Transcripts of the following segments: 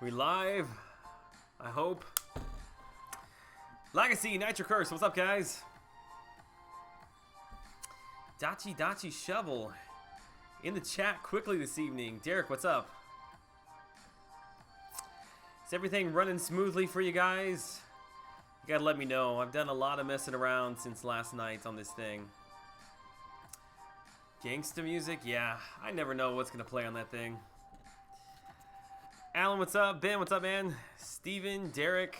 We live, I hope. Legacy, Nitro Curse, what's up, guys? Dachi Shovel in the chat quickly this evening. Derek, what's up? Is everything running smoothly for you guys? You gotta let me know. I've done a lot of messing around since last night on this thing. Gangsta music? Yeah, I never know what's gonna play on that thing. Alan, what's up? Ben, what's up, man? Steven, Derek.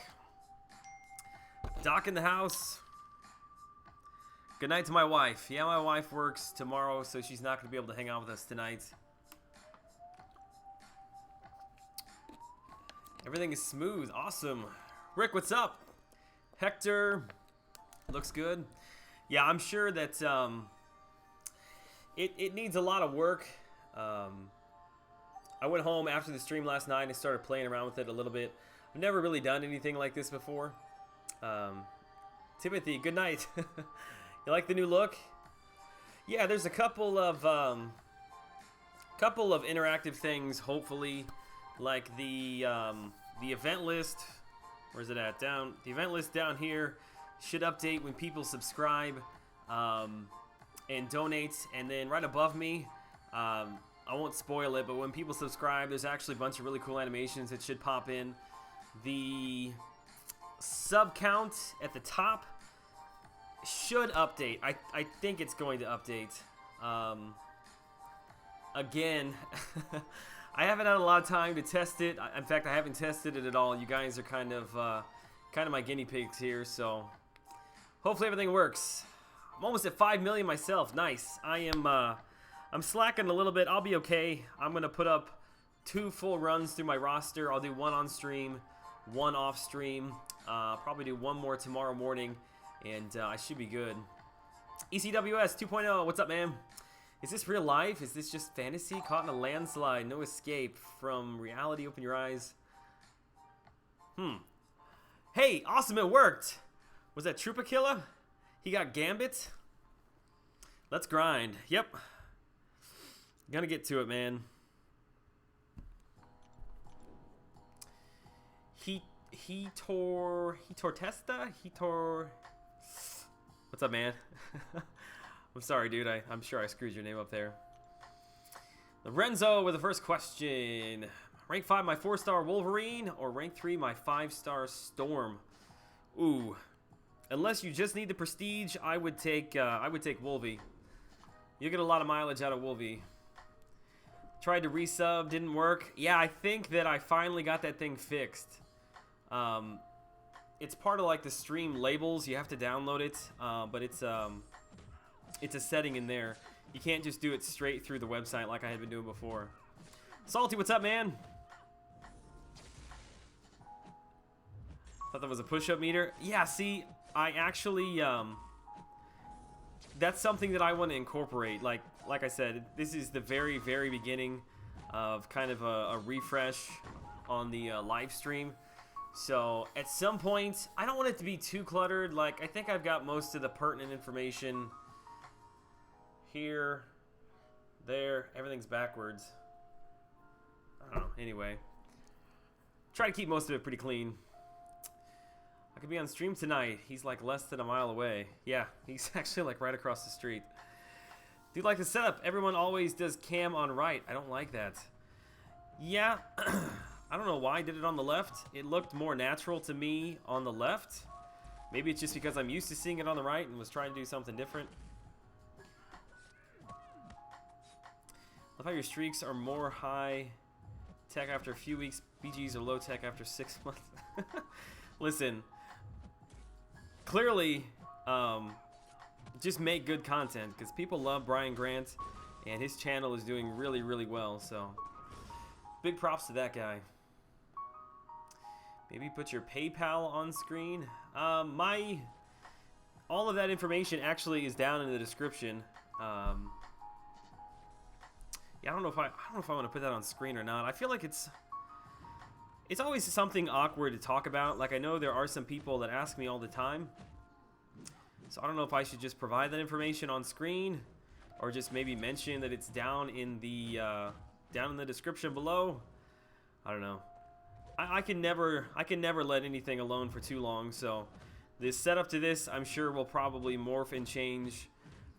Doc in the house. Good night to my wife. Yeah, my wife works tomorrow, so she's not going to be able to hang out with us tonight. Everything is smooth. Awesome. Rick, what's up? Hector. Looks good. Yeah, I'm sure that it needs a lot of work. I went home after the stream last night and started playing around with it a little bit. I've never really done anything like this before. Timothy, good night. You like the new look? Yeah, there's a couple of interactive things, hopefully, like the event list. Where's it at? Down the event list down here should update when people subscribe and donate, and then right above me. I won't spoil it, but when people subscribe, there's actually a bunch of really cool animations that should pop in. The sub count at the top should update. I think it's going to update. Again, I haven't had a lot of time to test it. In fact, I haven't tested it at all. You guys are kind of my guinea pigs here, so hopefully everything works. I'm almost at 5 million myself. Nice. I'm slacking a little bit. I'll be okay. I'm going to put up 2 full runs through my roster. I'll do 1 on stream, 1 off stream. Probably do 1 more tomorrow morning, and I should be good. ECWS 2.0, what's up, man? Is this real life? Is this just fantasy? Caught in a landslide, no escape from reality. Open your eyes. Hey, awesome, it worked. Was that Troopa Killer? He got Gambit. Let's grind. Yep. Gonna get to it, man. What's up, man? I'm sorry, dude. I'm sure I screwed your name up there. Lorenzo with the first question. Rank 5 my 4-star Wolverine, or rank 3 my 5-star Storm? Ooh. Unless you just need the prestige, I would take Wolvie. You get a lot of mileage out of Wolvie. Tried to resub, didn't work. Yeah, I think that I finally got that thing fixed. It's part of like the stream labels. You have to download it, but it's a setting in there. You can't just do it straight through the website like I had been doing before. Salty, what's up, man? Thought that was a push-up meter. Yeah, see, I actually that's something that I want to incorporate. Like I said, this is the very, very beginning of kind of a refresh on the live stream. So at some point, I don't want it to be too cluttered. Like, I think I've got most of the pertinent information here, there. Everything's backwards. I don't know. Anyway, try to keep most of it pretty clean. I could be on stream tonight. He's like less than a mile away. Yeah, he's actually like right across the street. Do you like the setup? Everyone always does cam on right. I don't like that. Yeah, I don't know why I did it on the left. It looked more natural to me on the left. Maybe it's just because I'm used to seeing it on the right and was trying to do something different. Love how your streaks are more high tech after a few weeks. BGs are low tech after 6 months. Listen, clearly, just make good content, because people love Brian Grant, and his channel is doing really, really well. So, big props to that guy. Maybe put your PayPal on screen. All of that information actually is down in the description. Yeah, I don't know if I want to put that on screen or not. I feel like it's always something awkward to talk about. Like, I know there are some people that ask me all the time. So I don't know if I should just provide that information on screen, or just maybe mention that it's down in the description below. I don't know. I can never let anything alone for too long. So this setup to this, I'm sure, will probably morph and change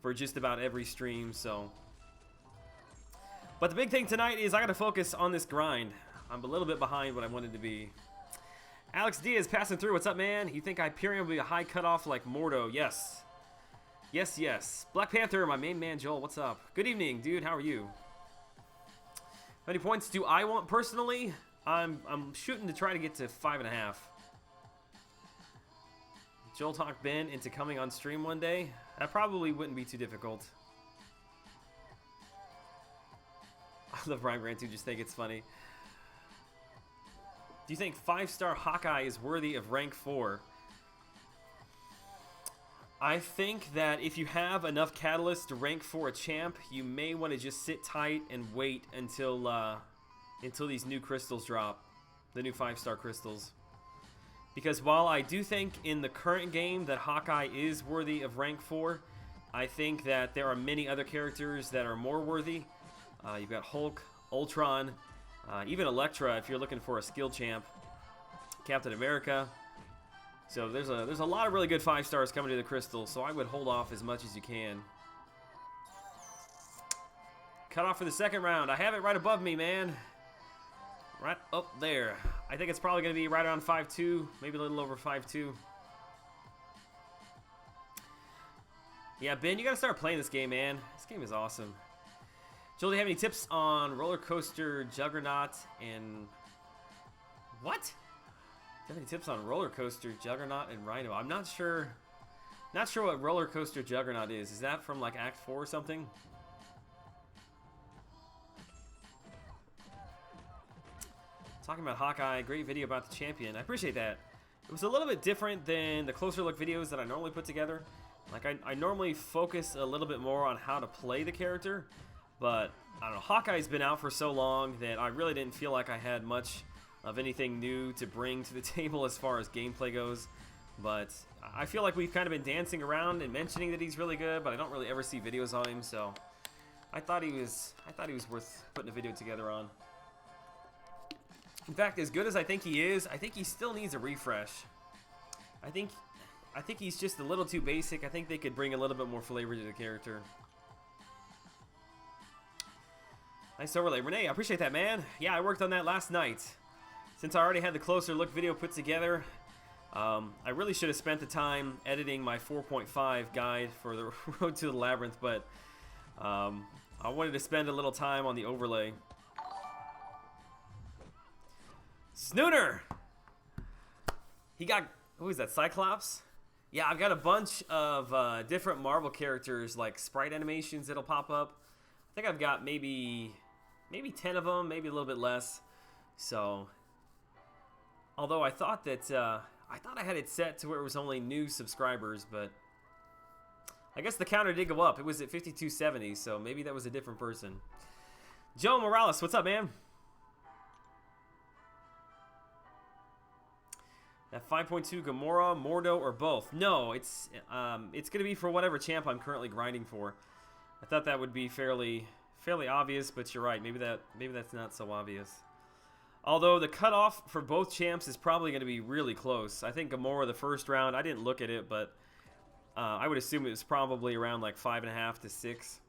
for just about every stream. So, but the big thing tonight is I got to focus on this grind. I'm a little bit behind what I wanted to be. Alex Diaz passing through. What's up, man? You think Hyperion will be a high cutoff like Mordo? Yes. Yes, yes. Black Panther, my main man Joel. What's up? Good evening, dude. How are you? How many points do I want personally? I'm shooting to try to get to 5.5. Joel talk Ben into coming on stream one day. That probably wouldn't be too difficult. I love Ryan Grant too. Just think it's funny. Do you think 5-star Hawkeye is worthy of rank 4? I think that if you have enough catalysts to rank 4 a champ, you may want to just sit tight and wait until these new crystals drop, the new 5-star crystals. Because while I do think in the current game that Hawkeye is worthy of rank 4, I think that there are many other characters that are more worthy. You've got Hulk, Ultron, even Elektra if you're looking for a skill champ, Captain America. So there's a lot of really good 5-stars coming to the crystal, so I would hold off as much as you can. Cut off for the second round. I have it right above me, man. Right up there. I think it's probably going to be right around 5.2, maybe a little over 5.2. Yeah, Ben, you got to start playing this game, man. This game is awesome. Joel, do you have any tips on Roller Coaster Juggernaut and... What? Do you have any tips on Roller Coaster Juggernaut and Rhino? I'm not sure. Not sure what Roller Coaster Juggernaut is. Is that from like Act 4 or something? Talking about Hawkeye, great video about the champion. I appreciate that. It was a little bit different than the closer look videos that I normally put together. Like I normally focus a little bit more on how to play the character, but I don't know, Hawkeye's been out for so long that I really didn't feel like I had much of anything new to bring to the table as far as gameplay goes. But I feel like we've kind of been dancing around and mentioning that he's really good, but I don't really ever see videos on him, so I thought he was worth putting a video together on. In fact, as good as I think he is, I think he still needs a refresh. I think he's just a little too basic. I think they could bring a little bit more flavor to the character. Nice overlay. Renee, I appreciate that, man. Yeah, I worked on that last night. Since I already had the closer look video put together, I really should have spent the time editing my 4.5 guide for the Road to the Labyrinth, but I wanted to spend a little time on the overlay. Snooter! He got, who is that, Cyclops? Yeah, I've got a bunch of different Marvel characters, like sprite animations that'll pop up. I think I've got maybe 10 of them, maybe a little bit less. So, although I thought that, I had it set to where it was only new subscribers, but I guess the counter did go up. It was at 5270, so maybe that was a different person. Joe Morales, what's up, man? At 5.2, Gamora, Mordo, or both? No, it's gonna be for whatever champ I'm currently grinding for. I thought that would be fairly obvious, but you're right. Maybe that's not so obvious. Although the cutoff for both champs is probably going to be really close. I think Gamora the first round, I didn't look at it, but I would assume it was probably around like 5.5 to 6.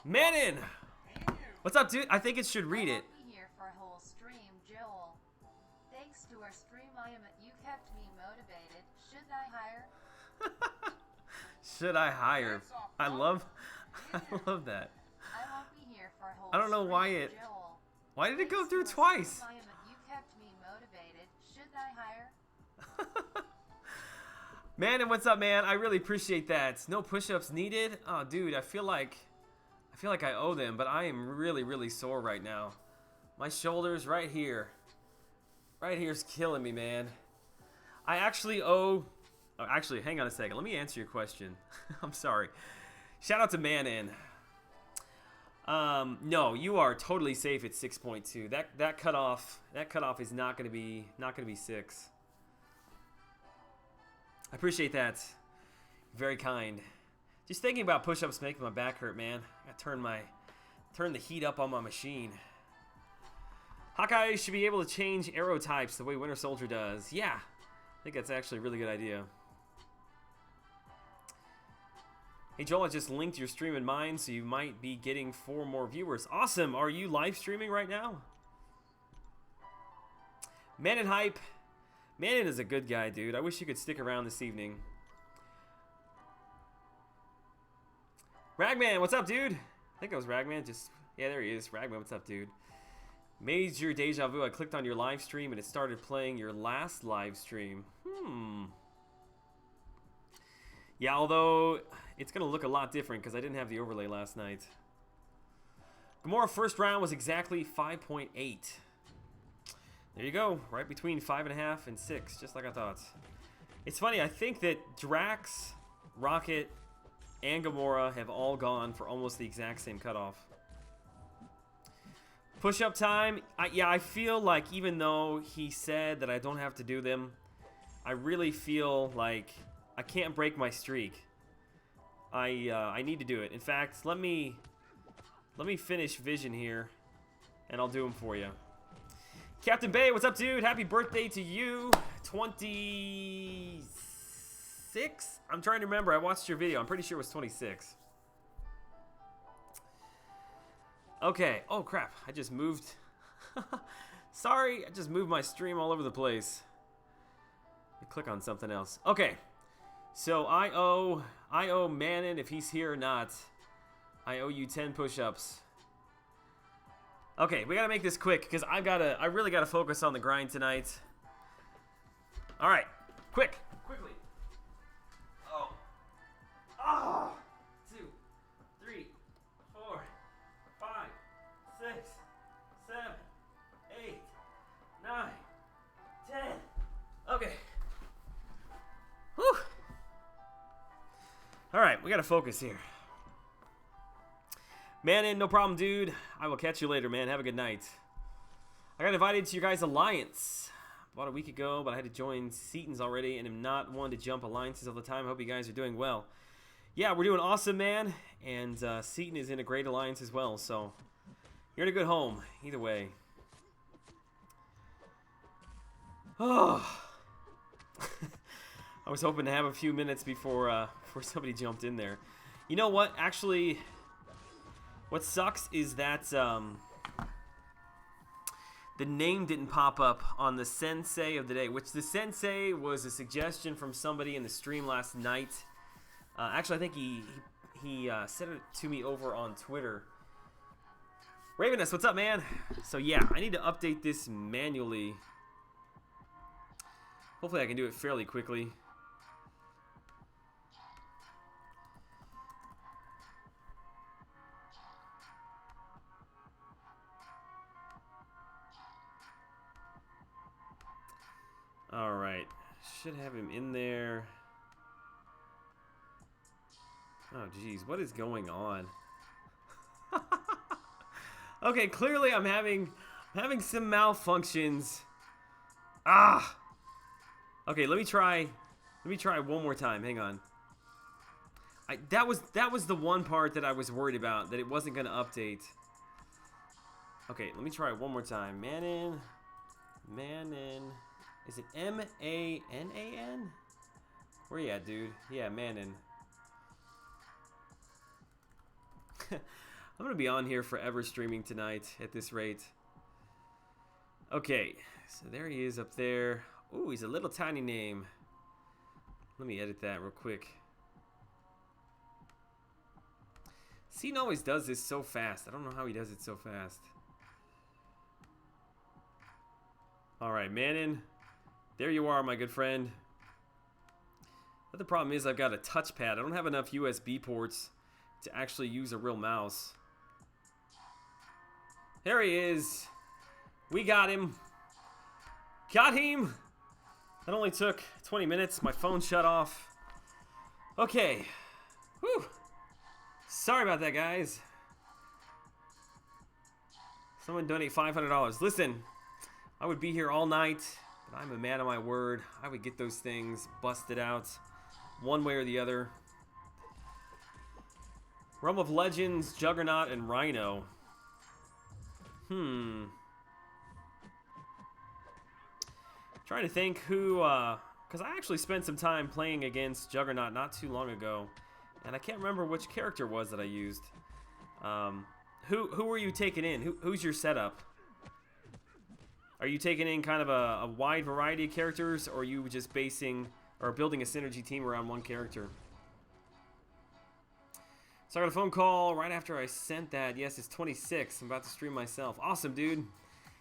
Manon! What's up, dude? I think it should read it. Here for a whole stream, Joel. Thanks to our stream, you kept me motivated. Should I hire? Should I hire? I love that. I don't know why it. Why did it go through twice? You kept me motivated. Should I hire? Man, and what's up, man? I really appreciate that. No push-ups needed. Oh, dude, I feel like I owe them, but I am really sore right now. My shoulders right here is killing me, man. I actually owe. Oh, actually, hang on a second. Let me answer your question. I'm sorry. Shout out to Manon. No, you are totally safe at 6.2. That cutoff is not gonna be 6. I appreciate that. Very kind. Just thinking about push-ups making my back hurt, man. I gotta turn the heat up on my machine. Hawkeye should be able to change arrow types the way Winter Soldier does. Yeah, I think that's actually a really good idea. Hey Joel, I just linked your stream in mine, so you might be getting 4 more viewers. Awesome! Are you live streaming right now? Manon Hype. Manon is a good guy, dude. I wish you could stick around this evening. Ragman, what's up, dude? I think it was Ragman. Yeah, there he is. Ragman, what's up, dude? Major deja vu. I clicked on your live stream and it started playing your last live stream. Yeah, although it's going to look a lot different because I didn't have the overlay last night. Gamora first round was exactly 5.8. There you go. Right between 5.5 and 6, just like I thought. It's funny, I think that Drax, Rocket, and Gamora have all gone for almost the exact same cutoff. Push-up time. Yeah, I feel like even though he said that I don't have to do them, I really feel like I can't break my streak. I need to do it. In fact, let me finish Vision here, and I'll do them for you. Captain Bay, what's up, dude? Happy birthday to you. 26? I'm trying to remember. I watched your video. I'm pretty sure it was 26. Okay. Oh, crap. I just moved. Sorry. I just moved my stream all over the place. Let me click on something else. Okay. So I owe Manon, if he's here or not, I owe you 10 push-ups. Okay, we gotta make this quick because I really gotta focus on the grind tonight. All right, quickly. Oh, 2, 3, 4, 5, 6, 7, 8, 9, 10. Okay. Whew. All right, we gotta focus here. Manon, no problem, dude. I will catch you later, man. Have a good night. I got invited to your guys' alliance about a week ago, but I had to join Seaton's already, and am not one to jump alliances all the time. I hope you guys are doing well. Yeah, we're doing awesome, man. And Seaton is in a great alliance as well, so you're in a good home. Either way. Oh. I was hoping to have a few minutes before somebody jumped in there. You know what? Actually, what sucks is that the name didn't pop up on the sensei of the day, which the sensei was a suggestion from somebody in the stream last night. Actually, I think he sent it to me over on Twitter. Ravenous, what's up, man? So yeah, I need to update this manually. Hopefully I can do it fairly quickly. Alright, should have him in there. Oh geez, what is going on? Okay, clearly I'm having some malfunctions. Ah! Okay, let me try one more time. Hang on. That was the one part that I was worried about, that it wasn't gonna update. Okay, let me try it one more time. Manon. Is it M-A-N-A-N? Where you at, dude? Yeah, Manon. I'm gonna be on here forever streaming tonight at this rate. Okay, so there he is up there. Ooh, he's a little tiny name. Let me edit that real quick. Seaton always does this so fast. I don't know how he does it so fast. Alright, Manon. There you are, my good friend. But the problem is I've got a touchpad. I don't have enough USB ports to actually use a real mouse. There he is. We got him. Got him. That only took 20 minutes. My phone shut off. Okay. Whew. Sorry about that, guys. Someone donate $500. Listen, I would be here all night, but I'm a man of my word. I would get those things busted out one way or the other. Realm of Legends, Juggernaut, and Rhino. Trying to think who, because I actually spent some time playing against Juggernaut not too long ago, and I can't remember which character it was that I used. Who were you taking in? Who's your setup? Are you taking in kind of a wide variety of characters, or are you just basing or building a synergy team around one character? So I got a phone call right after I sent that. Yes, it's 26. I'm about to stream myself. Awesome, dude.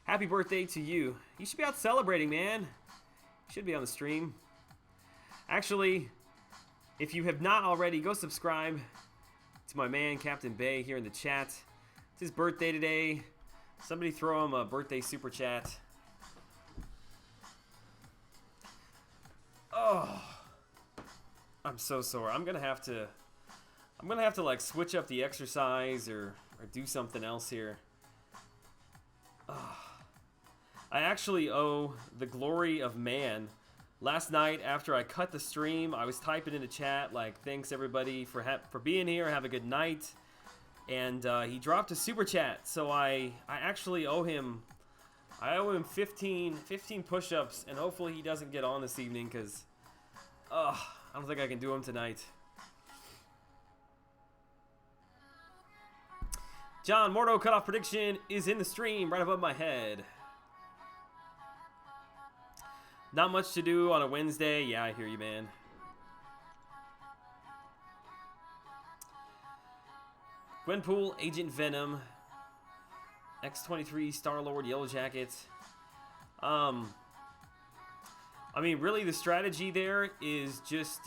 Happy birthday to you. You should be out celebrating, man. You should be on the stream. Actually, if you have not already, go subscribe to my man, Captain Bay, here in the chat. It's his birthday today. Somebody throw him a birthday super chat. Oh, I'm so sore. I'm gonna have to like switch up the exercise or do something else here. I actually owe the glory of man. Last night after I cut the stream, I was typing in the chat like, "Thanks everybody for being here. Have a good night." And he dropped a super chat, so I actually owe him. I owe him 15 push-ups, and hopefully he doesn't get on this evening because I don't think I can do them tonight. John Mordo cutoff prediction is in the stream right above my head. Not much to do on a Wednesday. Yeah, I hear you, man. Gwenpool, Agent Venom, X-23, Star-Lord, Yellow Jacket. I mean, really the strategy there is just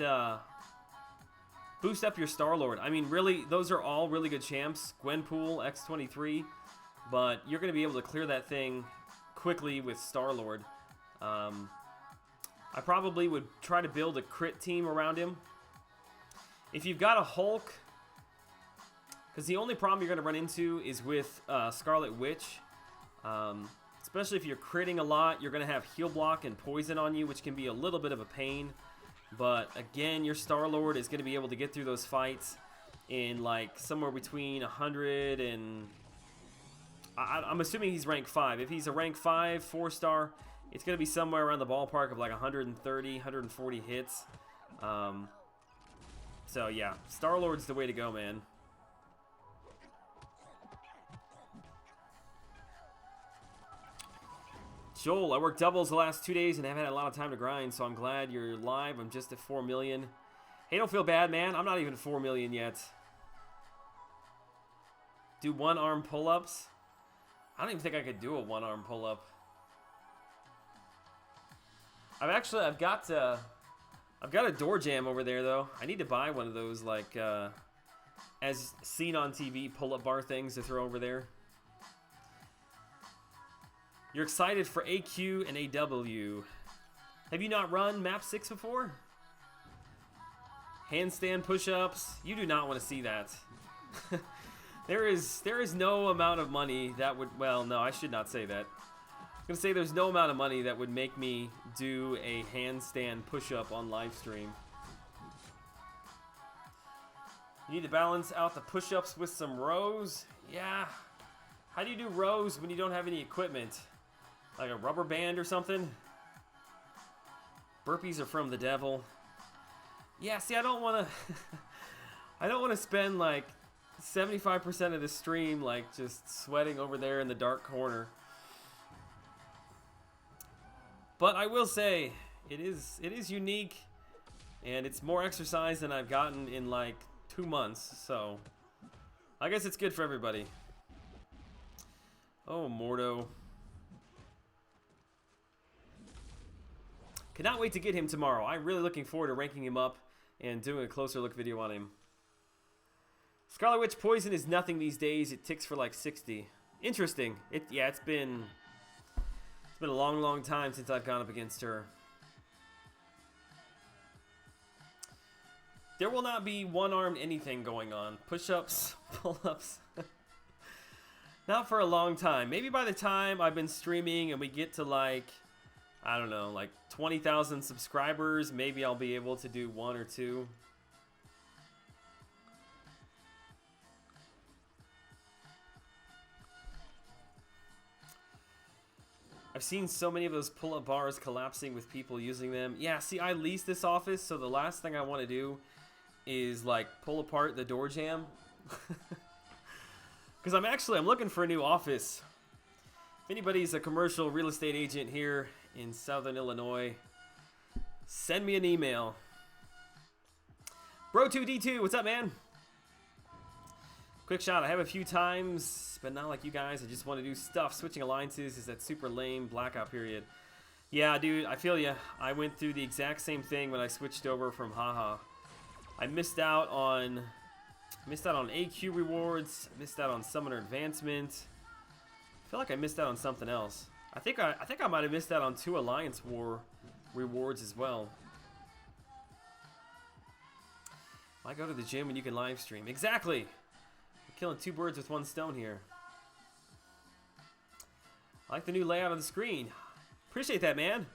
boost up your Star-Lord. I mean, really, those are all really good champs. Gwenpool, X-23, but you're going to be able to clear that thing quickly with Star-Lord. I probably would try to build a crit team around him. If you've got a Hulk, because the only problem you're going to run into is with Scarlet Witch. Especially if you're critting a lot, you're going to have heal block and poison on you, which can be a little bit of a pain. But again, your Star-Lord is going to be able to get through those fights in like somewhere between 100 and... I'm assuming he's rank 5. If he's a rank 5, 4-star, it's going to be somewhere around the ballpark of like 130, 140 hits. So yeah, Star-Lord's the way to go, man. Joel, I worked doubles the last 2 days and haven't had a lot of time to grind, so I'm glad you're live. I'm just at 4 million. Hey, don't feel bad, man. I'm not even at 4 million yet. Do one-arm pull-ups? I don't even think I could do a one-arm pull-up. I've got a door jam over there though. I need to buy one of those like as seen on TV pull-up bar things to throw over there. You're excited for AQ and AW. Have you not run map 6 before? Handstand push-ups. You do not want to see that. There is no amount of money that would, well, no, I should not say that. I'm going to say there's no amount of money that would make me do a handstand push-up on live stream. You need to balance out the push-ups with some rows. Yeah. How do you do rows when you don't have any equipment? Like a rubber band or something? Burpees are from the devil. Yeah, see, I don't want to... I don't want to spend like 75% of the stream like just sweating over there in the dark corner. But I will say, it is unique, and it's more exercise than I've gotten in like 2 months, so I guess it's good for everybody. Oh, Mordo. Cannot wait to get him tomorrow. I'm really looking forward to ranking him up and doing a closer look video on him. Scarlet Witch poison is nothing these days. It ticks for like 60. Interesting. It's been a long time since I've gone up against her. There will not be one-armed anything going on. Push-ups, pull-ups. Not for a long time. Maybe by the time I've been streaming and we get to like, I don't know, like 20,000 subscribers, maybe I'll be able to do 1 or 2. I've seen so many of those pull-up bars collapsing with people using them. Yeah, see, I leased this office, so the last thing I want to do is like pull apart the door jamb. Because I'm looking for a new office. If anybody's a commercial real estate agent here in Southern Illinois, send me an email. Bro2D2, what's up, man? Quick shot, I have a few times, but not like you guys. I just want to do stuff. Switching alliances is that super lame blackout period. Yeah, dude, I feel ya. I went through the exact same thing when I switched over from Haha. I missed out on AQ rewards, missed out on Summoner Advancement. I feel like I missed out on something else. I think I might have missed out on 2 Alliance War rewards as well. Why go to the gym when you can live stream? Exactly! Killing 2 birds with 1 stone here. I like the new layout of the screen. Appreciate that, man.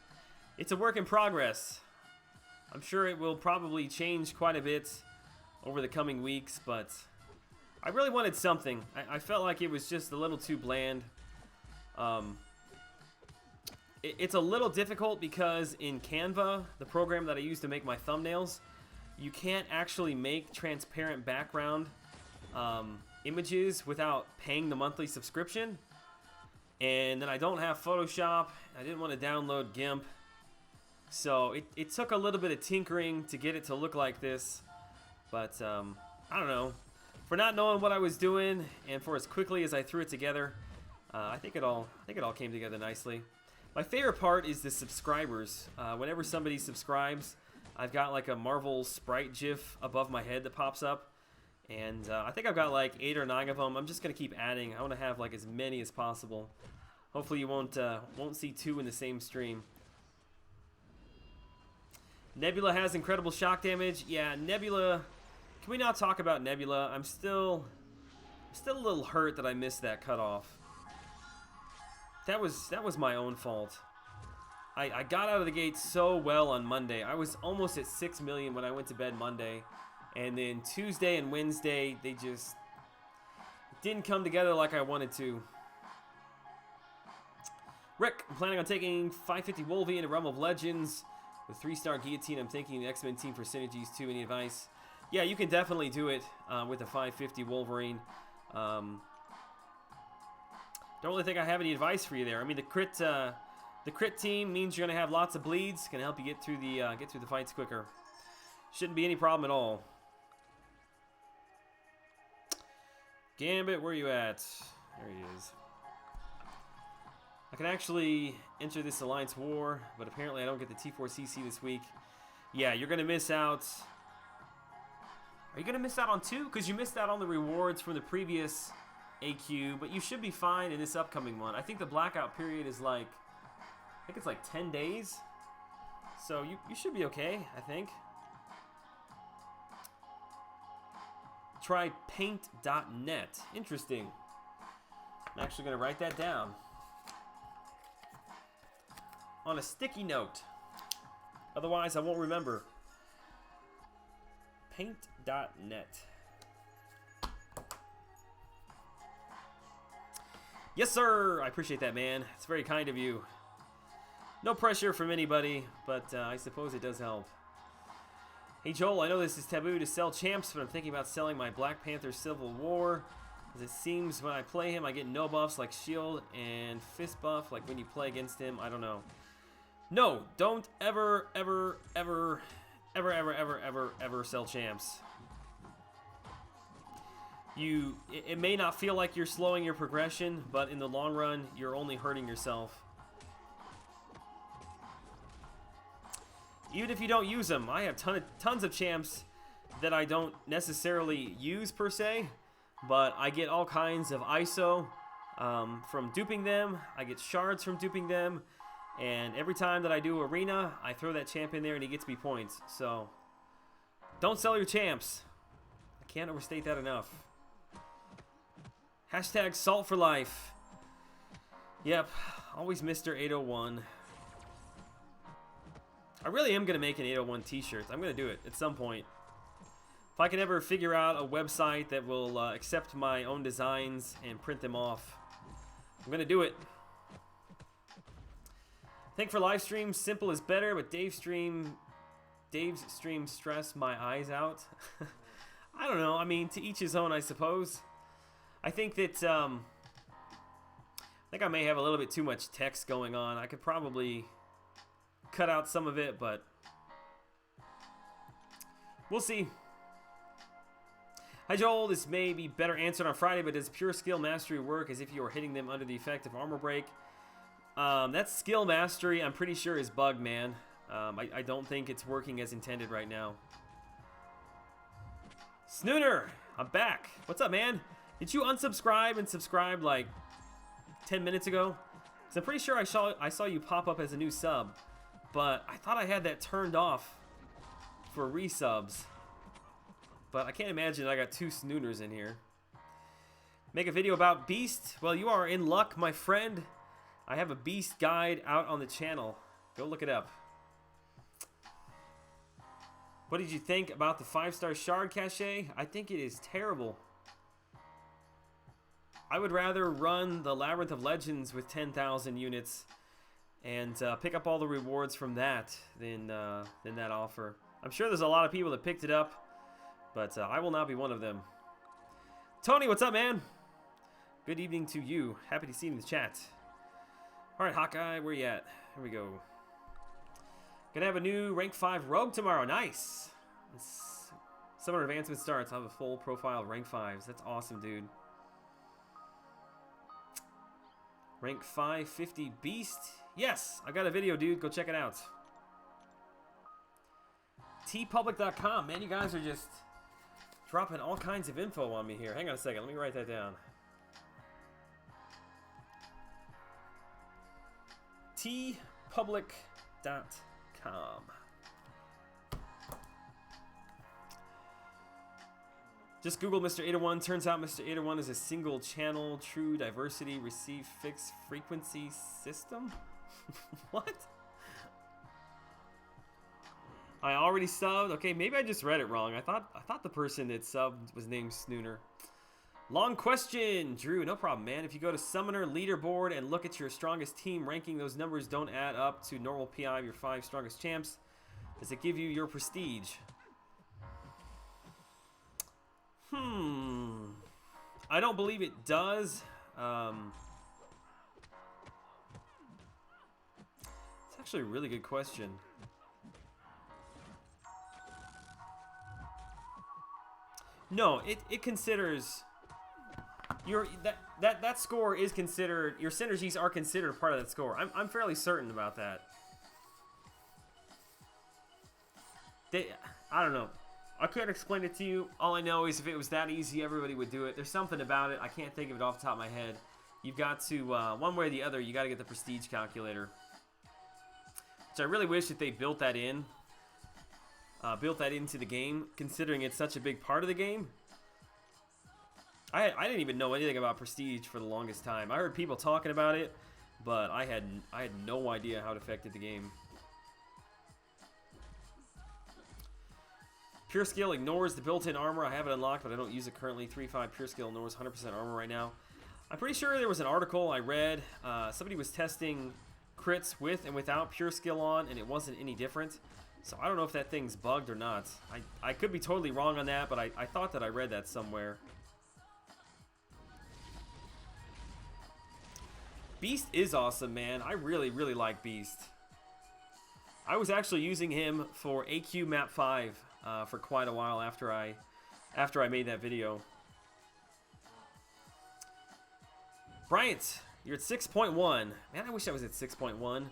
It's a work in progress. I'm sure it will probably change quite a bit over the coming weeks, but I really wanted something. I felt like it was just a little too bland. It's a little difficult because in Canva, the program that I use to make my thumbnails, you can't actually make transparent background images without paying the monthly subscription. And then I don't have Photoshop. I didn't want to download GIMP. So it took a little bit of tinkering to get it to look like this. But I don't know. For not knowing what I was doing and for as quickly as I threw it together, I think it all came together nicely. My favorite part is the subscribers. Whenever somebody subscribes, I've got like a Marvel Sprite GIF above my head that pops up. And I think I've got like 8 or 9 of them. I'm just going to keep adding. I want to have like as many as possible. Hopefully you won't see 2 in the same stream. Nebula has incredible shock damage. Yeah, Nebula. Can we not talk about Nebula? I'm still a little hurt that I missed that cutoff. That was my own fault. I got out of the gate so well on Monday. I was almost at 6 million when I went to bed Monday. And then Tuesday and Wednesday, they just didn't come together like I wanted to. Rick, I'm planning on taking 550 Wolvie into Realm of Legends. With 3-star Guillotine, I'm thinking the X-Men team for synergies too. Any advice? Yeah, you can definitely do it with a 550 Wolverine. Don't really think I have any advice for you there. I mean, the crit team means you're gonna have lots of bleeds. Gonna help you get through the fights quicker. Shouldn't be any problem at all. Gambit, where are you at? There he is. I can actually enter this Alliance War, but apparently I don't get the T4CC this week. Yeah, you're going to miss out. Are you going to miss out on 2? Because you missed out on the rewards from the previous AQ, but you should be fine in this upcoming one. I think the blackout period is like, I think it's like 10 days. So you should be okay, I think. Try paint.net. Interesting. I'm actually going to write that down on a sticky note. Otherwise, I won't remember. Paint.net. Yes, sir. I appreciate that, man. It's very kind of you. No pressure from anybody, but I suppose it does help. Hey Joel, I know this is taboo to sell champs, but I'm thinking about selling my Black Panther Civil War. As it seems when I play him, I get no buffs like shield and fist buff like when you play against him. I don't know. No, don't ever sell champs. It may not feel like you're slowing your progression, but in the long run, you're only hurting yourself. Even if you don't use them, I have tons of champs that I don't necessarily use per se, but I get all kinds of ISO from duping them. I get shards from duping them, and every time that I do arena, I throw that champ in there and he gets me points. So don't sell your champs. I can't overstate that enough. Hashtag salt for life. Yep, always Mr. 801. I really am going to make an 801 t-shirt. I'm going to do it at some point. If I can ever figure out a website that will accept my own designs and print them off, I'm going to do it. Think for live streams, simple is better, but Dave's stream stress my eyes out. I don't know. I mean, to each his own, I suppose. I think that I think I may have a little bit too much text going on. I could probably cut out some of it, but we'll see. Hi Joel, this may be better answered on Friday, but does pure skill mastery work as if you were hitting them under the effect of armor break? That skill mastery, I'm pretty sure, is bugged, man. I don't think it's working as intended right now. Snooner, I'm back. What's up, man? Did you unsubscribe and subscribe like 10 minutes ago? Because I'm pretty sure I saw you pop up as a new sub, but I thought I had that turned off for resubs. But I can't imagine I got 2 Snooners in here. Make a video about Beast? Well, you are in luck, my friend. I have a Beast guide out on the channel. Go look it up. What did you think about the 5-star shard cache? I think it is terrible. I would rather run the Labyrinth of Legends with 10,000 units and pick up all the rewards from that than that offer. I'm sure there's a lot of people that picked it up, but I will not be one of them. Tony, what's up, man? Good evening to you. Happy to see you in the chat. All right, Hawkeye, where you at? Here we go. Gonna have a new rank 5 rogue tomorrow. Nice. Summer advancement starts. I'll have a full profile of rank 5s. That's awesome, dude. Rank 550 beast. Yes, I got a video, dude. Go check it out. tpublic.com. Man, you guys are just dropping all kinds of info on me here. Hang on a second. Let me write that down. tpublic.com. Just Google Mr. 801. Turns out Mr. 801 is a single channel, true diversity, receive fixed frequency system? What? I already subbed? Okay, maybe I just read it wrong. I thought the person that subbed was named Snooner. Long question, Drew. No problem, man. If you go to Summoner Leaderboard and look at your strongest team ranking, those numbers don't add up to normal PI of your 5 strongest champs. Does it give you your prestige? I don't believe it does. It's actually a really good question. No, it considers your that score is considered, your synergies are considered part of that score. I'm fairly certain about that. I don't know. I couldn't explain it to you. All I know is if it was that easy, everybody would do it. There's something about it. I can't think of it off the top of my head. You've got to, one way or the other, you got to get the prestige calculator. Which I really wish that they built that in. Built that into the game, considering it's such a big part of the game. I didn't even know anything about prestige for the longest time. I heard people talking about it, but I had no idea how it affected the game. Pure Skill ignores the built-in armor. I have it unlocked, but I don't use it currently. 3.5 Pure Skill ignores 100% armor right now. I'm pretty sure there was an article I read. Somebody was testing crits with and without Pure Skill on, and it wasn't any different. So I don't know if that thing's bugged or not. I could be totally wrong on that, but I thought that I read that somewhere. Beast is awesome, man. I really, really like Beast. I was actually using him for AQ Map 5 for quite a while after I made that video. Bryant, you're at 6.1. Man, I wish I was at 6.1.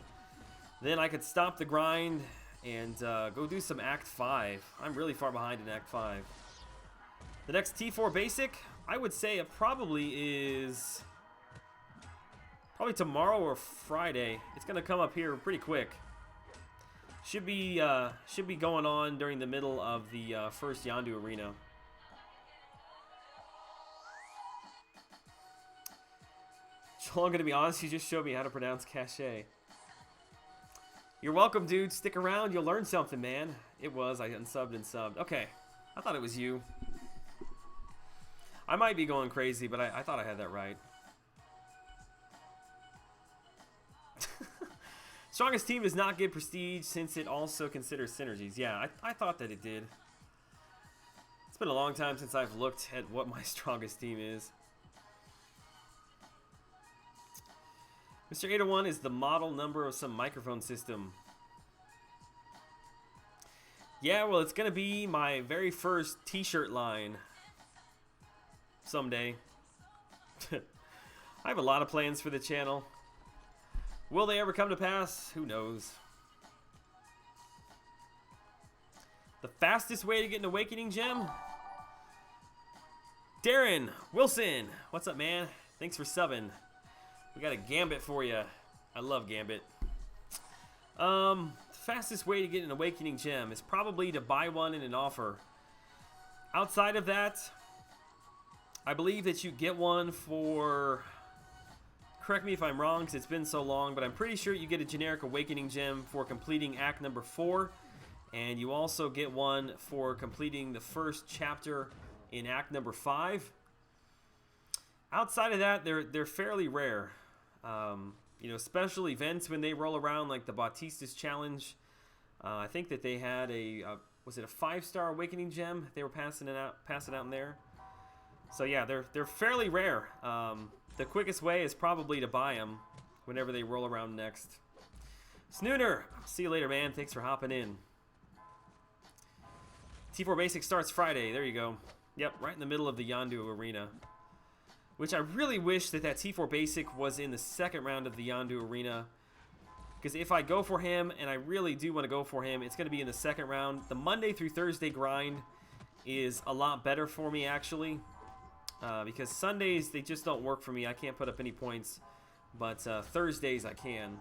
Then I could stop the grind and go do some Act 5. I'm really far behind in Act 5. The next T4 Basic, I would say it probably is... probably tomorrow or Friday. It's going to come up here pretty quick. Should be going on during the middle of the first Yondu arena. So I'm going to be honest, you just showed me how to pronounce cache. You're welcome, dude. Stick around. You'll learn something, man. It was. I unsubbed and subbed. Okay. I thought it was you. I might be going crazy, but I thought I had that right. Strongest team does not get prestige since it also considers synergies. Yeah, I thought that it did. It's been a long time since I've looked at what my strongest team is. Mr. 801 is the model number of some microphone system. Yeah, well, it's going to be my very first t-shirt line someday. I have a lot of plans for the channel. Will they ever come to pass? Who knows? The fastest way to get an Awakening Gem? Darren Wilson, what's up, man? Thanks for subbing. We got a Gambit for you. I love Gambit. Fastest way to get an Awakening Gem is probably to buy one in an offer. Outside of that, I believe that you get one for... Correct me if I'm wrong, because it's been so long, but I'm pretty sure you get a generic Awakening Gem for completing Act number 4, and you also get one for completing the first chapter in Act number 5. Outside of that, they're fairly rare. You know, special events when they roll around, like the Bautista's Challenge. I think that they had a was it a 5-star Awakening Gem? They were passing it out in there. So yeah, they're fairly rare. The quickest way is probably to buy them whenever they roll around next. Snooner, see you later, man. Thanks for hopping in. T4 Basic starts Friday. There you go. Yep, right in the middle of the Yondu Arena. Which I really wish that T4 Basic was in the second round of the Yondu Arena. Because if I go for him, and I really do want to go for him, it's going to be in the second round. The Monday through Thursday grind is a lot better for me, actually. Because Sundays, they just don't work for me. I can't put up any points. But Thursdays, I can.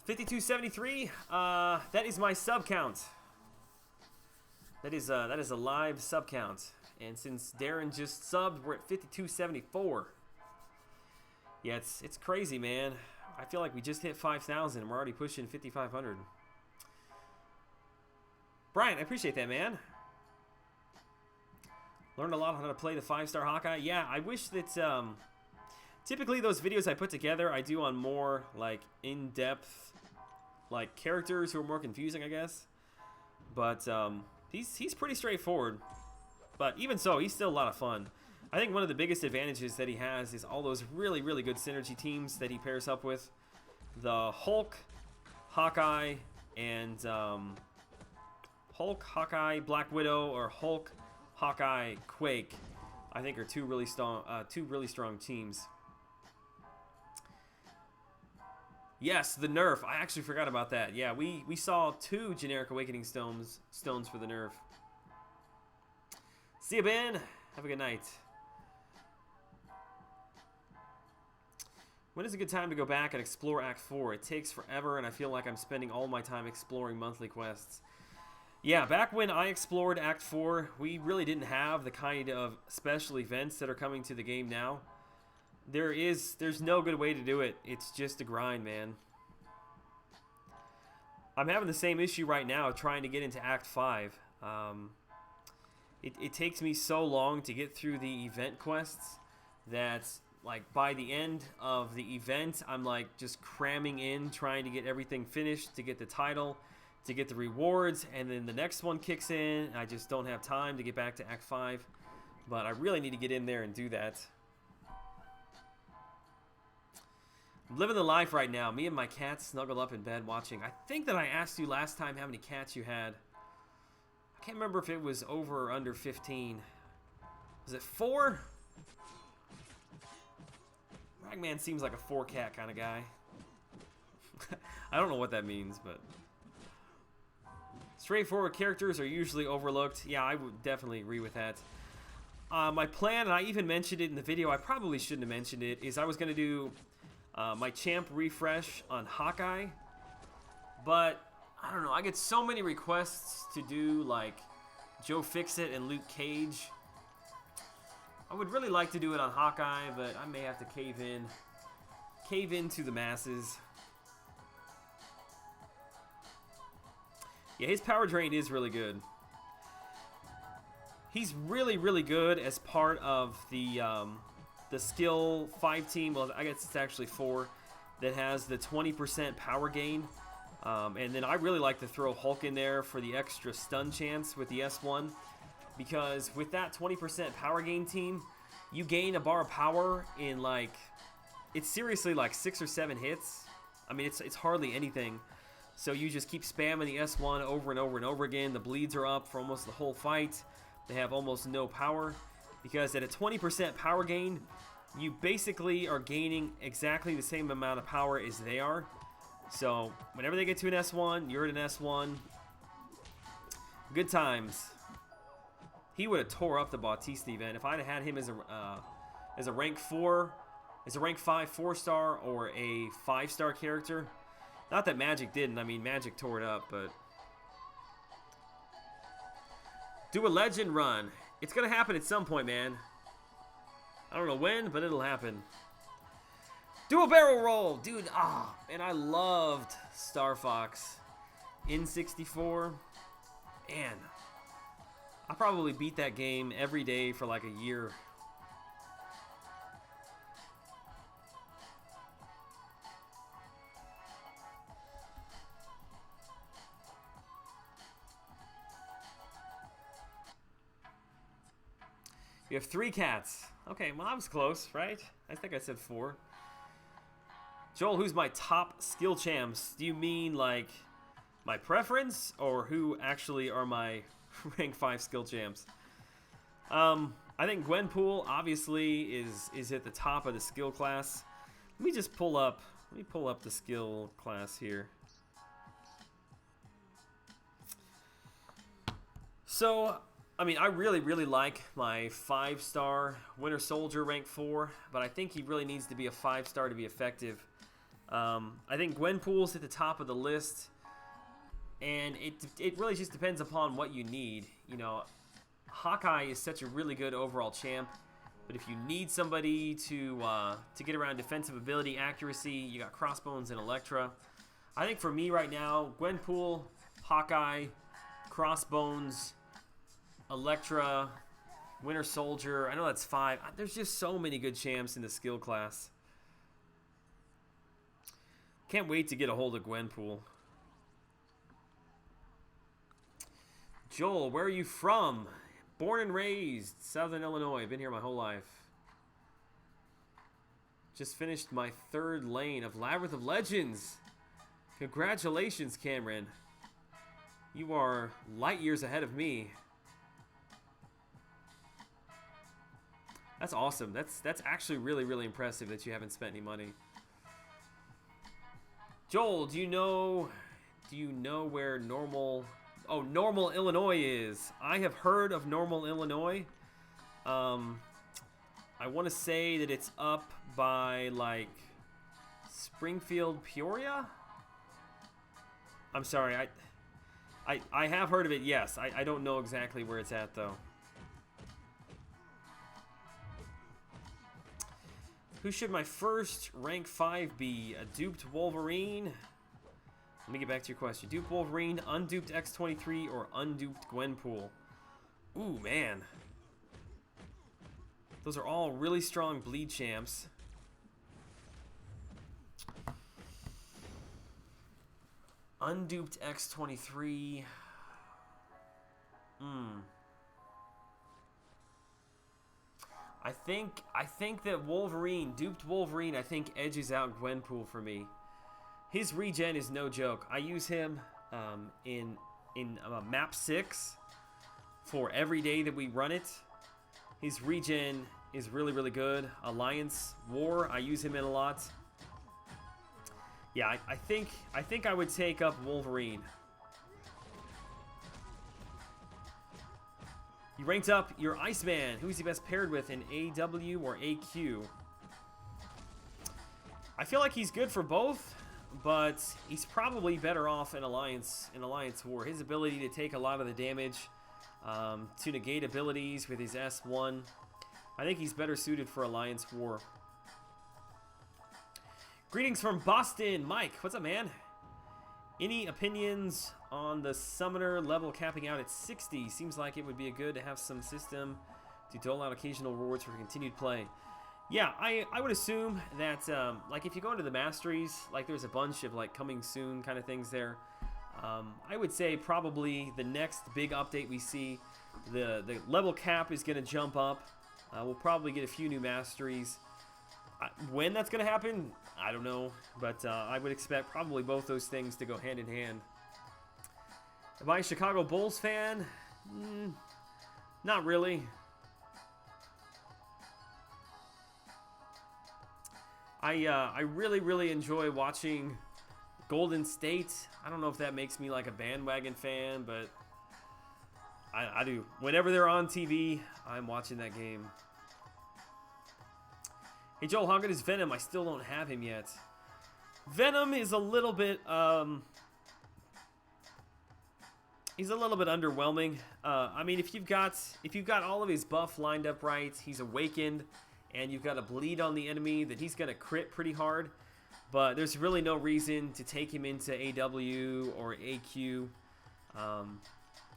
5273, that is my sub count. That is a live sub count. And since Darren just subbed, we're at 5274. Yeah, it's crazy, man. I feel like we just hit 5,000 and we're already pushing 5,500. Brian, I appreciate that, man. Learned a lot on how to play the 5-star Hawkeye. Yeah, I wish that typically those videos I put together I do on more like in-depth like characters who are more confusing, I guess. But he's pretty straightforward. But even so, he's still a lot of fun. I think one of the biggest advantages that he has is all those really, really good synergy teams that he pairs up with. The Hulk, Hawkeye, and Hulk, Hawkeye, Black Widow, or Hulk, Hawkeye, Quake, I think are two really strong teams. Yes, the nerf. I actually forgot about that. Yeah, we saw 2 generic Awakening stones for the nerf. See you, Ben. Have a good night. When is a good time to go back and explore Act 4? It takes forever, and I feel like I'm spending all my time exploring monthly quests. Yeah, back when I explored Act 4, we really didn't have the kind of special events that are coming to the game now. There's no good way to do it. It's just a grind, man. I'm having the same issue right now trying to get into Act 5. It takes me so long to get through the event quests that, like, by the end of the event, I'm, like, just cramming in, trying to get everything finished, to get the title, to get the rewards, and then the next one kicks in, and I just don't have time to get back to Act 5. But I really need to get in there and do that. I'm living the life right now. Me and my cats snuggle up in bed watching. I think that I asked you last time how many cats you had. I can't remember if it was over or under 15. Was it 4? Ragman seems like a 4-cat kind of guy. I don't know what that means, but... Straightforward characters are usually overlooked. Yeah, I would definitely agree with that. My plan, and I even mentioned it in the video, I probably shouldn't have mentioned it, is I was going to do my champ refresh on Hawkeye. But, I don't know, I get so many requests to do, like, Joe Fixit and Luke Cage. I would really like to do it on Hawkeye, but I may have to cave in to the masses. Yeah, his power drain is really good. He's really, really good as part of the skill 5 team. Well, I guess it's actually 4. that has the 20% power gain. And then I really like to throw Hulk in there for the extra stun chance with the S1. Because with that 20% power gain team, you gain a bar of power in like, it's seriously like 6 or 7 hits. I mean, it's hardly anything. So you just keep spamming the S1 over and over and over again. The bleeds are up for almost the whole fight. They have almost no power. Because at a 20% power gain, you basically are gaining exactly the same amount of power as they are. So whenever they get to an S1, you're at an S1. Good times. He would have tore up the Bautista event if I'd have had him as a rank 4, as a rank 5 4-star or a 5-star character. Not that Magic didn't. I mean, Magic tore it up, but do a legend run. It's gonna happen at some point, man. I don't know when, but it'll happen. Do a barrel roll, dude. And I loved Star Fox in 64. Man, I probably beat that game every day for like a year. You have 3 cats. Okay, well, I was close, right? I think I said 4. Joel, who's my top skill champs? Do you mean like my preference or who actually are my rank 5 skill champs? I think Gwenpool obviously is at the top of the skill class. Let me just pull up the skill class here. So, I mean, I really like my 5-star Winter Soldier rank 4, but I think he really needs to be a 5-star to be effective. I think Gwenpool's at the top of the list, and it really just depends upon what you need. You know, Hawkeye is such a really good overall champ, but if you need somebody to get around defensive ability, accuracy, you got Crossbones and Elektra. I think for me right now, Gwenpool, Hawkeye, Crossbones, Elektra, Winter Soldier. I know that's 5. There's just so many good champs in the skill class. Can't wait to get a hold of Gwenpool. Joel, where are you from? Born and raised, Southern Illinois. Been here my whole life. Just finished my 3rd lane of Labyrinth of Legends. Congratulations, Cameron. You are light years ahead of me. That's awesome. That's actually really impressive that you haven't spent any money. Joel, do you know where Normal Illinois is? I have heard of Normal Illinois. I want to say that it's up by like Springfield, Peoria. I'm sorry, I have heard of it. Yes, I don't know exactly where it's at though. Who should my first rank 5 be? A duped Wolverine? Let me get back to your question. Duped Wolverine, unduped X-23, or unduped Gwenpool? Ooh, man. Those are all really strong bleed champs. Unduped X-23. I think that Wolverine, duped Wolverine, I think edges out Gwenpool for me. His regen is no joke. I use him in map 6 for every day that we run it. His regen is really good. Alliance War, I use him in a lot. Yeah, I think I would take up Wolverine. You ranked up your Iceman. Who's he best paired with in AW or AQ? I feel like he's good for both, but he's probably better off in Alliance War. His ability to take a lot of the damage, to negate abilities with his S1. I think he's better suited for Alliance War. Greetings from Boston, Mike. What's up, man? Any opinions on the summoner level capping out at 60? Seems like it would be good to have some system to dole out occasional rewards for continued play. Yeah, I would assume that like if you go into the Masteries, like there's a bunch of like coming soon kind of things there. I would say probably the next big update we see, the level cap is going to jump up. We'll probably get a few new Masteries. When that's going to happen, I don't know, but I would expect probably both those things to go hand in hand. Am I a Chicago Bulls fan? Not really. I really enjoy watching Golden State. I don't know if that makes me like a bandwagon fan, but I do. Whenever they're on TV, I'm watching that game. Hey Joel, how good is Venom? I still don't have him yet. Venom is a little bit he's a little bit underwhelming. I mean, if you've got all of his buff lined up right, he's awakened, and you've got a bleed on the enemy, then he's gonna crit pretty hard. But there's really no reason to take him into AW or AQ.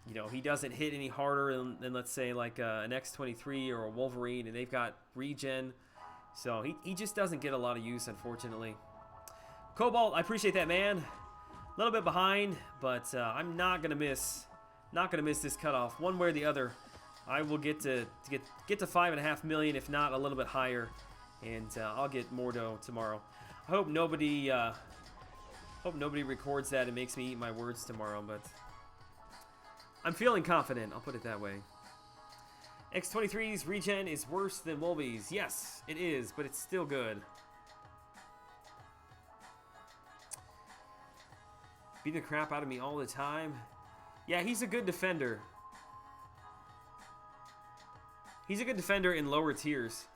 You know, he doesn't hit any harder than let's say like an X-23 or a Wolverine, and they've got regen. So he just doesn't get a lot of use, unfortunately. Cobalt, I appreciate that, man. A little bit behind, but I'm not gonna miss this cutoff one way or the other. I will get to 5.5 million, if not a little bit higher, and I'll get Mordo tomorrow. I hope nobody records that and makes me eat my words tomorrow, but I'm feeling confident. I'll put it that way. X-23's regen is worse than Wolby's. Yes, it is, but it's still good. Beat the crap out of me all the time. Yeah, he's a good defender. He's a good defender in lower tiers.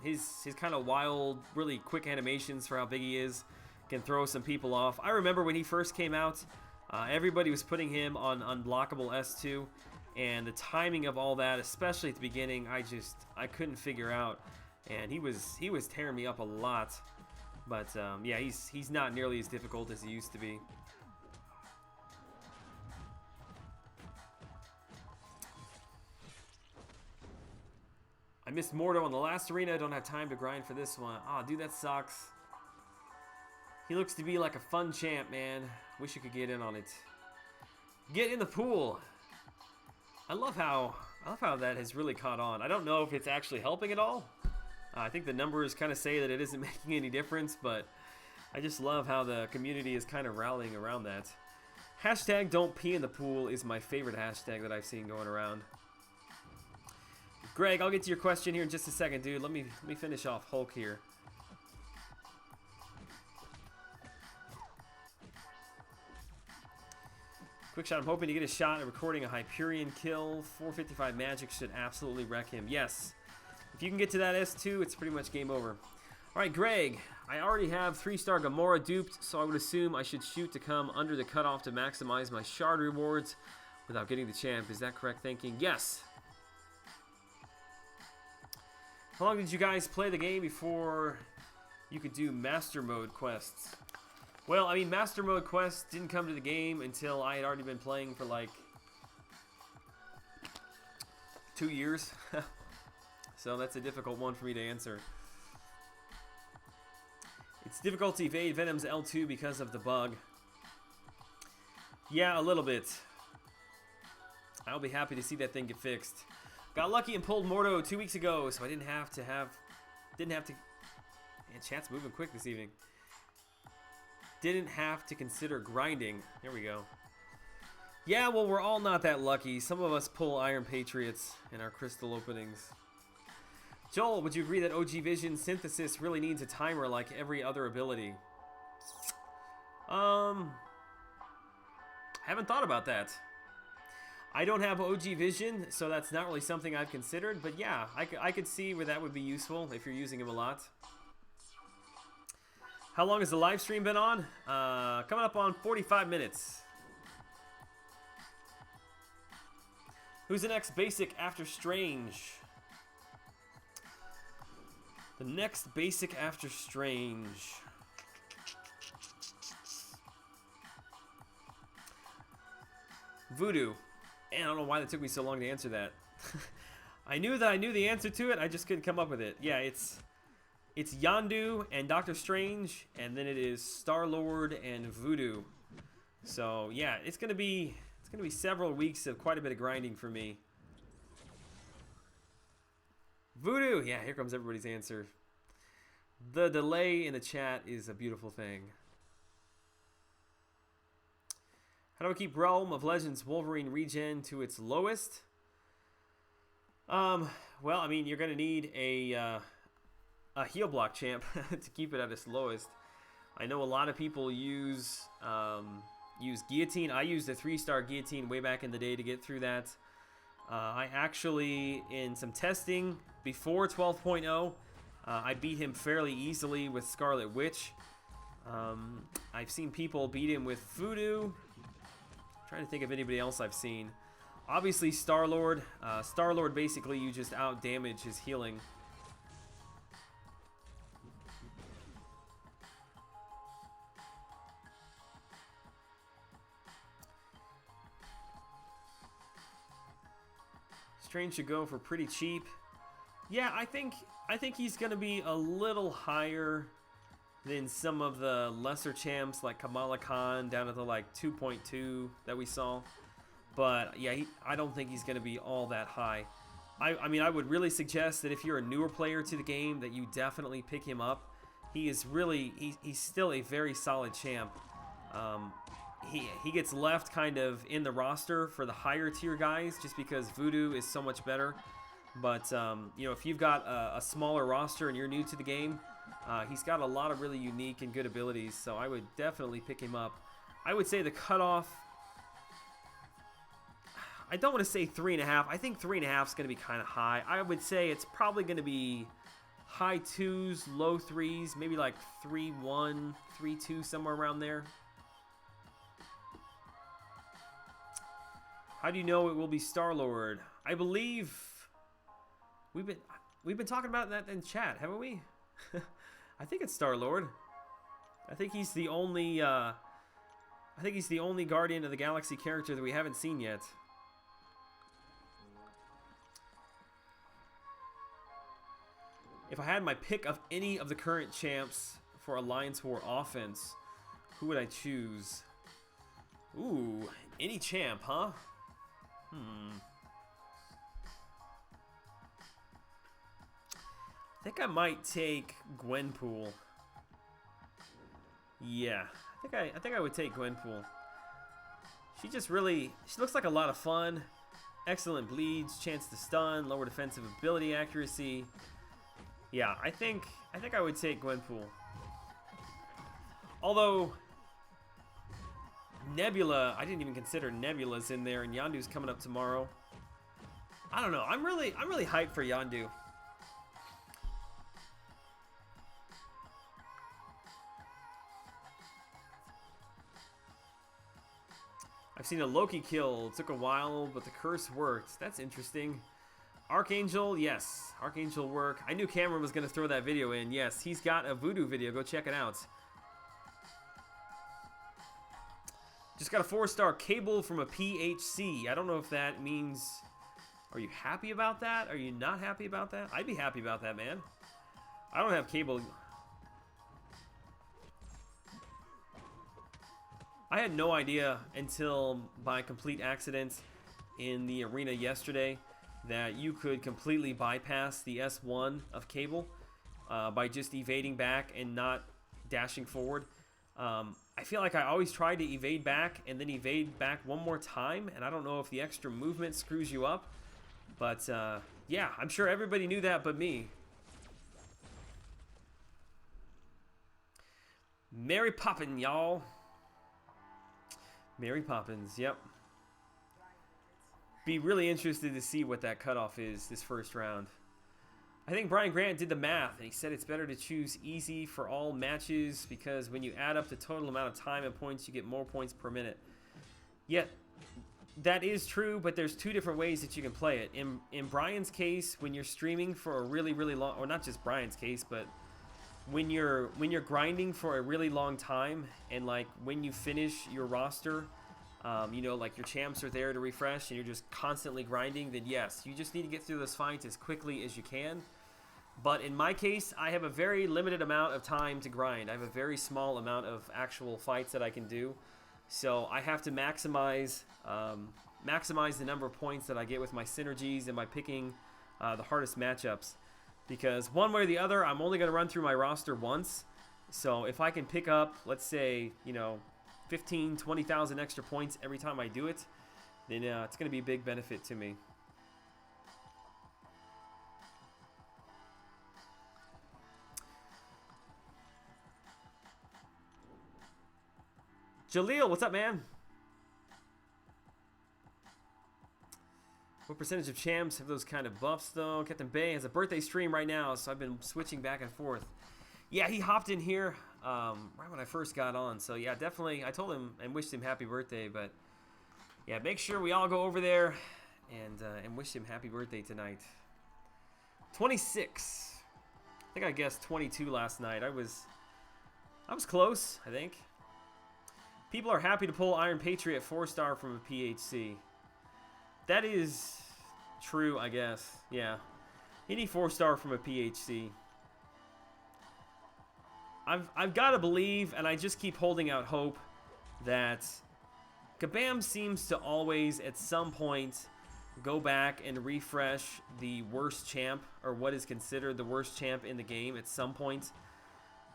His kind of wild, really quick animations for how big he is can throw some people off. I remember when he first came out, everybody was putting him on unblockable S2, and the timing of all that, especially at the beginning, I couldn't figure out, and he was tearing me up a lot. But yeah, he's not nearly as difficult as he used to be. I missed Mordo on the last arena. I don't have time to grind for this one. Oh, dude, that sucks. He looks to be like a fun champ, man. Wish you could get in on it. Get in the pool. I love how that has really caught on. I don't know if it's actually helping at all. I think the numbers kind of say that it isn't making any difference, but I just love how the community is kind of rallying around that. Hashtag don't pee in the pool is my favorite hashtag that I've seen going around. Greg, I'll get to your question here in just a second, dude. Let me finish off Hulk here. Quick shot, I'm hoping to get a shot at recording a Hyperion kill. 455 magic should absolutely wreck him. Yes. If you can get to that S2, it's pretty much game over. Alright, Greg. I already have 3-star Gamora duped, so I would assume I should shoot to come under the cutoff to maximize my shard rewards without getting the champ. Is that correct thinking? Yes. How long did you guys play the game before you could do Master Mode quests? Well, I mean, Master Mode quests didn't come to the game until I had already been playing for like 2 years. So that's a difficult one for me to answer. It's difficult to evade Venom's L2 because of the bug. Yeah, a little bit. I'll be happy to see that thing get fixed. Got lucky and pulled Mordo 2 weeks ago, so I didn't have to. Man, chat's moving quick this evening. Didn't have to consider grinding. There we go. Yeah, well, we're all not that lucky. Some of us pull Iron Patriots in our crystal openings. Joel, would you agree that OG Vision Synthesis really needs a timer like every other ability? Haven't thought about that. I don't have OG Vision, so that's not really something I've considered. But yeah, I could see where that would be useful if you're using him a lot. How long has the live stream been on? Coming up on 45 minutes. Who's the next basic after Strange? The next basic after Strange. Voodoo. And I don't know why that took me so long to answer that. I knew that I knew the answer to it, I just couldn't come up with it. Yeah, it's It's Yondu and Doctor Strange, and then it is Star-Lord and Voodoo. So yeah, it's gonna be several weeks of quite a bit of grinding for me. Voodoo, yeah, here comes everybody's answer. The delay in the chat is a beautiful thing. How do I keep Realm of Legends Wolverine regen to its lowest? Well, I mean, you're gonna need a heal block champ to keep it at its lowest. I know a lot of people use Guillotine. I used a 3-star Guillotine way back in the day to get through that. I actually, in some testing before 12.0, I beat him fairly easily with Scarlet Witch. I've seen people beat him with Voodoo. Trying to think of anybody else I've seen. Obviously Star-Lord. Star-Lord, basically you just out damage his healing. Strange should go for pretty cheap. Yeah, I think he's gonna be a little higher than some of the lesser champs like Kamala Khan down at the like 2.2 that we saw. But yeah, I don't think he's gonna be all that high. I mean, I would really suggest that if you're a newer player to the game, that you definitely pick him up. He is really he's still a very solid champ. He gets left kind of in the roster for the higher tier guys just because Voodoo is so much better. But you know, if you've got a smaller roster and you're new to the game, he's got a lot of really unique and good abilities, so I would definitely pick him up. I would say the cutoff, I don't want to say 3.5. I think 3.5 is going to be kind of high. I would say it's probably going to be high 2s, low 3s, maybe like 3.1, 3.2, somewhere around there. How do you know it will be Star-Lord? I believe we've been talking about that in chat, haven't we? I think it's Star-Lord. I think he's the only Guardian of the Galaxy character that we haven't seen yet. If I had my pick of any of the current champs for Alliance War offense, who would I choose? Ooh, any champ, huh? I think I might take Gwenpool. Yeah, I think I would take Gwenpool. She looks like a lot of fun. Excellent bleeds, chance to stun, lower defensive ability accuracy. Yeah, I think I would take Gwenpool. Although Nebula, I didn't even consider Nebula's in there, and Yondu's coming up tomorrow. I don't know. I'm really hyped for Yondu. I've seen a Loki kill. It took a while, but the curse worked. That's interesting. Archangel, yes. Archangel work. I knew Cameron was going to throw that video in. Yes, he's got a Voodoo video. Go check it out. Just got a 4-star Cable from a PHC. I don't know if that means... Are you happy about that? Are you not happy about that? I'd be happy about that, man. I don't have Cable... I had no idea until by complete accident in the arena yesterday that you could completely bypass the S1 of Cable by just evading back and not dashing forward. I feel like I always try to evade back and then evade back one more time, and I don't know if the extra movement screws you up. But yeah, I'm sure everybody knew that but me. Mary Poppins, y'all. Mary Poppins, yep. Be really interested to see what that cutoff is this first round. I think Brian Grant did the math, and he said it's better to choose easy for all matches because when you add up the total amount of time and points, you get more points per minute. Yet, that is true, but there's two different ways that you can play it. In Brian's case, when you're streaming for a really, really long, or not just Brian's case, but when you're grinding for a really long time, and like when you finish your roster, you know, like your champs are there to refresh, and you're just constantly grinding, then yes, you just need to get through those fights as quickly as you can. But in my case, I have a very limited amount of time to grind. I have a very small amount of actual fights that I can do. So I have to maximize the number of points that I get with my synergies and by picking the hardest matchups. Because one way or the other, I'm only going to run through my roster once. So if I can pick up, let's say, 15, 20,000 extra points every time I do it, then it's going to be a big benefit to me. Jaleel, what's up, man? What percentage of champs have those kind of buffs, though? Captain Bay has a birthday stream right now, so I've been switching back and forth. Yeah, he hopped in here right when I first got on. So, yeah, definitely. I told him and wished him happy birthday. But, yeah, make sure we all go over there and wish him happy birthday tonight. 26. I think I guessed 22 last night. I was close, I think. People are happy to pull Iron Patriot 4-star from a PHC. That is true, I guess. Yeah. Any 4-star from a PHC. I've got to believe, and I just keep holding out hope, that Kabam seems to always, at some point, go back and refresh the worst champ, or what is considered the worst champ in the game at some point.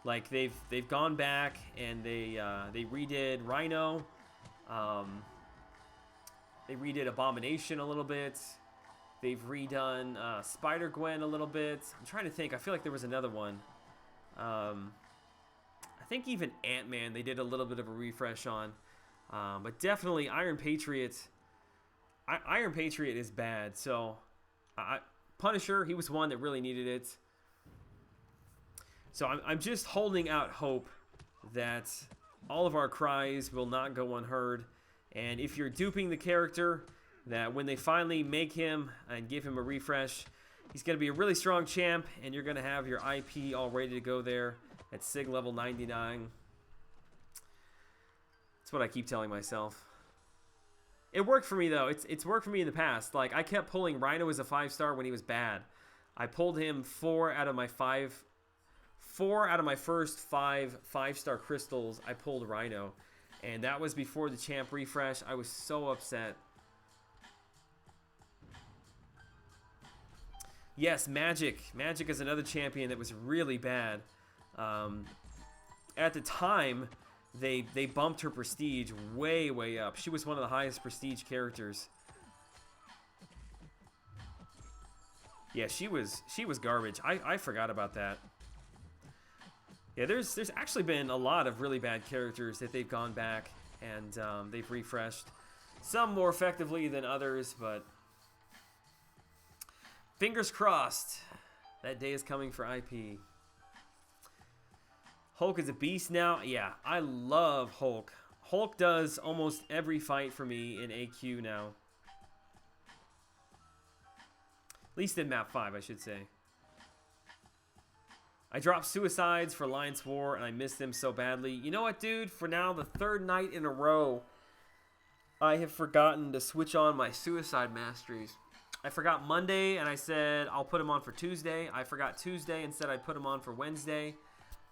Like, they've gone back and they redid Rhino. They redid Abomination a little bit. They've redone Spider-Gwen a little bit. I'm trying to think. I feel like there was another one. I think even Ant-Man they did a little bit of a refresh on. But definitely Iron Patriot. Iron Patriot is bad. So Punisher, he was one that really needed it. So I'm just holding out hope that all of our cries will not go unheard. And if you're duping the character, that when they finally make him and give him a refresh, he's going to be a really strong champ, and you're going to have your IP all ready to go there at SIG level 99. That's what I keep telling myself. It worked for me, though. It's worked for me in the past. Like, I kept pulling Rhino as a 5-star when he was bad. I pulled him 4 out of my first 5-star crystals. I pulled Rhino. And that was before the champ refresh. I was so upset. Yes, Magic. Magic is another champion that was really bad. At the time, they bumped her prestige way, way up. She was one of the highest prestige characters. Yeah, she was garbage. I forgot about that. Yeah, there's actually been a lot of really bad characters that they've gone back and they've refreshed. Some more effectively than others, but fingers crossed. That day is coming for IP. Hulk is a beast now. Yeah, I love Hulk. Hulk does almost every fight for me in AQ now. At least in map 5, I should say. I dropped Suicides for Alliance War, and I missed them so badly. You know what, dude? For now, the 3rd night in a row, I have forgotten to switch on my Suicide Masteries. I forgot Monday, and I said I'll put them on for Tuesday. I forgot Tuesday and said I'd put them on for Wednesday.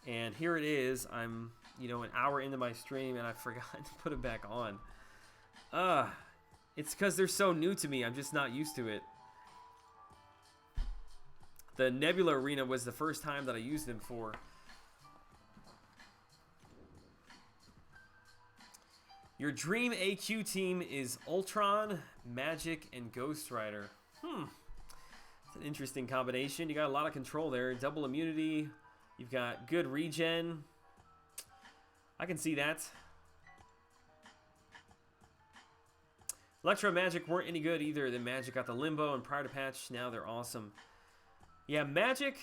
And here it is. I'm, an hour into my stream, and I forgot to put them back on. It's because they're so new to me. I'm just not used to it. The Nebula Arena was the first time that I used them for. Your dream AQ team is Ultron, Magic, and Ghost Rider. It's an interesting combination. You got a lot of control there. Double immunity. You've got good regen. I can see that. Electro and Magic weren't any good either. Then Magic got the Limbo and prior to patch. Now they're awesome. Yeah, Magic.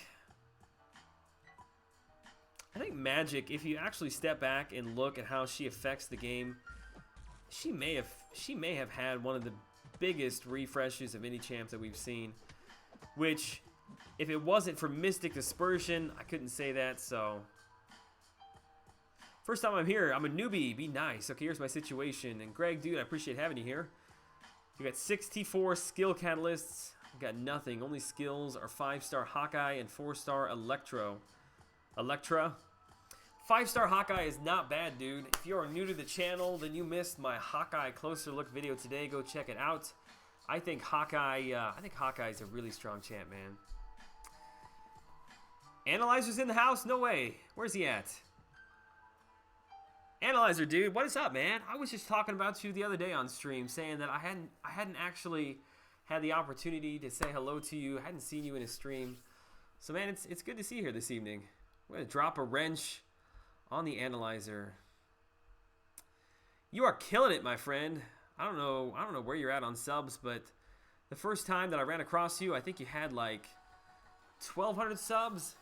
I think Magic, if you actually step back and look at how she affects the game, she may have had one of the biggest refreshes of any champ that we've seen. Which, if it wasn't for Mystic Dispersion, I couldn't say that, so. First time I'm here, I'm a newbie, be nice. Okay, here's my situation. And Greg, dude, I appreciate having you here. You got 64 skill catalysts. Got nothing. Only skills are 5-star Hawkeye and 4-star Electra. 5-star Hawkeye is not bad, dude. If you are new to the channel, then you missed my Hawkeye closer look video today. Go check it out. I think Hawkeye is a really strong champ, man. Analyzer's in the house? No way. Where's he at? Analyzer, dude, what is up, man? I was just talking about you the other day on stream, saying that I hadn't actually had the opportunity to say hello to you. I hadn't seen you in a stream. So, man, it's good to see you here this evening. We're going to drop a wrench on the analyzer. You are killing it, my friend. I don't know where you're at on subs, but the first time that I ran across you, I think you had like 1,200 subs,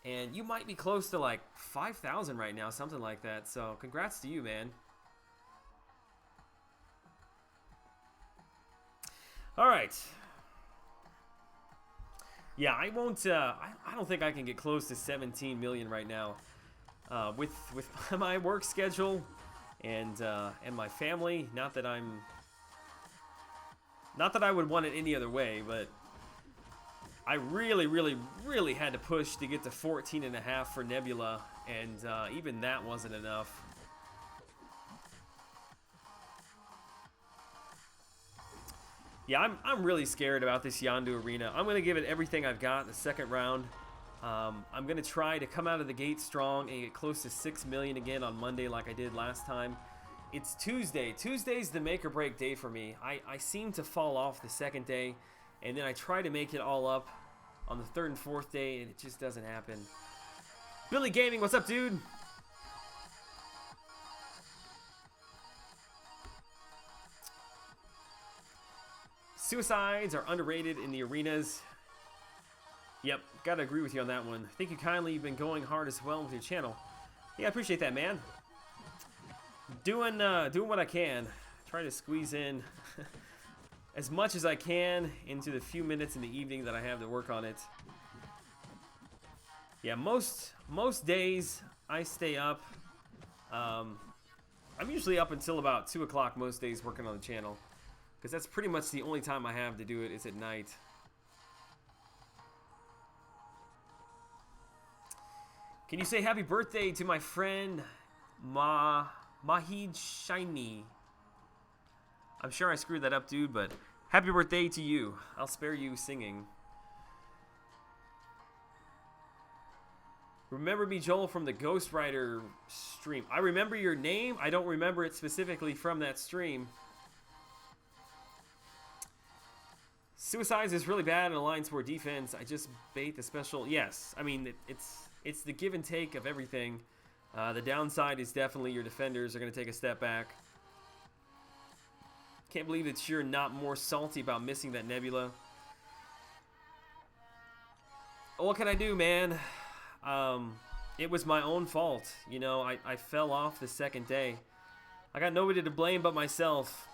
and you might be close to like 5,000 right now, something like that. So, congrats to you, man. All right. Yeah, I won't. I don't think I can get close to 17 million right now. With my work schedule and my family. Not that I would want it any other way, but I really had to push to get to 14.5 for Nebula, and even that wasn't enough. Yeah, I'm really scared about this Yondu arena. I'm going to give it everything I've got in the second round. I'm going to try to come out of the gate strong and get close to 6 million again on Monday like I did last time. It's Tuesday. Tuesday's the make or break day for me. I seem to fall off the second day, and then I try to make it all up on the third and fourth day, and it just doesn't happen. Billy Gaming, what's up, dude? Suicides are underrated in the arenas. Yep, gotta agree with you on that one. Thank you kindly. You've been going hard as well with your channel. Yeah, I appreciate that, man. Doing what I can. Trying to squeeze in as much as I can into the few minutes in the evening that I have to work on it. Yeah, most days I stay up. I'm usually up until about 2 o'clock most days working on the channel, because that's pretty much the only time I have to do it is at night. Can you say happy birthday to my friend Mahid Shiny? I'm sure I screwed that up, dude, but happy birthday to you. I'll spare you singing. Remember me, Joel, from the Ghost Rider stream. I remember your name. I don't remember it specifically from that stream. Suicides is really bad in Alliance War defense. I just bait the special. Yes, I mean, it's the give and take of everything. The downside is definitely your defenders are going to take a step back. Can't believe that you're not more salty about missing that Nebula. What can I do, man? It was my own fault. You know, I fell off the second day. I got nobody to blame but myself.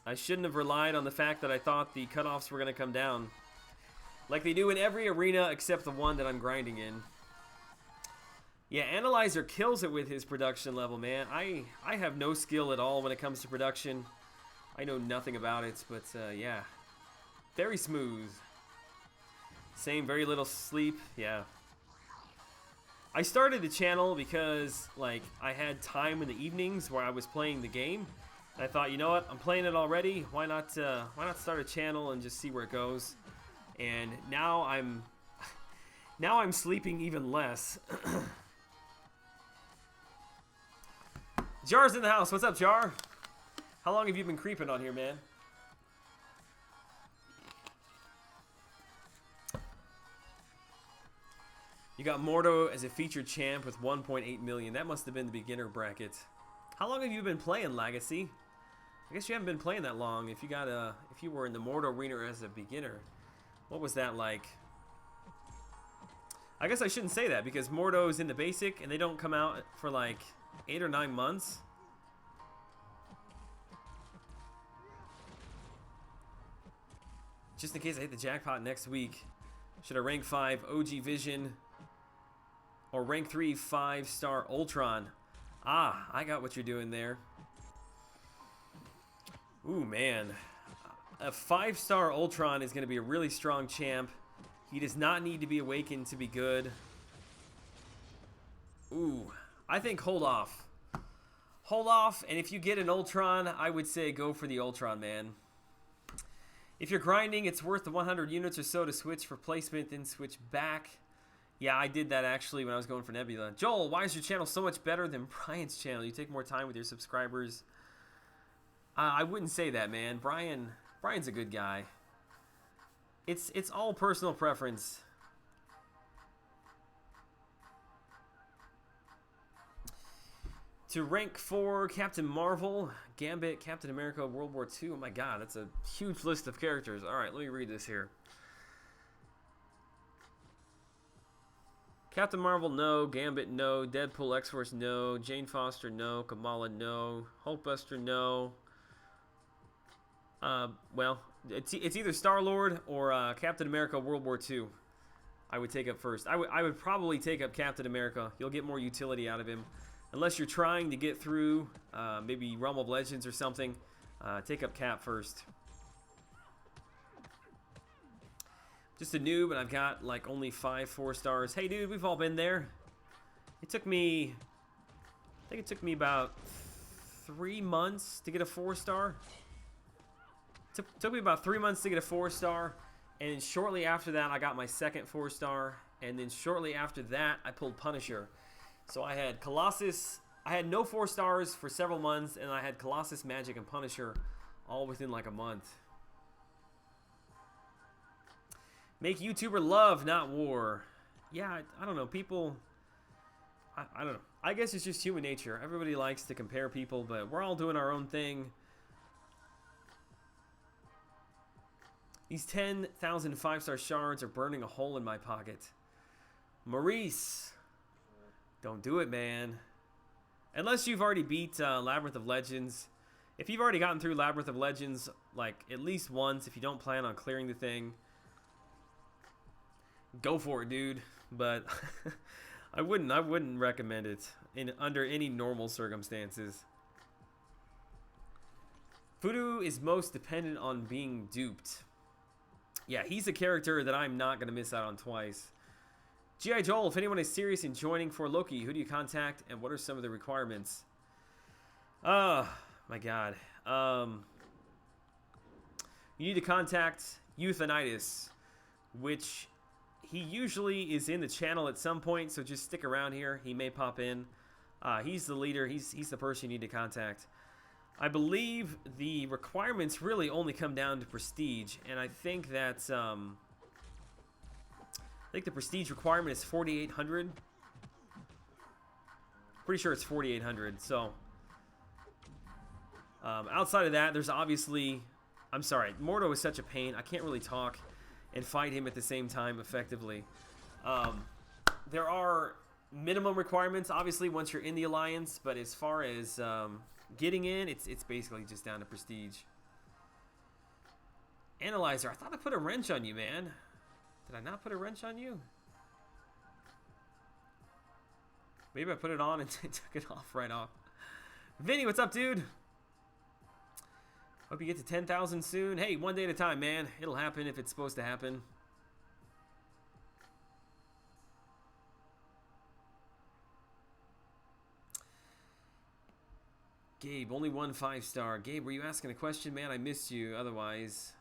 I shouldn't have relied on the fact that I thought the cutoffs were going to come down, like they do in every arena except the one that I'm grinding in. Yeah, Analyzer kills it with his production level, man. I have no skill at all when it comes to production. I know nothing about it, but yeah. Very smooth. Same, very little sleep, yeah. I started the channel because, like, I had time in the evenings where I was playing the game. I thought, you know what? I'm playing it already. Why not start a channel and just see where it goes? And now I'm sleeping even less. Jar's in the house. What's up, Jar? How long have you been creeping on here, man? You got Mordo as a featured champ with 1.8 million. That must have been the beginner bracket. How long have you been playing Legacy? I guess you haven't been playing that long. If you were in the Mordo arena as a beginner, what was that like? I guess I shouldn't say that because Mordo's in the basic and they don't come out for like 8 or 9 months. Just in case I hit the jackpot next week, should I rank 5 OG Vision or rank 3 5-star Ultron? Ah, I got what you're doing there. Ooh, man. A 5-star Ultron is going to be a really strong champ. He does not need to be awakened to be good. Ooh, I think hold off. Hold off, and if you get an Ultron, I would say go for the Ultron, man. If you're grinding, it's worth the 100 units or so to switch for placement, then switch back. Yeah, I did that actually when I was going for Nebula. Joel, why is your channel so much better than Brian's channel? You take more time with your subscribers. I wouldn't say that, man. Brian's a good guy. It's all personal preference. To rank 4, Captain Marvel, Gambit, Captain America, World War II. Oh my god, that's a huge list of characters. Alright, let me read this here. Captain Marvel, no. Gambit, no. Deadpool, X-Force, no. Jane Foster, no. Kamala, no. Hulkbuster, no. Well, it's either Star-Lord or Captain America, World War II. I would take up first. I would probably take up Captain America. You'll get more utility out of him. Unless you're trying to get through maybe Realm of Legends or something, take up Cap first. Just a noob, and I've got like only 5 4-stars. Hey, dude, we've all been there. It took me, I think it took me about 3 months to get a 4-star. Took me about 3 months to get a 4-star, and shortly after that, I got my second 4-star, and then shortly after that, I pulled Punisher. So I had Colossus, I had no 4-stars for several months, and I had Colossus, Magic, and Punisher all within like a month. Make YouTuber love, not war. Yeah, I don't know. People, I don't know. I guess it's just human nature. Everybody likes to compare people, but we're all doing our own thing. These 10,000 5-star shards are burning a hole in my pocket. Maurice. Don't do it, man. Unless you've already beat Labyrinth of Legends. If you've already gotten through Labyrinth of Legends, like, at least once, if you don't plan on clearing the thing, go for it, dude. But I wouldn't recommend it under any normal circumstances. Voodoo is most dependent on being duped. Yeah, he's a character that I'm not going to miss out on twice. G.I. Joel, if anyone is serious in joining for Loki, who do you contact and what are some of the requirements? Oh, my God. You need to contact Euthanitis, which he usually is in the channel at some point, so just stick around here. He may pop in. He's the leader. He's the person you need to contact. I believe the requirements really only come down to prestige, and I think that the prestige requirement is 4,800. Pretty sure it's 4,800. So outside of that, there's obviously, I'm sorry, Mordo is such a pain. I can't really talk and fight him at the same time effectively. There are minimum requirements, obviously, once you're in the alliance, but as far as getting in, it's basically just down to prestige. Analyzer, I thought I put a wrench on you, man. Did I not put a wrench on you? Maybe I put it on and took it off right off. Vinny, what's up, dude? Hope you get to 10,000 soon. Hey, one day at a time, man. It'll happen if it's supposed to happen. Gabe, only one 5-star. Gabe, were you asking a question? Man, I missed you otherwise.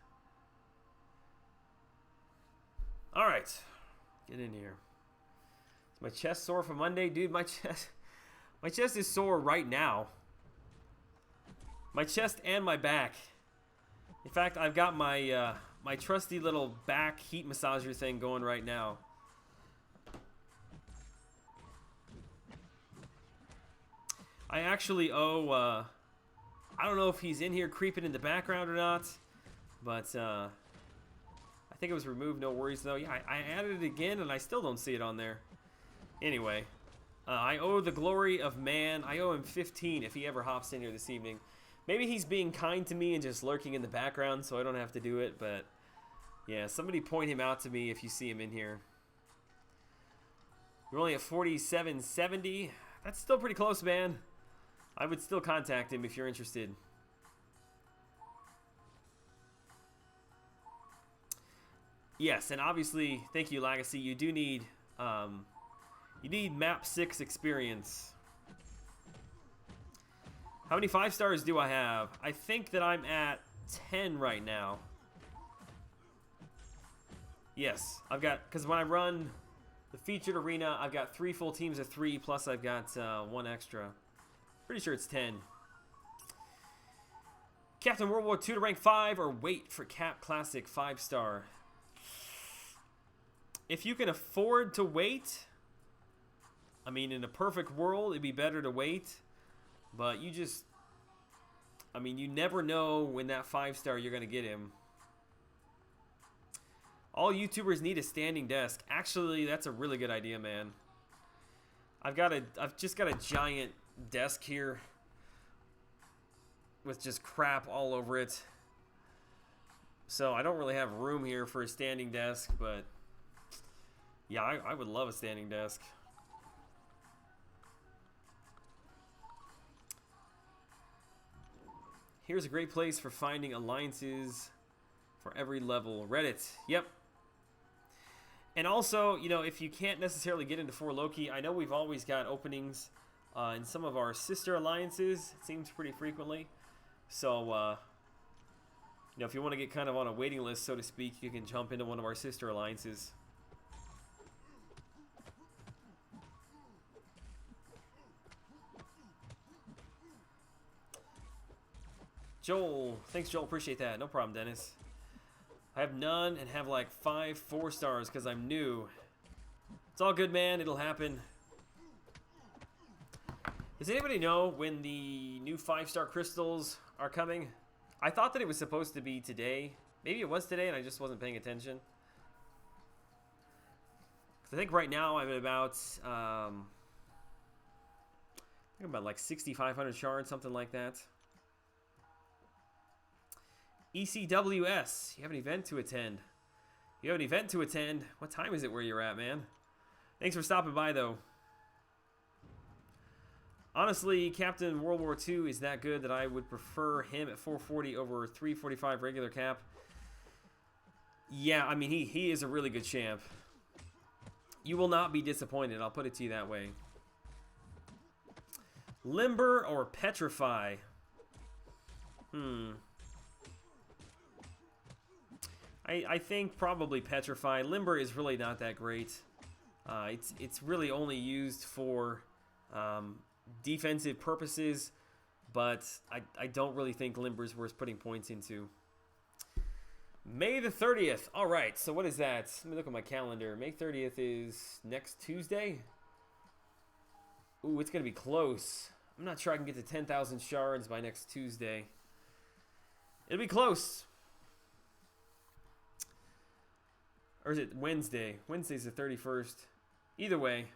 All right, get in here. Is my chest sore from Monday? Dude, my chest is sore right now. My chest and my back. In fact, I've got my my trusty little back heat massager thing going right now. I actually owe, I don't know if he's in here creeping in the background or not, but I think it was removed, no worries though. Yeah, I added it again and I still don't see it on there. Anyway, I owe the glory of man. I owe him 15 if he ever hops in here this evening. Maybe he's being kind to me and just lurking in the background so I don't have to do it, but yeah, somebody point him out to me if you see him in here. We're only at 4770. That's still pretty close, man. I would still contact him if you're interested. Yes, and obviously, thank you, Legacy. You do need map 6 experience. How many 5 stars do I have? I think that I'm at 10 right now. Yes, I've got, because when I run the featured arena, I've got 3 full teams of 3, plus I've got 1 extra. Pretty sure it's 10. Captain World War II to rank 5, or wait for Cap Classic 5 star. If you can afford to wait, I mean, in a perfect world, it'd be better to wait. But you just, I mean, you never know when that 5 star you're going to get him. All YouTubers need a standing desk. Actually, that's a really good idea, man. I've just got a giant desk here with just crap all over it. So I don't really have room here for a standing desk, but yeah, I would love a standing desk. Here's a great place for finding alliances for every level. Reddit. Yep. And also, you know, if you can't necessarily get into 4 Loki, I know we've always got openings in some of our sister alliances. It seems pretty frequently. So, you know, if you want to get kind of on a waiting list, so to speak, you can jump into one of our sister alliances. Joel. Thanks, Joel. Appreciate that. No problem, Dennis. I have none and have like 5 4 stars because I'm new. It's all good, man. It'll happen. Does anybody know when the new 5-star crystals are coming? I thought that it was supposed to be today. Maybe it was today and I just wasn't paying attention. I think right now I'm at about like 6,500 shards, something like that. ECWS, you have an event to attend. You have an event to attend. What time is it where you're at, man? Thanks for stopping by, though. Honestly, Captain World War II is that good that I would prefer him at 440 over 345 regular cap. Yeah, I mean, he is a really good champ. You will not be disappointed, I'll put it to you that way. Limber or Petrify? I think probably Petrify. Limber is really not that great. It's really only used for defensive purposes, but I don't really think Limber is worth putting points into. May the 30th. All right, so what is that? Let me look at my calendar. May 30th is next Tuesday. Ooh, it's going to be close. I'm not sure I can get to 10,000 shards by next Tuesday. It'll be close. Or is it Wednesday? Wednesday's the 31st. Either way,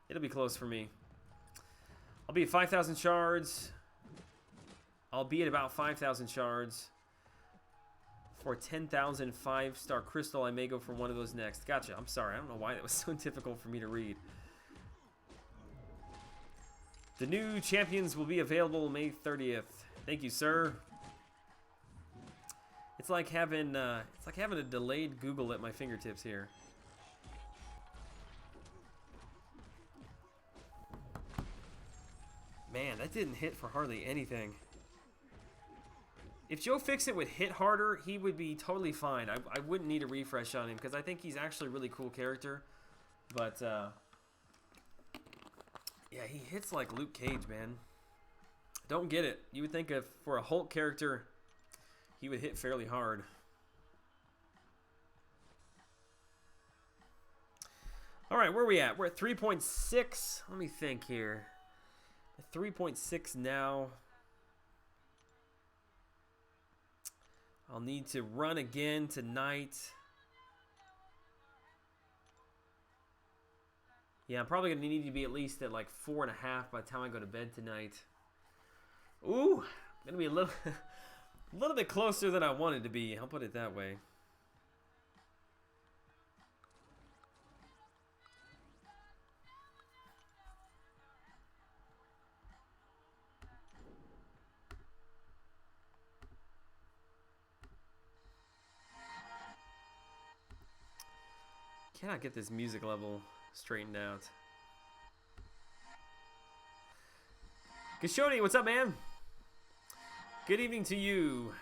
it'll be close for me. I'll be at 5,000 shards. I'll be at about 5,000 shards. For 10,000 5-star crystal, I may go for one of those next. Gotcha. I'm sorry. I don't know why that was so difficult for me to read. The new champions will be available May 30th. Thank you, sir. It's like having a delayed Google at my fingertips here. Man, that didn't hit for hardly anything. If Joe Fixit would hit harder, he would be totally fine. I wouldn't need a refresh on him because I think he's actually a really cool character. But, yeah, he hits like Luke Cage, man. Don't get it. You would think for a Hulk character, he would hit fairly hard. All right, where are we at? We're at 3.6. Let me think here. At 3.6 now. I'll need to run again tonight. Yeah, I'm probably going to need to be at least at like 4.5 by the time I go to bed tonight. Ooh, going to be a little bit closer than I wanted to be. I'll put it that way. Cannot get this music level straightened out. Kishoni, what's up, man? Good evening to you.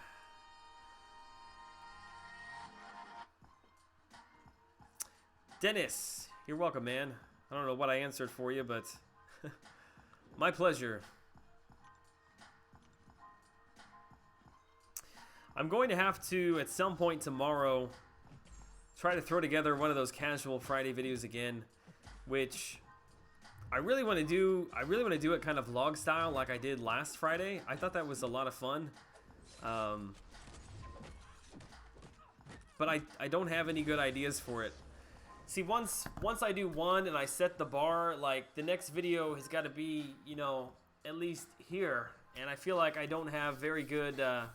Dennis, you're welcome, man. I don't know what I answered for you, but my pleasure. I'm going to have to, at some point tomorrow, try to throw together one of those casual Friday videos again, which I really want to do. I really want to do it kind of vlog style like I did last Friday. I thought that was a lot of fun. But I don't have any good ideas for it. See, once I do one and I set the bar, like the next video has got to be, you know, at least here. And I feel like I don't have very good, I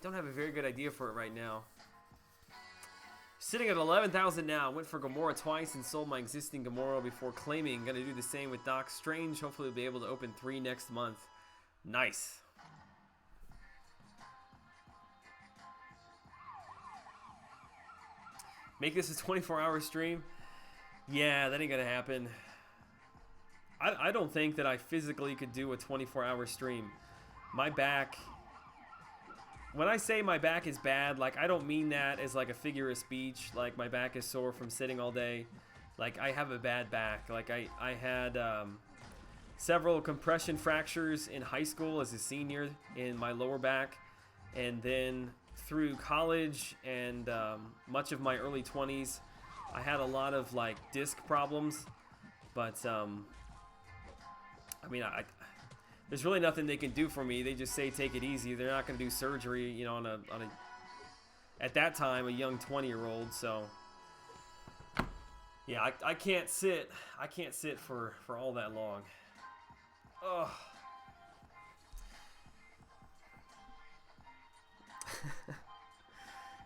don't have a very good idea for it right now. Sitting at 11,000 now. Went for Gamora twice and sold my existing Gamora before claiming. Gonna do the same with Doc Strange. Hopefully we'll be able to open 3 next month. Nice. Make this a 24-hour stream? Yeah, that ain't gonna happen. I don't think that I physically could do a 24-hour stream. My back... When I say my back is bad, like, I don't mean that as, like, a figure of speech. Like, my back is sore from sitting all day. Like, I have a bad back. Like, I had several compression fractures in high school as a senior in my lower back. And then through college and much of my early 20s, I had a lot of, like, disc problems. But, I mean, there's really nothing they can do for me. They just say take it easy. They're not going to do surgery, you know, on a at that time a young 20-year-old. So yeah, I can't sit. I can't sit for all that long. Ugh.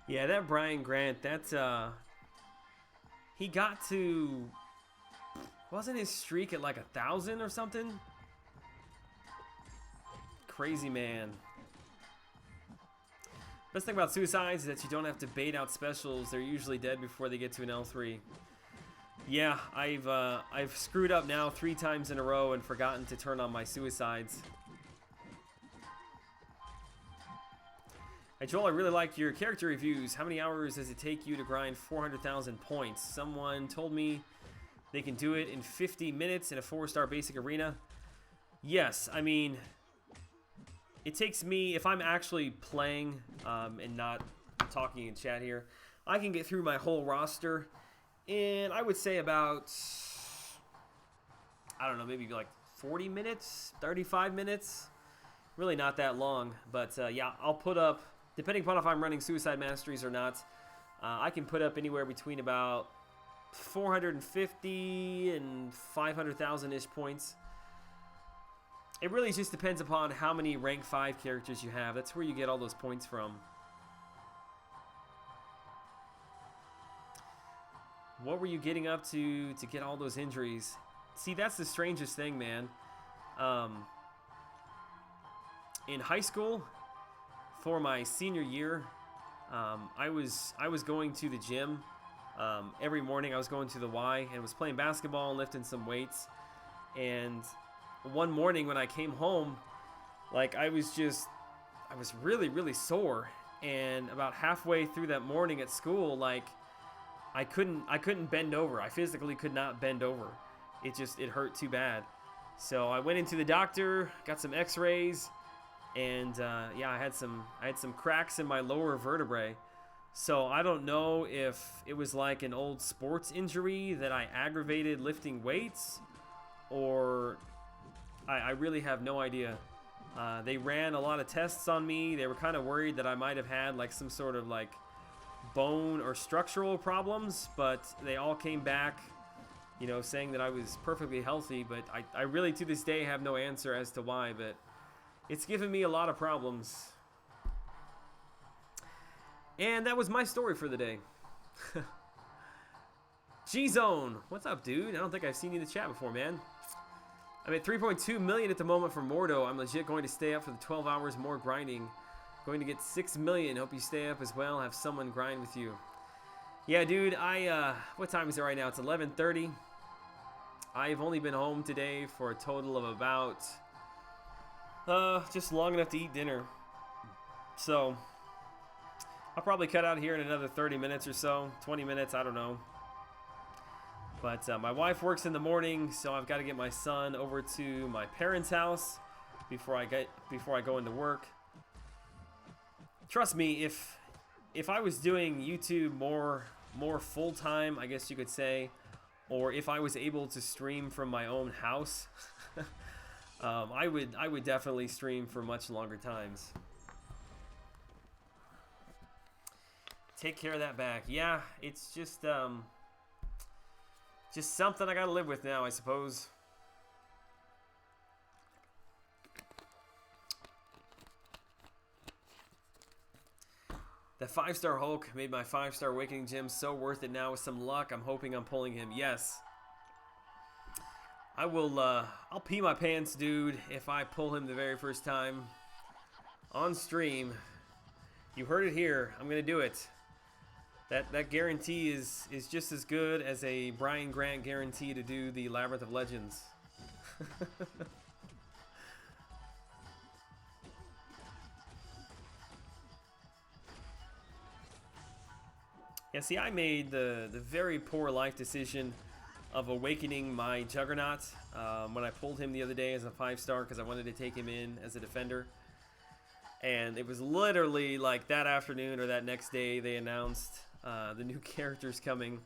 Yeah, that Brian Grant. That's he got to, wasn't his streak at like 1,000 or something? Crazy man. Best thing about suicides is that you don't have to bait out specials. They're usually dead before they get to an L3. Yeah, I've screwed up now 3 times in a row and forgotten to turn on my suicides. Hey Joel, I really like your character reviews. How many hours does it take you to grind 400,000 points? Someone told me they can do it in 50 minutes in a 4-star basic arena. Yes, I mean, it takes me, if I'm actually playing and not talking in chat here, I can get through my whole roster in, I would say, about, I don't know, maybe like 40 minutes, 35 minutes. Really not that long, but yeah, I'll put up, depending upon if I'm running Suicide Masteries or not, I can put up anywhere between about 450 and 500,000-ish points. It really just depends upon how many rank 5 characters you have. That's where you get all those points from. What were you getting up to get all those injuries? See, that's the strangest thing, man. In high school, for my senior year, I was going to the gym. Every morning I was going to the Y and was playing basketball and lifting some weights. And one morning when I came home, like I was really, really sore. And about halfway through that morning at school, like I couldn't bend over. I physically could not bend over. It hurt too bad. So I went into the doctor, got some x-rays, and yeah, I had some cracks in my lower vertebrae. So I don't know if it was like an old sports injury that I aggravated lifting weights, or I really have no idea. They ran a lot of tests on me. They were kind of worried that I might have had like some sort of like bone or structural problems, but they all came back, you know, saying that I was perfectly healthy. But I really to this day have no answer as to why, but it's given me a lot of problems. And that was my story for the day. G-Zone, what's up, dude? I don't think I've seen you in the chat before, man. I'm at 3.2 million at the moment for Mordo. I'm legit going to stay up for the 12 hours more grinding. Going to get 6 million. Hope you stay up as well. Have someone grind with you. Yeah, dude, what time is it right now? It's 11:30. I've only been home today for a total of about, just long enough to eat dinner. So, I'll probably cut out here in another 30 minutes or so, 20 minutes, I don't know. But my wife works in the morning, so I've got to get my son over to my parents' house before I go into work. Trust me, if I was doing YouTube more full time, I guess you could say, or if I was able to stream from my own house, I would definitely stream for much longer times. Take care of that back. Yeah, it's just something I gotta live with now, I suppose. That 5-star Hulk made my 5-star Awakening gem so worth it now. With some luck, I'm hoping I'm pulling him. Yes. I will, I'll pee my pants, dude, if I pull him the very first time. On stream. You heard it here. I'm gonna do it. That guarantee is just as good as a Brian Grant guarantee to do the Labyrinth of Legends. Yeah, see, I made the very poor life decision of awakening my Juggernaut when I pulled him the other day as a 5-star because I wanted to take him in as a defender. And it was literally like that afternoon or that next day they announced the new characters coming.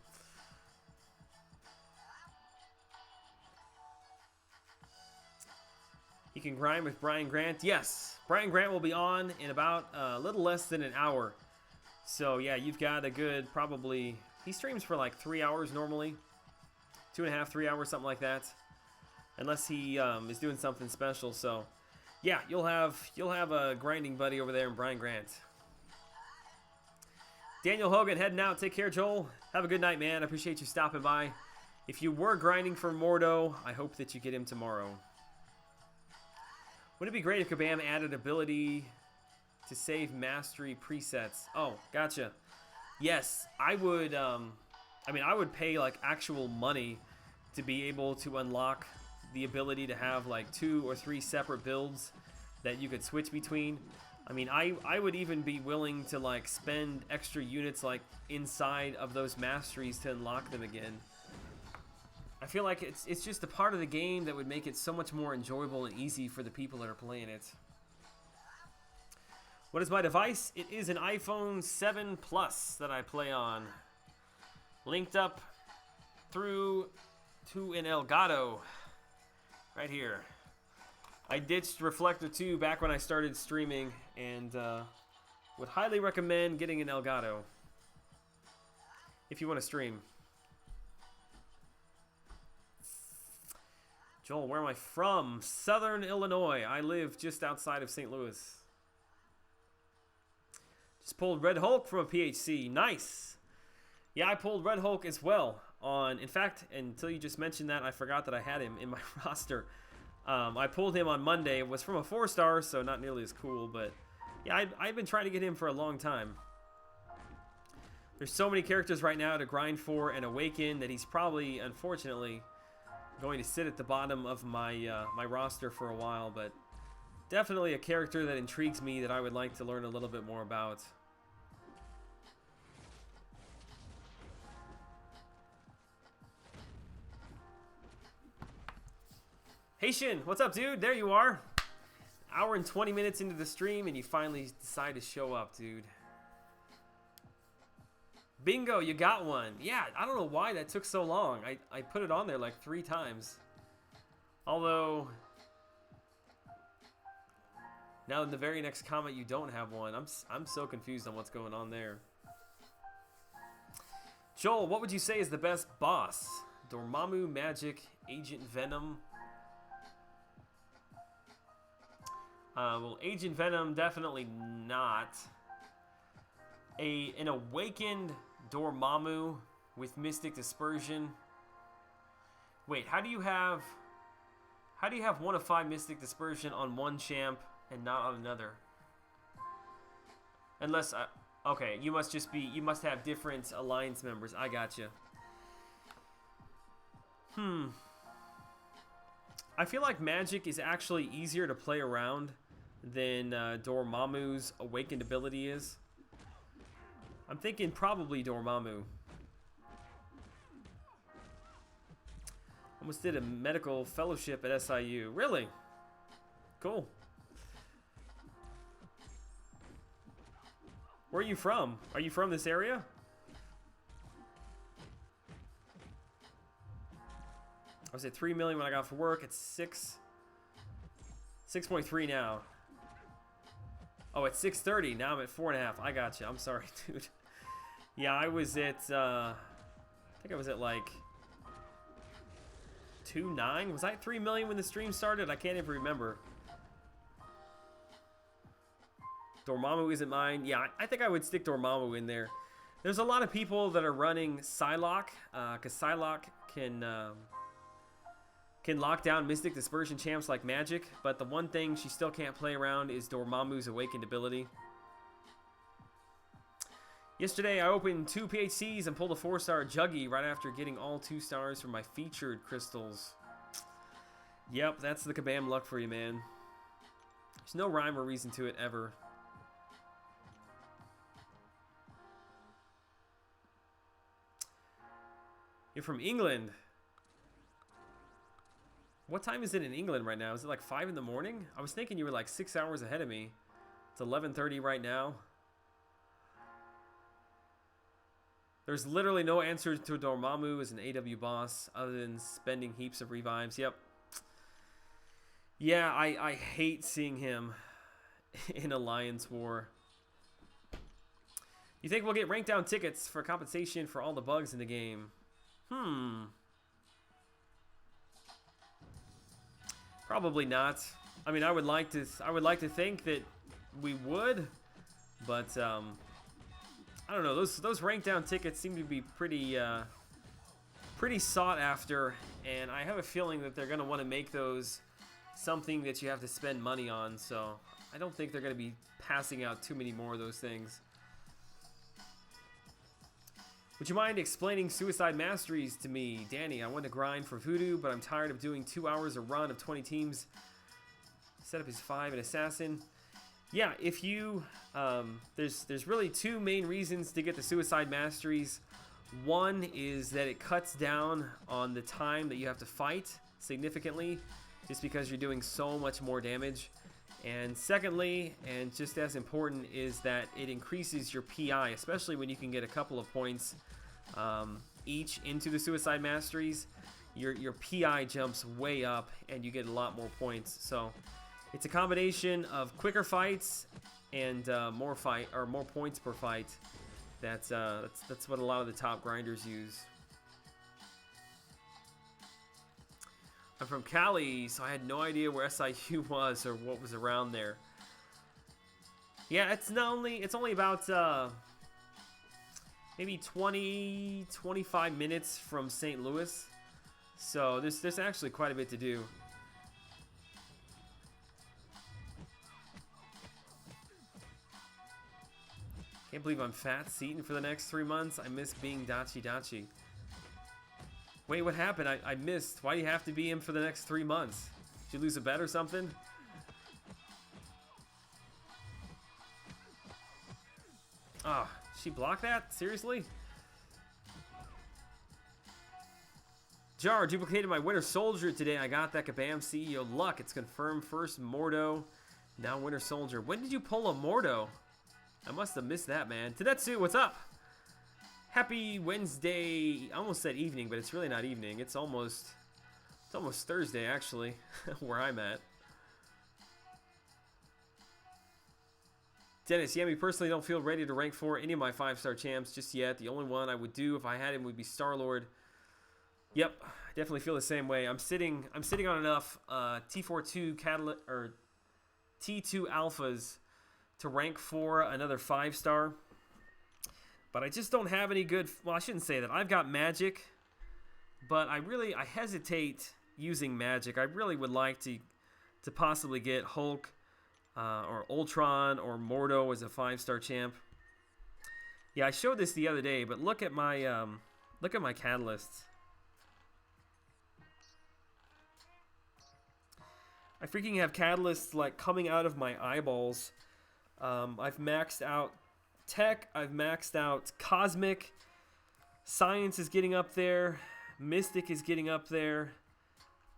You can grind with Brian Grant. Yes, Brian Grant will be on in about a little less than an hour. So yeah, you've got a good probably, he streams for like 3 hours normally. 2.5, 3 hours, something like that. Unless he is doing something special. So yeah, you'll have a grinding buddy over there in Brian Grant. Daniel Hogan heading out. Take care, Joel. Have a good night, man. I appreciate you stopping by. If you were grinding for Mordo, I hope that you get him tomorrow. Wouldn't it be great if Kabam added ability to save mastery presets? Oh, gotcha. Yes, I would. I mean, I would pay like actual money to be able to unlock the ability to have like 2 or 3 separate builds that you could switch between. I mean, I would even be willing to like spend extra units like inside of those masteries to unlock them again. I feel like it's just a part of the game that would make it so much more enjoyable and easy for the people that are playing it. What is my device? It is an iPhone 7 Plus that I play on. Linked up through to an Elgato right here. I ditched Reflector 2 back when I started streaming and would highly recommend getting an Elgato if you want to stream. Joel, where am I from? Southern Illinois. I live just outside of St. Louis. Just pulled Red Hulk from a PHC. Nice. Yeah, I pulled Red Hulk as well. In fact, until you just mentioned that, I forgot that I had him in my roster. I pulled him on Monday. It was from a 4-star, so not nearly as cool. But yeah, I've been trying to get him for a long time. There's so many characters right now to grind for and awaken that he's probably, unfortunately, going to sit at the bottom of my my roster for a while. But definitely a character that intrigues me that I would like to learn a little bit more about. Haitian, what's up, dude? There you are. Hour and 20 minutes into the stream, and you finally decide to show up, dude. Bingo, you got one. Yeah, I don't know why that took so long. I put it on there like 3 times. Although, now in the very next comment, you don't have one. I'm so confused on what's going on there. Joel, what would you say is the best boss? Dormammu, Magic, Agent Venom? Well, Agent Venom, definitely not. An awakened Dormammu with Mystic Dispersion. Wait, how do you have 1 of 5 Mystic Dispersion on one champ and not on another? Unless Okay, you must just be, you must have different alliance members. I got you. I feel like Magic is actually easier to play around than Dormammu's awakened ability is. I'm thinking probably Dormammu. Almost did a medical fellowship at SIU. Really? Cool. Where are you from? Are you from this area? I was at 3 million when I got off for work. It's 6.3 now. Oh, it's 6:30. Now I'm at 4.5. I got you. I'm sorry, dude. Yeah, I was at, I think I was at like 2.9. Was I at 3 million when the stream started? I can't even remember. Dormammu isn't mine. Yeah, I think I would stick Dormammu in there. There's a lot of people that are running Psylocke, because Psylocke can lock down Mystic Dispersion champs like Magic, but the one thing she still can't play around is Dormammu's awakened ability. Yesterday, I opened 2 PHCs and pulled a 4-star Juggy right after getting all 2 stars from my featured crystals. Yep, that's the Kabam luck for you, man. There's no rhyme or reason to it ever. You're from England. What time is it in England right now? Is it like 5 in the morning? I was thinking you were like 6 hours ahead of me. It's 11:30 right now. There's literally no answer to Dormammu as an AW boss other than spending heaps of revives. Yep. Yeah, I hate seeing him in Alliance War. You think we'll get ranked down tickets for compensation for all the bugs in the game? Probably not. I mean, I would like to think that we would, but I don't know. Those ranked down tickets seem to be pretty sought after, and I have a feeling that they're going to want to make those something that you have to spend money on. So I don't think they're going to be passing out too many more of those things. Would you mind explaining Suicide Masteries to me? Danny, I want to grind for Voodoo, but I'm tired of doing 2 hours a run of 20 teams. Setup is 5 and Assassin. Yeah, if you... there's really 2 main reasons to get the Suicide Masteries. One is that it cuts down on the time that you have to fight significantly, just because you're doing so much more damage. And secondly, and just as important, is that it increases your PI, especially when you can get a couple of points each into the Suicide Masteries. Your PI jumps way up, and you get a lot more points. So it's a combination of quicker fights and more points per fight. That's what a lot of the top grinders use. I'm from Cali, so I had no idea where SIU was or what was around there. Yeah, it's only about maybe 20-25 minutes from St. Louis, so there's actually quite a bit to do. Can't believe I'm fat seating for the next 3 months. I miss being Dachi. Wait, what happened? I missed. Why do you have to be in for the next 3 months? Did you lose a bet or something? Ah, she blocked that? Seriously? Jar, duplicated my Winter Soldier today. I got that Kabam CEO luck. It's confirmed. First Mordo, now Winter Soldier. When did you pull a Mordo? I must have missed that, man. Tedetsu, what's up? Happy Wednesday. I almost said evening, but it's really not evening. It's almost Thursday, actually, where I'm at. Dennis, yeah, me personally don't feel ready to rank for any of my 5-star champs just yet. The only one I would do if I had him would be Star-Lord. Yep, I definitely feel the same way. I'm sitting on enough T42 catalyst or T2 alphas to rank for another 5-star. But I just don't have any good... Well, I shouldn't say that. I've got Magic, but I hesitate using Magic. I really would like to possibly get Hulk or Ultron or Mordo as a 5-star champ. Yeah, I showed this the other day, but look at my catalysts. I freaking have catalysts like coming out of my eyeballs. I've maxed out tech. I've maxed out cosmic. Science is getting up there. Mystic is getting up there.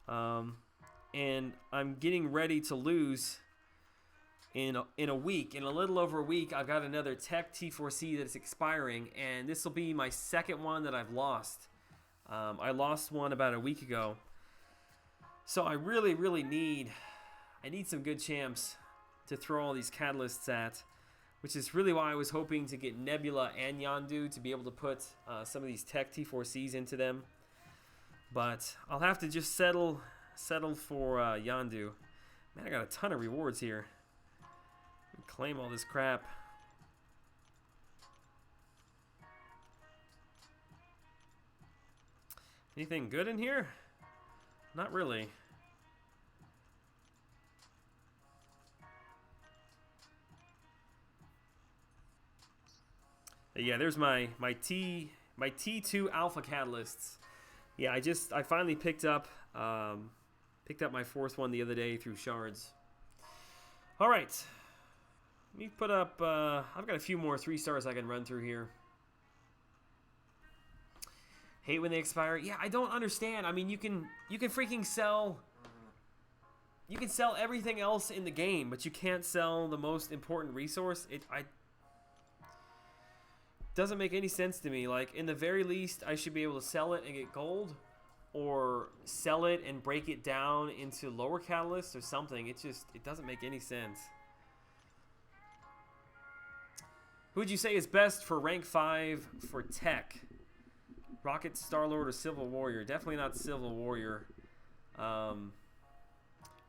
And I'm getting ready to lose in a week. In a little over a week, I've got another tech T4C that's expiring, and this will be my second one that I've lost. I lost one about a week ago. So I really need some good champs to throw all these catalysts at, which is really why I was hoping to get Nebula and Yondu to be able to put some of these tech T4Cs into them. But I'll have to just settle for Yondu. Man, I got a ton of rewards here. Claim all this crap. Anything good in here? Not really. Yeah, there's my T2 alpha catalysts. Yeah, I finally picked up my fourth one the other day through shards. All right, let me put up. I've got a few more 3 stars I can run through here. Hate when they expire. Yeah, I don't understand. I mean, you can freaking sell. You can sell everything else in the game, but you can't sell the most important resource. It doesn't make any sense to me. Like, in the very least, I should be able to sell it and get gold, or sell it and break it down into lower catalysts or something. It doesn't make any sense. Who would you say is best for rank 5 for tech? Rocket, Star-Lord, or Civil Warrior? Definitely not Civil Warrior.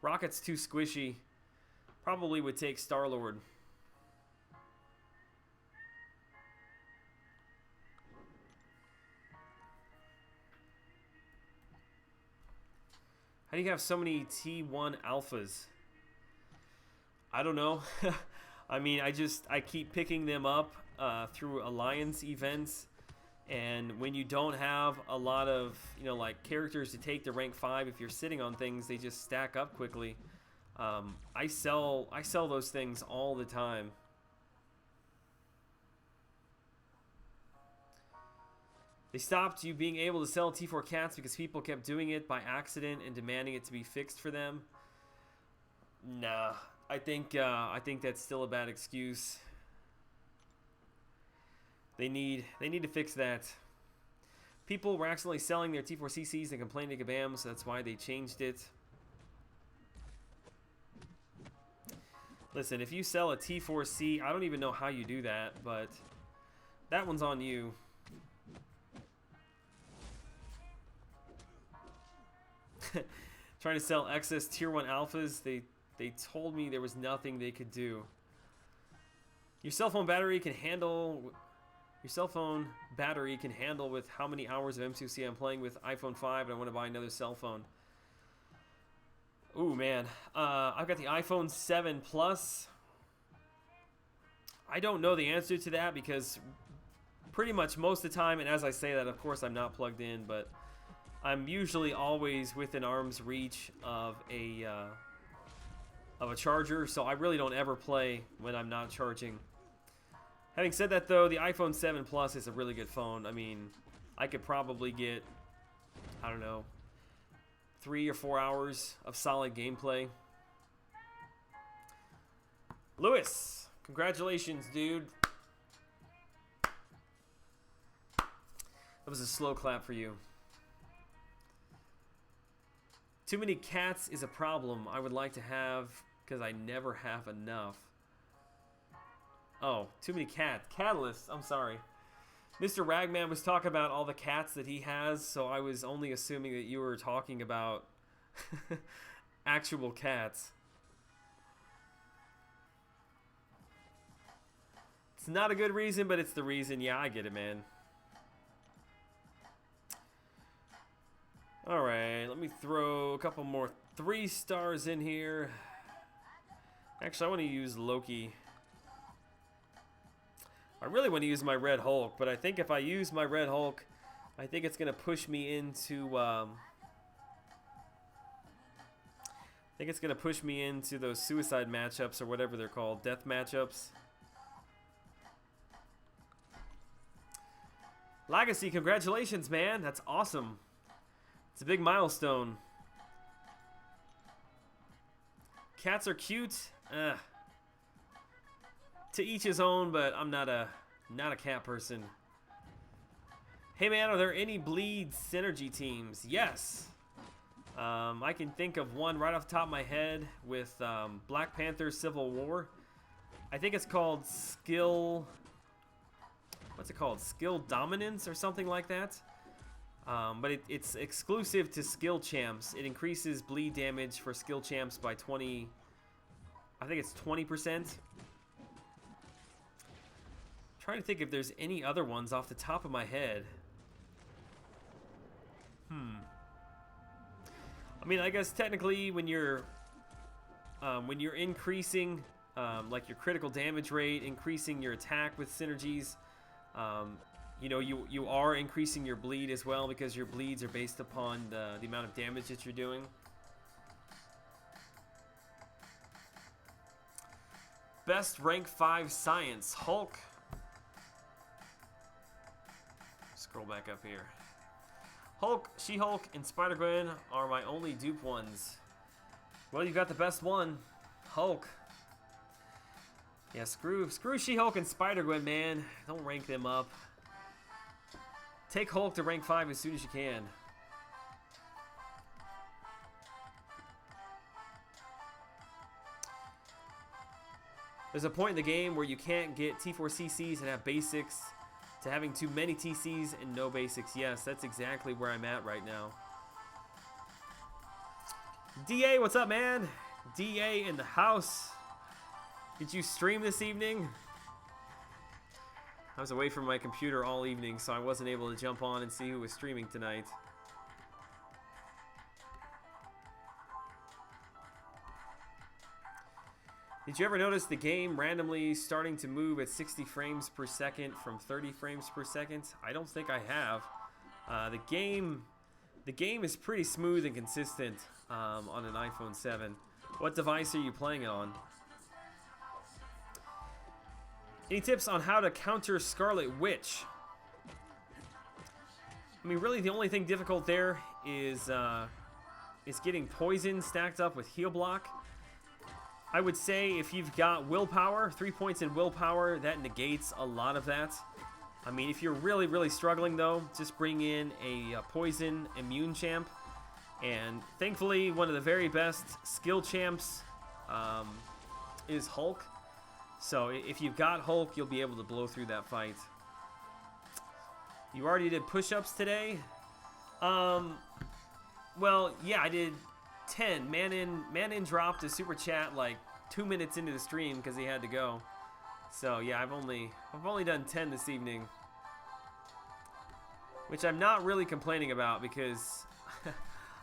Rocket's too squishy. Probably would take Star-Lord. How do you have so many T1 alphas? I don't know. I mean, I keep picking them up through alliance events, and when you don't have a lot of, like, characters to take to rank 5, if you're sitting on things, they just stack up quickly. I sell those things all the time. They stopped you being able to sell T4 cats because people kept doing it by accident and demanding it to be fixed for them. Nah, I think that's still a bad excuse. They need to fix that. People were accidentally selling their T4CCs and complaining to Kabam, so that's why they changed it. Listen, if you sell a T4C, I don't even know how you do that, but that one's on you. Trying to sell excess tier 1 alphas, they told me there was nothing they could do. Your cell phone battery can handle with how many hours of M2C I'm playing with iPhone 5, and I want to buy another cell phone. Ooh, man. I've got the iPhone 7 Plus. I don't know the answer to that because pretty much most of the time, and as I say that, of course, I'm not plugged in, but I'm usually always within arm's reach of a charger, so I really don't ever play when I'm not charging. Having said that, though, the iPhone 7 Plus is a really good phone. I mean, I could probably get, I don't know, 3 or 4 hours of solid gameplay. Lewis, congratulations, dude. That was a slow clap for you. Too many cats is a problem I would like to have because I never have enough. Oh, too many catalysts. I'm sorry. Mr. Ragman was talking about all the cats that he has, so I was only assuming that you were talking about actual cats. It's not a good reason, but it's the reason. Yeah, I get it, man. Alright, let me throw a couple more 3 stars in here. Actually, I want to use Loki. I really want to use my Red Hulk, but I think if I use my Red Hulk, I think it's going to push me into... I think it's going to push me into those suicide matchups or whatever they're called. Death matchups. Legacy, congratulations, man. That's awesome. It's a big milestone. Cats are cute. To each his own, but I'm not a cat person. Hey man, are there any Bleed synergy teams? Yes. I can think of one right off the top of my head with Black Panther Civil War. I think it's called Skill... What's it called? Skill Dominance or something like that. But it's exclusive to skill champs. It increases bleed damage for skill champs by 20... I think it's 20%. Trying to think if there's any other ones off the top of my head. I mean, I guess technically when you're increasing like your critical damage rate, increasing your attack with synergies, you know, you are increasing your bleed as well, because your bleeds are based upon the amount of damage that you're doing. Best rank 5 science, Hulk. Scroll back up here. Hulk, She-Hulk, and Spider-Gwen are my only dupe ones. Well, you got the best one, Hulk. Yeah, screw She-Hulk and Spider-Gwen, man. Don't rank them up. Take Hulk to rank 5 as soon as you can. There's a point in the game where you can't get T4 CCs and have basics, to having too many TCs and no basics. Yes, that's exactly where I'm at right now. DA, what's up, man? DA in the house. Did you stream this evening? I was away from my computer all evening, so I wasn't able to jump on and see who was streaming tonight. Did you ever notice the game randomly starting to move at 60 frames per second from 30 frames per second? I don't think I have. The game is pretty smooth and consistent on an iPhone 7. What device are you playing on? Any tips on how to counter Scarlet Witch? I mean, really the only thing difficult there is getting poison stacked up with heal block. I would say if you've got willpower, 3 points in willpower, that negates a lot of that. I mean, if you're really, really struggling though, just bring in a poison immune champ. And thankfully, one of the very best skill champs is Hulk. So if you've got Hulk, you'll be able to blow through that fight. You already did push-ups today? Well, yeah, I did 10. Manin dropped a super chat like 2 minutes into the stream because he had to go. So yeah, I've only done 10 this evening, which I'm not really complaining about because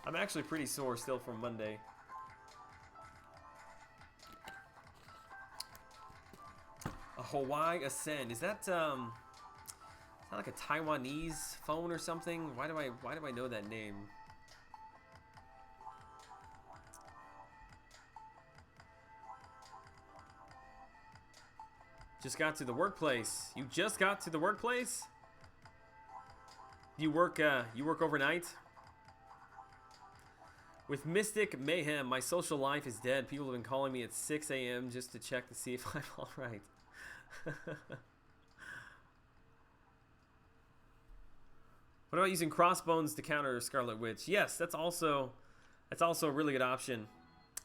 I'm actually pretty sore still from Monday. A Hawaii Ascend, is that like a Taiwanese phone or something? Why do I know that name? Just got to the workplace. You just got to the workplace? You work overnight? With Mystic Mayhem, my social life is dead. People have been calling me at 6 a.m. just to check to see if I'm alright. What about using crossbones to counter Scarlet Witch? Yes, that's also a really good option.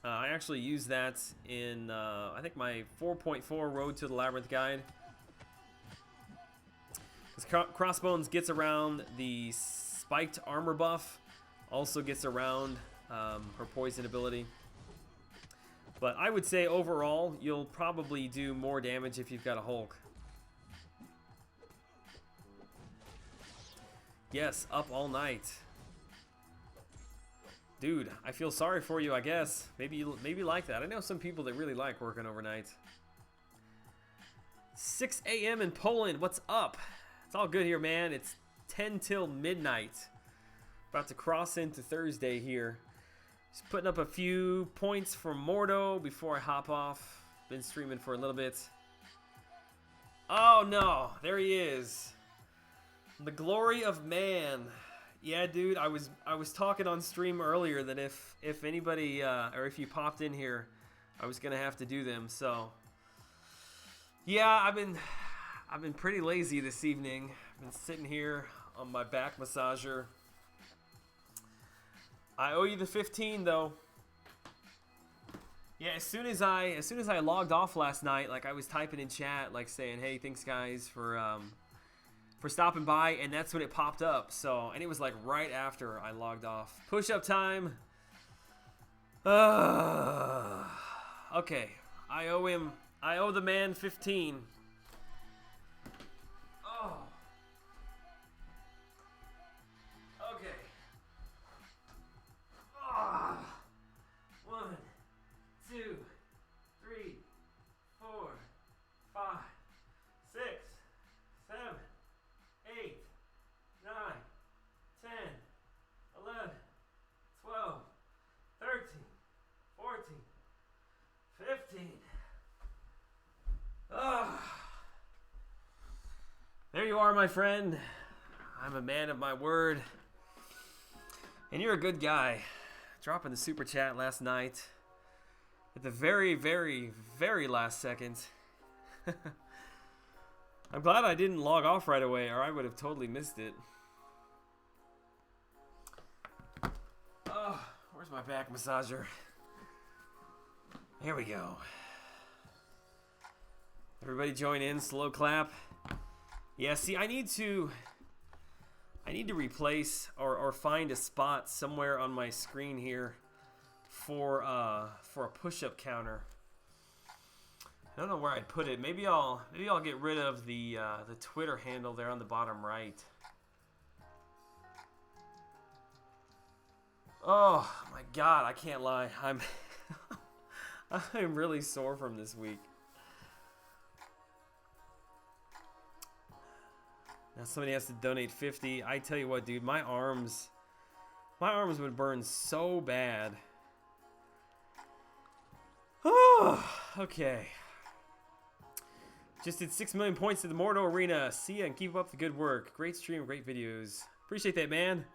I actually use that in, I think, my 4.4 Road to the Labyrinth guide. Because Crossbones gets around the spiked armor buff, also gets around her poison ability. But I would say overall, you'll probably do more damage if you've got a Hulk. Yes, up all night. Dude, I feel sorry for you, I guess. Maybe you like that. I know some people that really like working overnight. 6 a.m. in Poland. What's up? It's all good here, man. It's 10 till midnight. About to cross into Thursday here. Just putting up a few points for Mordo before I hop off. Been streaming for a little bit. Oh no, there he is. The glory of man. Yeah, dude, I was talking on stream earlier that if anybody or if you popped in here, I was gonna have to do them. So yeah, I've been pretty lazy this evening. I've been sitting here on my back massager. I owe you the 15 though. Yeah, as soon as I logged off last night, like I was typing in chat, like saying, "Hey, thanks guys for stopping by," and that's when it popped up. So, and it was like right after I logged off. Push-up time. Okay, I owe the man 15. Oh. Okay. 1, 2, 3, 4, 5, 6, 7, 8, 9, 10, 11, 12, 13, 14, 15. There you are, my friend. I'm a man of my word. And you're a good guy. Dropping the super chat last night at the very, very, very last second. I'm glad I didn't log off right away, or I would have totally missed it. Oh, where's my back massager? Here we go. Everybody join in, slow clap. Yeah, see, I need to replace or find a spot somewhere on my screen here for a push-up counter. I don't know where I'd put it. Maybe I'll get rid of the Twitter handle there on the bottom right. Oh my God, I can't lie. I'm really sore from this week. Now somebody has to donate 50. I tell you what, dude, my arms would burn so bad. Oh, okay. Just did 6 million points to the Mordo Arena. See ya and keep up the good work. Great stream, great videos. Appreciate that, man.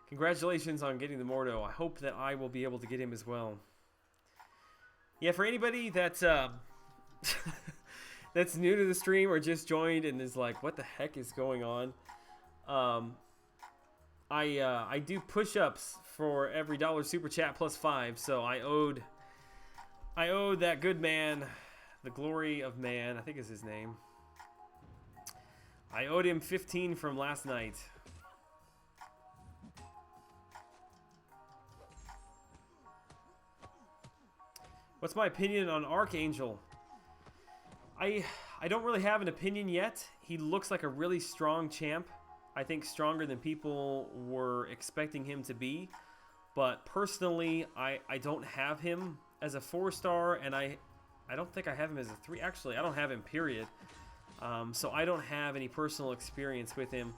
Congratulations on getting the Mordo. I hope that I will be able to get him as well. Yeah, for anybody that's that's new to the stream or just joined and is like, what the heck is going on? I do push-ups for every $1 super chat plus 5, so I owed that good man, the glory of man, I think is his name. I owed him 15 from last night. What's my opinion on Archangel? I don't really have an opinion yet. He looks like a really strong champ. I think stronger than people were expecting him to be. But personally, I don't have him as a 4-star, and I don't think I have him as a 3. Actually, I don't have him, period. So I don't have any personal experience with him.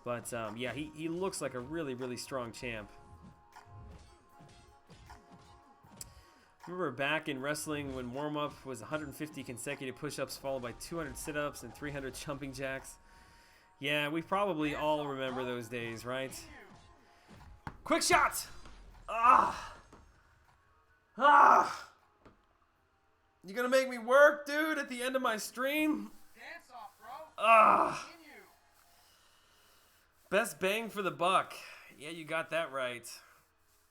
But yeah, he looks like a really, really strong champ. Remember back in wrestling when warm-up was 150 consecutive push-ups followed by 200 sit-ups and 300 jumping jacks? Yeah, we probably all remember those days, right? Quick shot! Ah! Ah! You gonna make me work, dude, at the end of my stream? Dance off, bro. Ah! Best bang for the buck. Yeah, you got that right.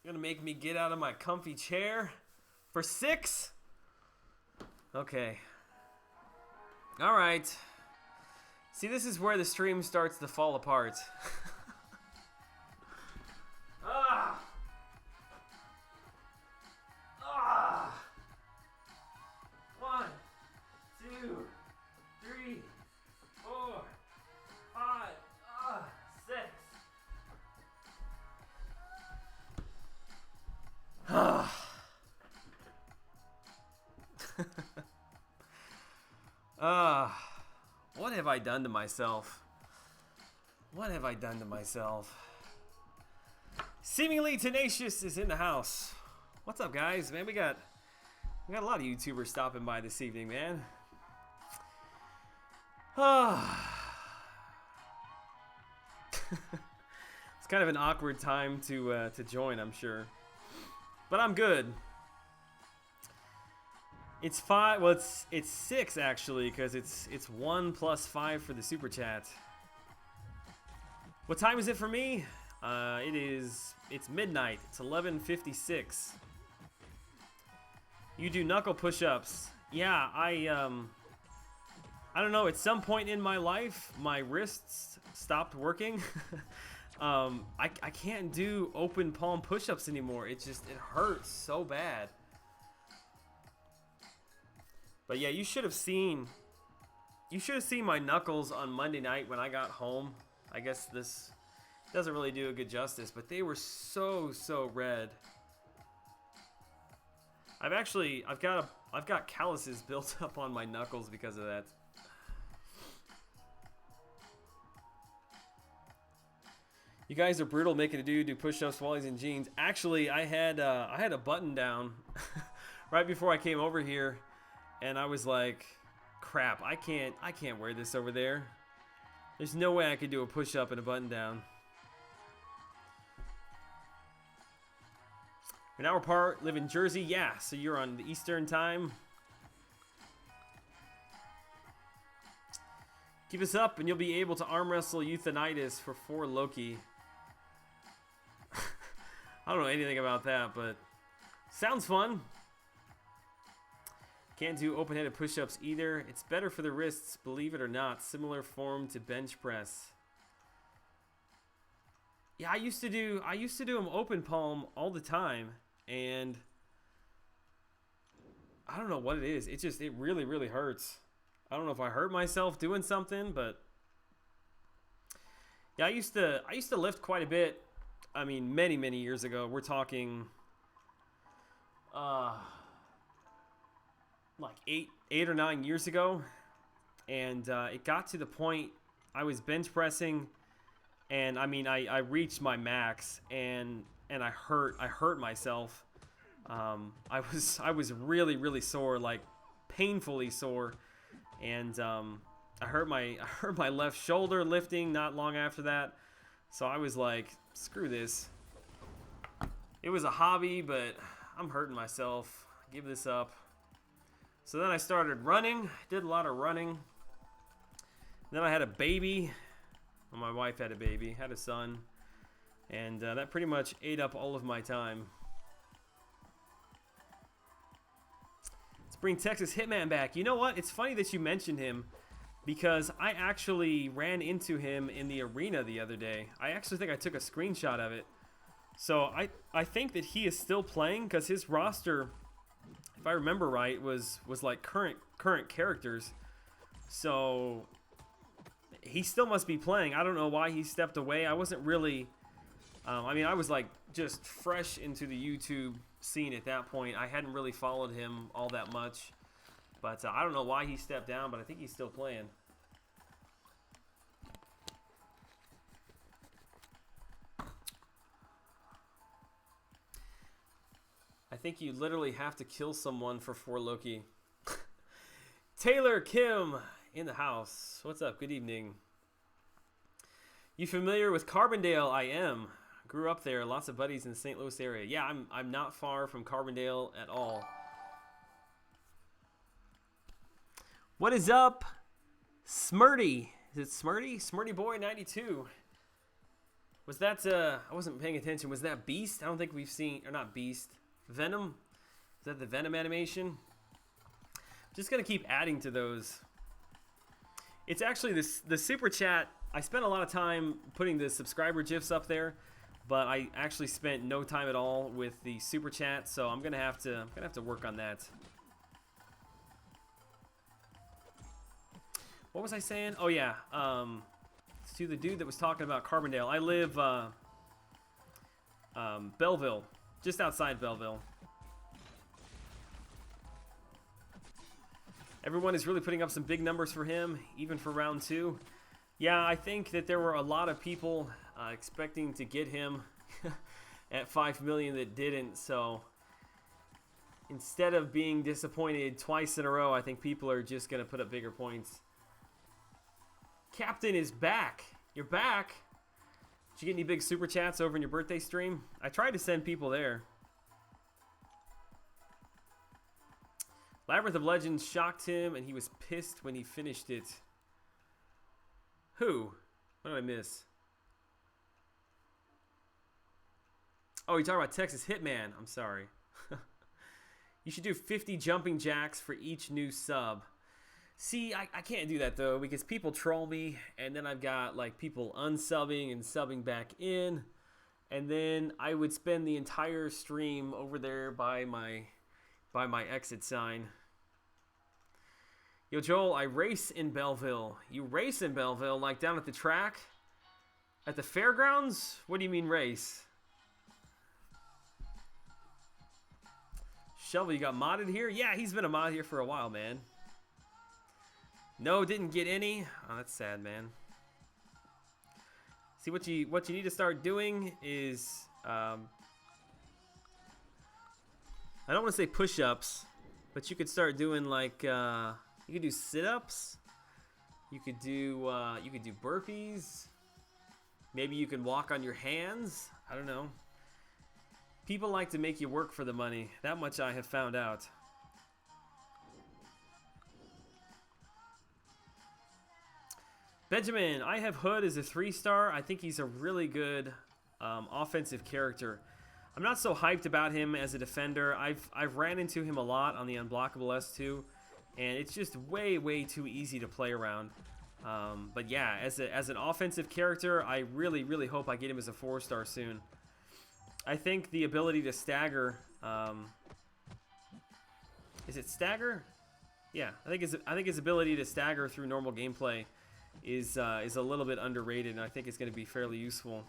You're gonna make me get out of my comfy chair? For 6? Okay. Alright. See, this is where the stream starts to fall apart. Ah! Ah! 1, 2, 3, 4, 5, 6. Ah. What have I done to myself? What have I done to myself? Seemingly Tenacious is in the house. What's up, guys? Man, we got a lot of YouTubers stopping by this evening, man. It's kind of an awkward time to join, I'm sure, but I'm good. It's 5. Well, it's 6 actually, because it's 1 plus 5 for the super chat. What time is it for me? It's midnight. It's 11:56. You do knuckle push-ups. Yeah, I don't know. At some point in my life, my wrists stopped working. I can't do open palm push-ups anymore. It hurts so bad. But yeah, you should have seen my knuckles on Monday night when I got home. I guess this doesn't really do a good justice, but they were so red. I've got calluses built up on my knuckles because of that. You guys are brutal making a dude do push-ups while he's in jeans. Actually, I had a button down right before I came over here, and I was like, crap, I can't wear this over there. There's no way I could do a push-up and a button down. An hour apart, live in Jersey. Yeah, so you're on the Eastern time. Keep us up and you'll be able to arm wrestle Euthanitis for 4 Loki. I don't know anything about that, but sounds fun. Can't do open-headed push-ups either. It's better for the wrists, believe it or not. Similar form to bench press. Yeah, I used to do them open palm all the time, and I don't know what it is. It really hurts. I don't know if I hurt myself doing something, but yeah, I used to lift quite a bit. I mean, many years ago. We're talking like 8 or 9 years ago, and it got to the point I was bench pressing, and I mean I reached my max, and I hurt myself. I was really sore, like painfully sore, and I hurt my left shoulder lifting not long after that. So I was like, screw this. It was a hobby, but I'm hurting myself. Give this up. So then I started running. Did a lot of running. Then I had a baby. Well, my wife had a baby, had a son. And that pretty much ate up all of my time. Let's bring Texas Hitman back. You know what? It's funny that you mentioned him, because I actually ran into him in the arena the other day. I actually think I took a screenshot of it. So I think that he is still playing, because his roster, if I remember right, was like current characters. So he still must be playing. I don't know why he stepped away. I wasn't really I mean, I was like just fresh into the YouTube scene at that point. I hadn't really followed him all that much. But I don't know why he stepped down, but I think he's still playing. I think you literally have to kill someone for 4 Loki. Taylor Kim in the house. What's up? Good evening. You familiar with Carbondale? I am. Grew up there. Lots of buddies in the St. Louis area. Yeah, I'm not far from Carbondale at all. What is up, Smirty? Is it Smirty? Smirty Boy 92. Was that, I wasn't paying attention. Was that Beast? I don't think we've seen, or not Beast. Venom? Is that the Venom animation? Just going to keep adding to those. It's actually the Super Chat. I spent a lot of time putting the subscriber GIFs up there, but I actually spent no time at all with the Super Chat, so I'm going to have to work on that. What was I saying? Oh yeah, to the dude that was talking about Carbondale. I live Belleville, just outside Belleville. Everyone is really putting up some big numbers for him, even for round 2. Yeah, I think that there were a lot of people expecting to get him at 5 million that didn't, so instead of being disappointed twice in a row, I think people are just going to put up bigger points. Captain is back. You're back. Did you get any big super chats over in your birthday stream? I tried to send people there. Labyrinth of Legends shocked him, and he was pissed when he finished it. Who? What did I miss? Oh, you're talking about Texas Hitman. I'm sorry. You should do 50 jumping jacks for each new sub. See, I can't do that, though, because people troll me, and then I've got, like, people unsubbing and subbing back in, and then I would spend the entire stream over there by my exit sign. Yo, Joel, I race in Belleville. You race in Belleville, like down at the track? At the fairgrounds? What do you mean race? Shovel, you got modded here? Yeah, he's been a mod here for a while, man. No, didn't get any. Oh, that's sad, man. See, what you need to start doing is... I don't want to say push-ups, but you could start doing, like... you could do sit-ups. You could do burpees. Maybe you can walk on your hands. I don't know. People like to make you work for the money. That much I have found out. Benjamin, I have Hood as a 3-star. I think he's a really good offensive character. I'm not so hyped about him as a defender. I've ran into him a lot on the unblockable S2, and it's just way too easy to play around. But yeah, as an offensive character, I really hope I get him as a 4-star soon. I think the ability to stagger, is it stagger? Yeah, I think his ability to stagger through normal gameplay is a little bit underrated, and I think it's going to be fairly useful.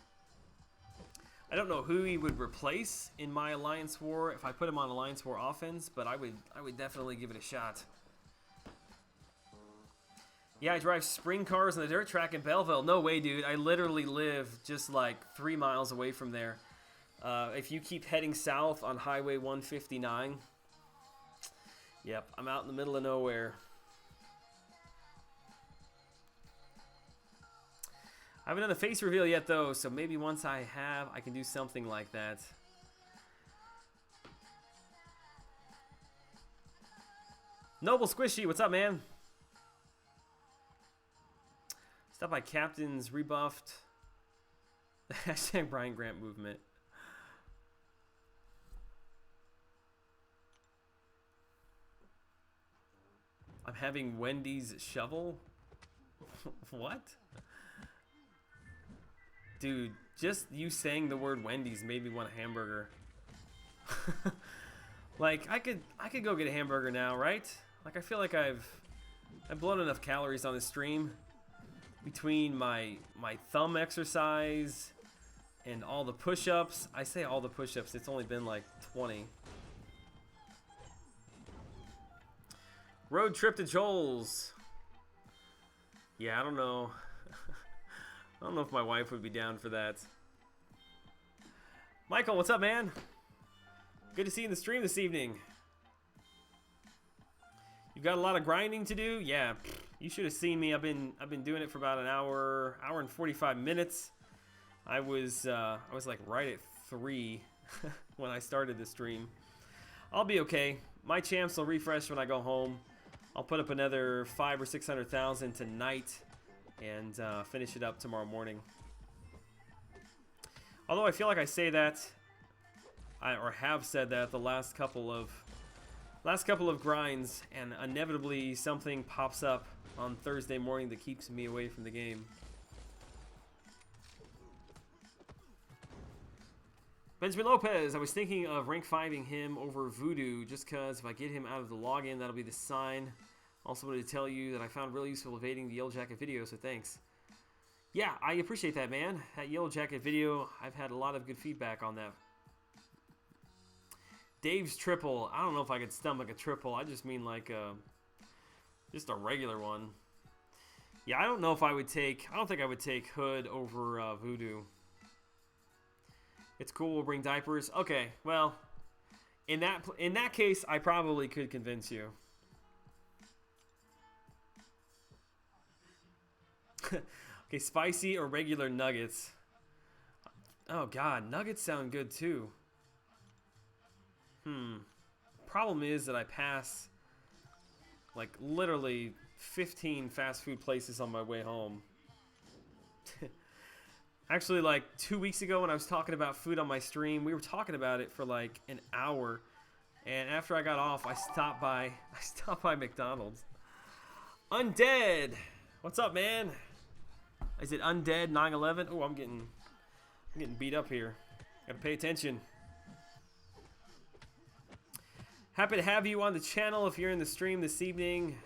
I don't know who he would replace in my Alliance War if I put him on Alliance War offense, but I would definitely give it a shot. Yeah, I drive spring cars on the dirt track in Belleville. No way, dude. I literally live just like 3 miles away from there. If you keep heading south on Highway 159, yep, I'm out in the middle of nowhere. I haven't done a face reveal yet, though, so maybe once I have, I can do something like that. Noble Squishy, what's up, man? Stop by Captain's rebuffed. Hashtag Brian Grant movement. I'm having Wendy's shovel? What? Dude, just you saying the word Wendy's made me want a hamburger. Like, I could go get a hamburger now, right? Like, I feel like I've blown enough calories on this stream. Between my thumb exercise and all the push-ups. I say all the push-ups, it's only been like 20. Road trip to Joel's. Yeah, I don't know. I don't know if my wife would be down for that. Michael, what's up, man? Good to see you in the stream this evening. You got a lot of grinding to do? Yeah, you should have seen me. I've been doing it for about an hour and 45 minutes. I was like right at 3 when I started the stream. I'll be okay. My champs will refresh when I go home. I'll put up another 500,000 or 600,000 tonight and finish it up tomorrow morning. Although I feel like I say that, or have said that the last couple of grinds, and inevitably something pops up on Thursday morning that keeps me away from the game. Benjamin Lopez, I was thinking of rank 5ing him over Voodoo just because if I get him out of the login, that'll be the sign. Also wanted to tell you that I found really useful evading the Yellow Jacket video, so thanks. Yeah, I appreciate that, man. That Yellow Jacket video, I've had a lot of good feedback on that. Dave's triple. I don't know if I could stomach a triple. I just mean like Just a regular one. Yeah, I don't know if I would take... I don't think I would take Hood over Voodoo. It's cool, we'll bring diapers. Okay, well, in that case, I probably could convince you. Okay, spicy or regular nuggets. Oh god, nuggets sound good too. Problem is that I pass like literally 15 fast food places on my way home. Actually, like 2 weeks ago when I was talking about food on my stream, we were talking about it for like an hour. And after I got off, I stopped by McDonald's. Undead! What's up, man? Is it Undead 911? Oh, I'm getting beat up here. Gotta pay attention. Happy to have you on the channel if you're in the stream this evening.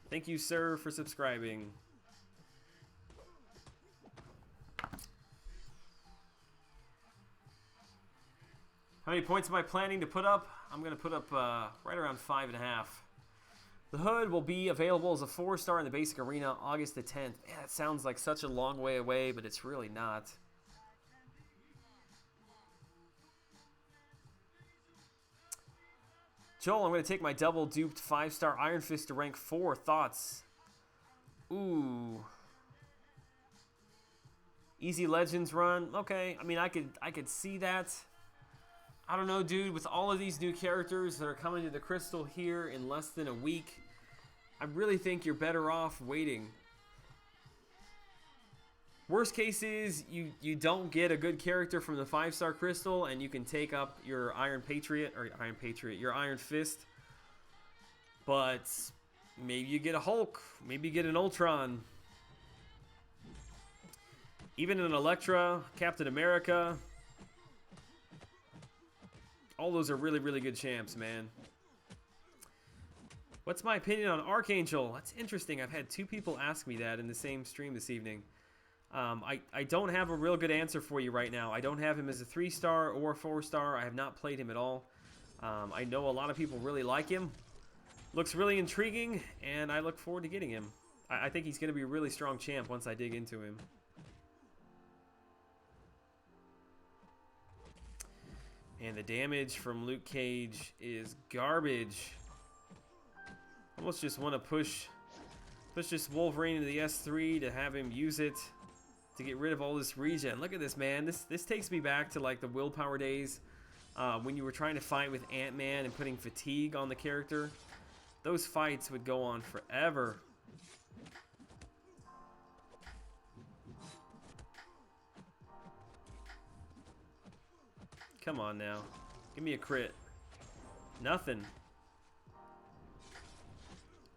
Thank you, sir, for subscribing. How many points am I planning to put up? I'm going to put up right around 5.5. The Hood will be available as a 4-star in the basic arena August the 10th. Man, that sounds like such a long way away, but it's really not. Joel, I'm going to take my double duped 5-star Iron Fist to rank 4. Thoughts? Ooh. Easy Legends run. Okay, I mean, I could see that. I don't know, dude. With all of these new characters that are coming to the Crystal here in less than a week, I really think you're better off waiting. Worst case is you don't get a good character from the 5-star Crystal, and you can take up your Iron Fist. But maybe you get a Hulk. Maybe you get an Ultron. Even an Elektra, Captain America. All those are really, really good champs, man. What's my opinion on Archangel? That's interesting. I've had 2 people ask me that in the same stream this evening. I don't have a real good answer for you right now. I don't have him as a 3-star or a 4-star. I have not played him at all. I know a lot of people really like him. Looks really intriguing, and I look forward to getting him. I think he's going to be a really strong champ once I dig into him. And the damage from Luke Cage is garbage. Almost just want to push this Wolverine into the S3 to have him use it to get rid of all this regen. Look at this, man. This takes me back to like the willpower days when you were trying to fight with Ant-Man and putting fatigue on the character. Those fights would go on forever. Come on now. Give me a crit. Nothing.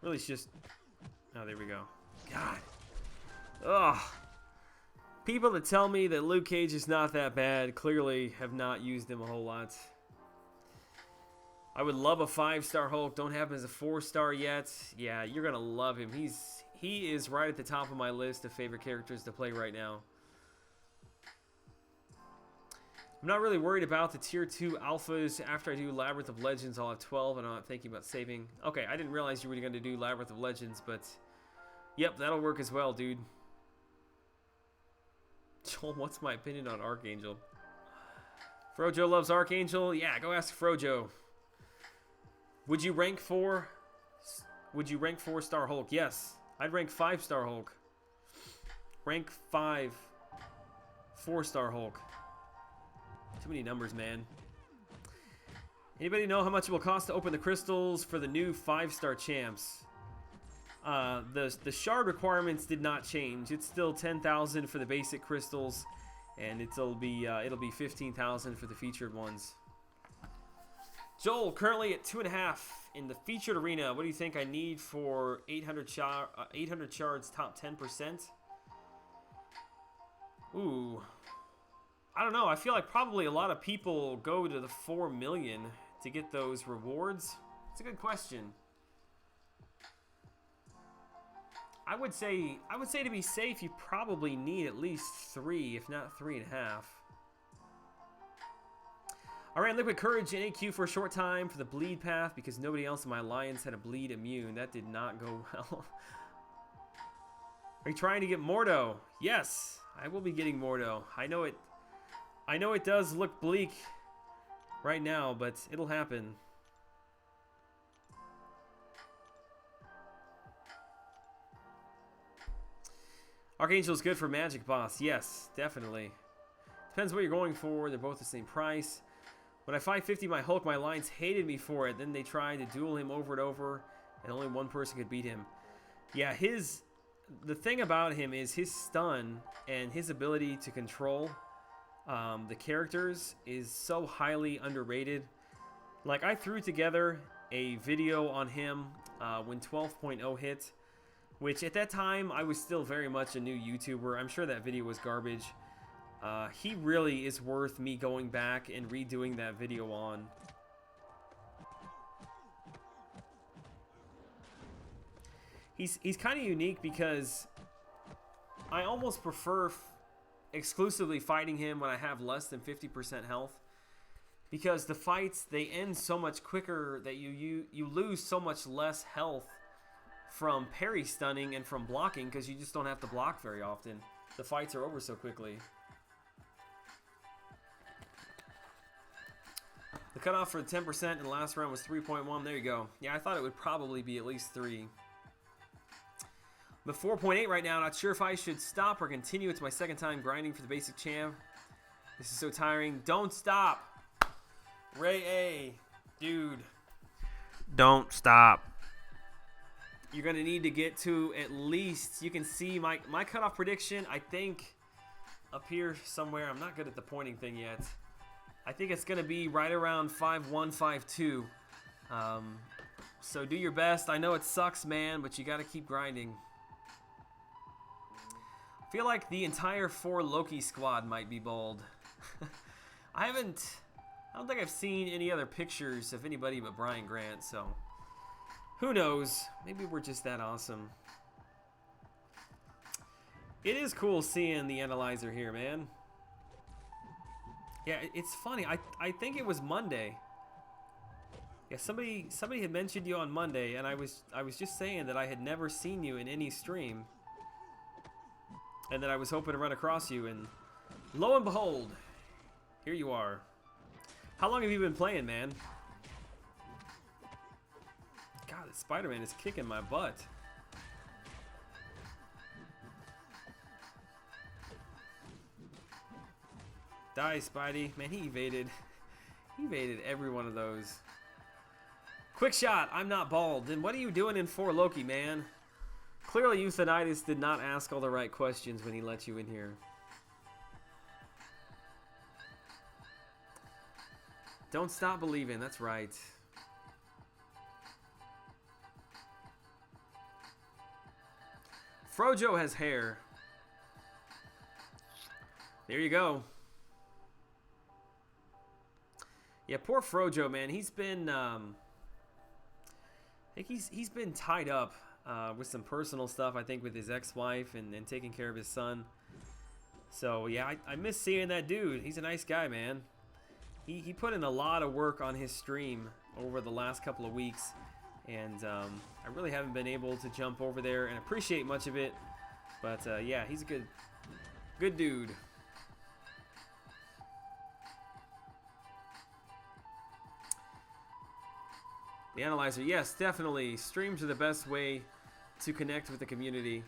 Really, it's just... Oh, there we go. God. Ugh. People that tell me that Luke Cage is not that bad clearly have not used him a whole lot. I would love a 5-star Hulk. Don't have him as a 4-star yet. Yeah, you're going to love him. He is right at the top of my list of favorite characters to play right now. I'm not really worried about the tier 2 alphas. After I do Labyrinth of Legends, I'll have 12, and I'm not thinking about saving. Okay, I didn't realize you were going to do Labyrinth of Legends, but... Yep, that'll work as well, dude. Joel, what's my opinion on Archangel? Frojo loves Archangel? Yeah, go ask Frojo. Would you rank 4? Would you rank 4-star Hulk? Yes. I'd rank 5-star Hulk. Rank 5. 4-star Hulk. Too many numbers, man. Anybody know how much it will cost to open the crystals for the new 5-star champs? The shard requirements did not change. It's still 10,000 for the basic crystals, and it'll be 15,000 for the featured ones. Joel, currently at 2.5 in the featured arena. What do you think I need for 800 shards top 10%? Ooh. I don't know. I feel like probably a lot of people go to the 4 million to get those rewards. It's a good question. I would say to be safe, you probably need at least 3, if not 3.5. I ran Liquid Courage in AQ for a short time for the bleed path because nobody else in my alliance had a bleed immune. That did not go well. Are you trying to get Mordo? Yes, I will be getting Mordo. I know it does look bleak right now, but it'll happen. Archangel's good for Magic Boss. Yes, definitely. Depends what you're going for. They're both the same price. When I 550 my Hulk, my alliance hated me for it. Then they tried to duel him over and over, and only one person could beat him. Yeah, the thing about him is his stun and his ability to control the characters is so highly underrated. Like, I threw together a video on him when 12.0 hit, which at that time I was still very much a new YouTuber. I'm sure that video was garbage. He really is worth me going back and redoing that video on. He's kind of unique because I almost prefer exclusively fighting him when I have less than 50% health, because the fights, they end so much quicker that you lose so much less health from parry stunning and from blocking because you just don't have to block very often. The fights are over so quickly. The cutoff for the 10% in the last round was 3.1. There you go. Yeah, I thought it would probably be at least 3. But 4.8 right now. Not sure if I should stop or continue. It's my second time grinding for the basic champ. This is so tiring. Don't stop. Ray A. Dude. Don't stop. You're going to need to get to at least, you can see my cutoff prediction, I think, up here somewhere. I'm not good at the pointing thing yet. I think it's going to be right around 5.1, 5.2. So do your best. I know it sucks, man, but you got to keep grinding. I feel like the entire 4 Loki squad might be bald. I don't think I've seen any other pictures of anybody but Brian Grant, so who knows? Maybe we're just that awesome. It is cool seeing the analyzer here, man. Yeah, it's funny. I think it was Monday. Yeah, somebody had mentioned you on Monday, and I was just saying that I had never seen you in any stream, and that I was hoping to run across you, and lo and behold, here you are. How long have you been playing, man? God, this Spider-Man is kicking my butt. Die, Spidey. Man, he evaded every one of those. Quick shot. I'm not bald. Then what are you doing in 4 Loki, man? Clearly, Euthanitis did not ask all the right questions when he let you in here. Don't stop believing. That's right. Frojo has hair. There you go. Yeah, poor Frojo, man. He's been, I think he's been tied up with some personal stuff. I think with his ex-wife and taking care of his son. So yeah, I miss seeing that dude. He's a nice guy, man. He put in a lot of work on his stream over the last couple of weeks, and I really haven't been able to jump over there and appreciate much of it. But yeah, he's a good dude. The analyzer, yes, definitely. Streams are the best way to connect with the community.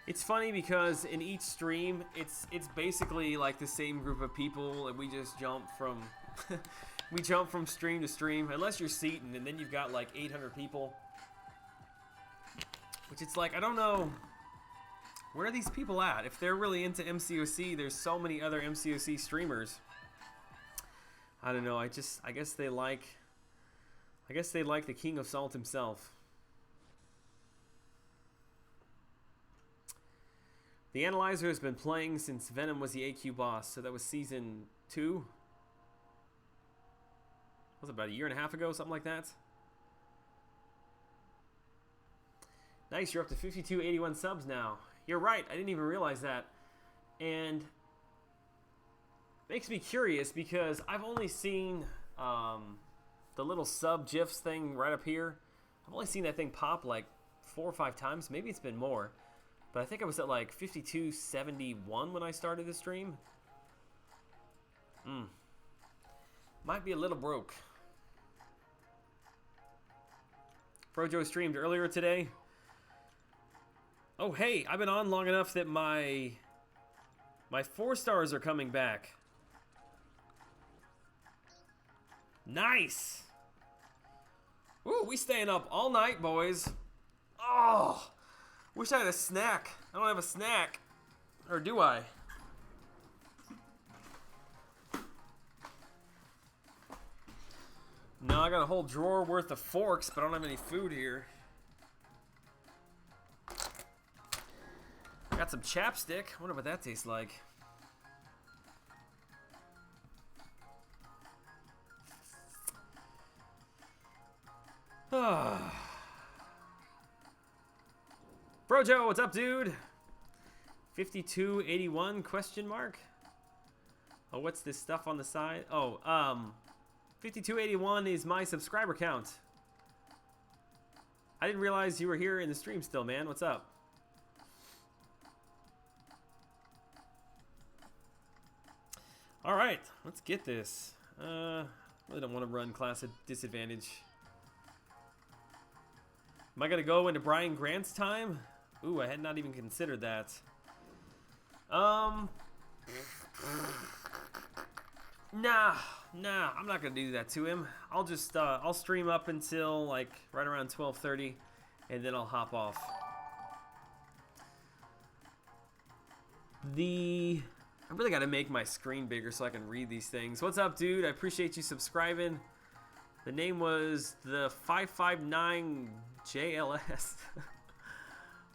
It's funny because in each stream, it's basically like the same group of people, and we just jump from we jump from stream to stream, unless you're Seaton, and then you've got like 800 people. Which it's like, I don't know, where are these people at? If they're really into MCOC, there's so many other MCOC streamers. I don't know. I guess they like the King of Salt himself. The analyzer has been playing since Venom was the AQ boss, so that was season 2. Was it about a year and a half ago, something like that? Nice, you're up to 5281 subs now. You're right, I didn't even realize that. And makes me curious because I've only seen the little sub GIFs thing right up here. I've only seen that thing pop like 4 or 5 times. Maybe it's been more. But I think I was at like 5271 when I started the stream. Might be a little broke. Frojo streamed earlier today. Oh, hey, I've been on long enough that my 4 stars are coming back. Nice. Ooh, we staying up all night, boys. Oh, wish I had a snack. I don't have a snack. Or do I? No, I got a whole drawer worth of forks, but I don't have any food here. Got some chapstick. I wonder what that tastes like. Brojo, what's up, dude? 5281 question mark? Oh, what's this stuff on the side? Oh, 5281 is my subscriber count. I didn't realize you were here in the stream still, man. What's up? All right, let's get this. Really don't want to run class at disadvantage. Am I gonna go into Brian Grant's time? Ooh, I had not even considered that. Nah, I'm not gonna do that to him. I'll just I'll stream up until like right around 12:30, and then I'll hop off. I really got to make my screen bigger so I can read these things. What's up, dude? I appreciate you subscribing. The name was the 559 JLS.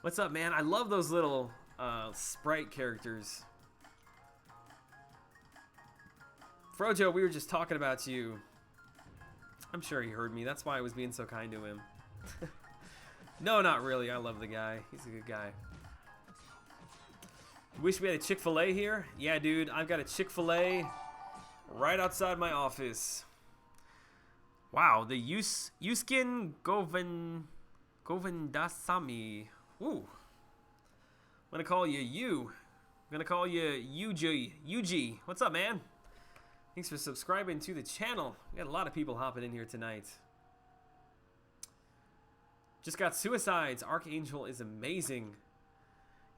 What's up, man? I love those little sprite characters. Frojo, we were just talking about you. I'm sure he heard me. That's why I was being so kind to him. No, not really. I love the guy. He's a good guy. Wish we had a Chick-fil-A here. Yeah, dude. I've got a Chick-fil-A right outside my office. Wow. The Yuskin Govindasamy. Ooh. I'm going to call you you. I'm going to call you UG. What's up, man? Thanks for subscribing to the channel. We got a lot of people hopping in here tonight. Just got suicides. Archangel is amazing.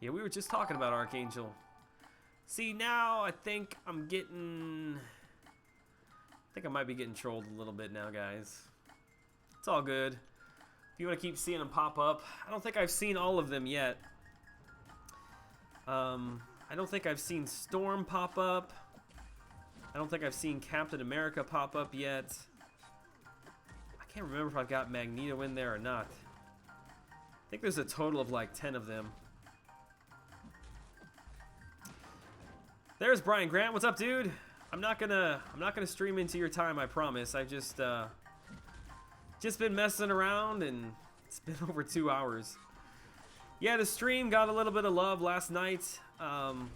Yeah, we were just talking about Archangel. See, now I think I might be getting trolled a little bit now, guys. It's all good. If you want to keep seeing them pop up. I don't think I've seen all of them yet. I don't think I've seen Storm pop up. I don't think I've seen Captain America pop up yet. I can't remember if I've got Magneto in there or not. I think there's a total of like 10 of them. There's Brian Grant. What's up, dude? I'm not gonna stream into your time, I promise. I've just been messing around, and it's been over 2 hours. Yeah, the stream got a little bit of love last night. I'm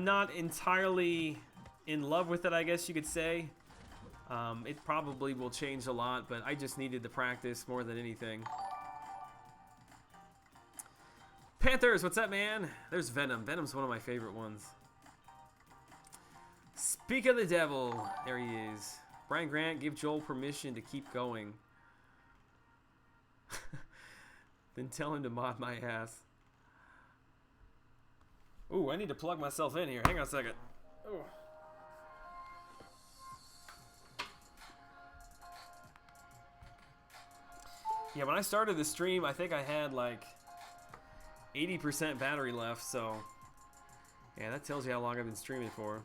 not entirely in love with it, I guess you could say. It probably will change a lot, but I just needed the practice more than anything. Panthers, what's up, man? There's Venom. Venom's one of my favorite ones. Speak of the devil. There he is. Brian Grant, give Joel permission to keep going. Then tell him to mod my ass. Ooh, I need to plug myself in here. Hang on a second. Ooh. Yeah, when I started the stream, I think I had like 80% battery left, so yeah, that tells you how long I've been streaming for.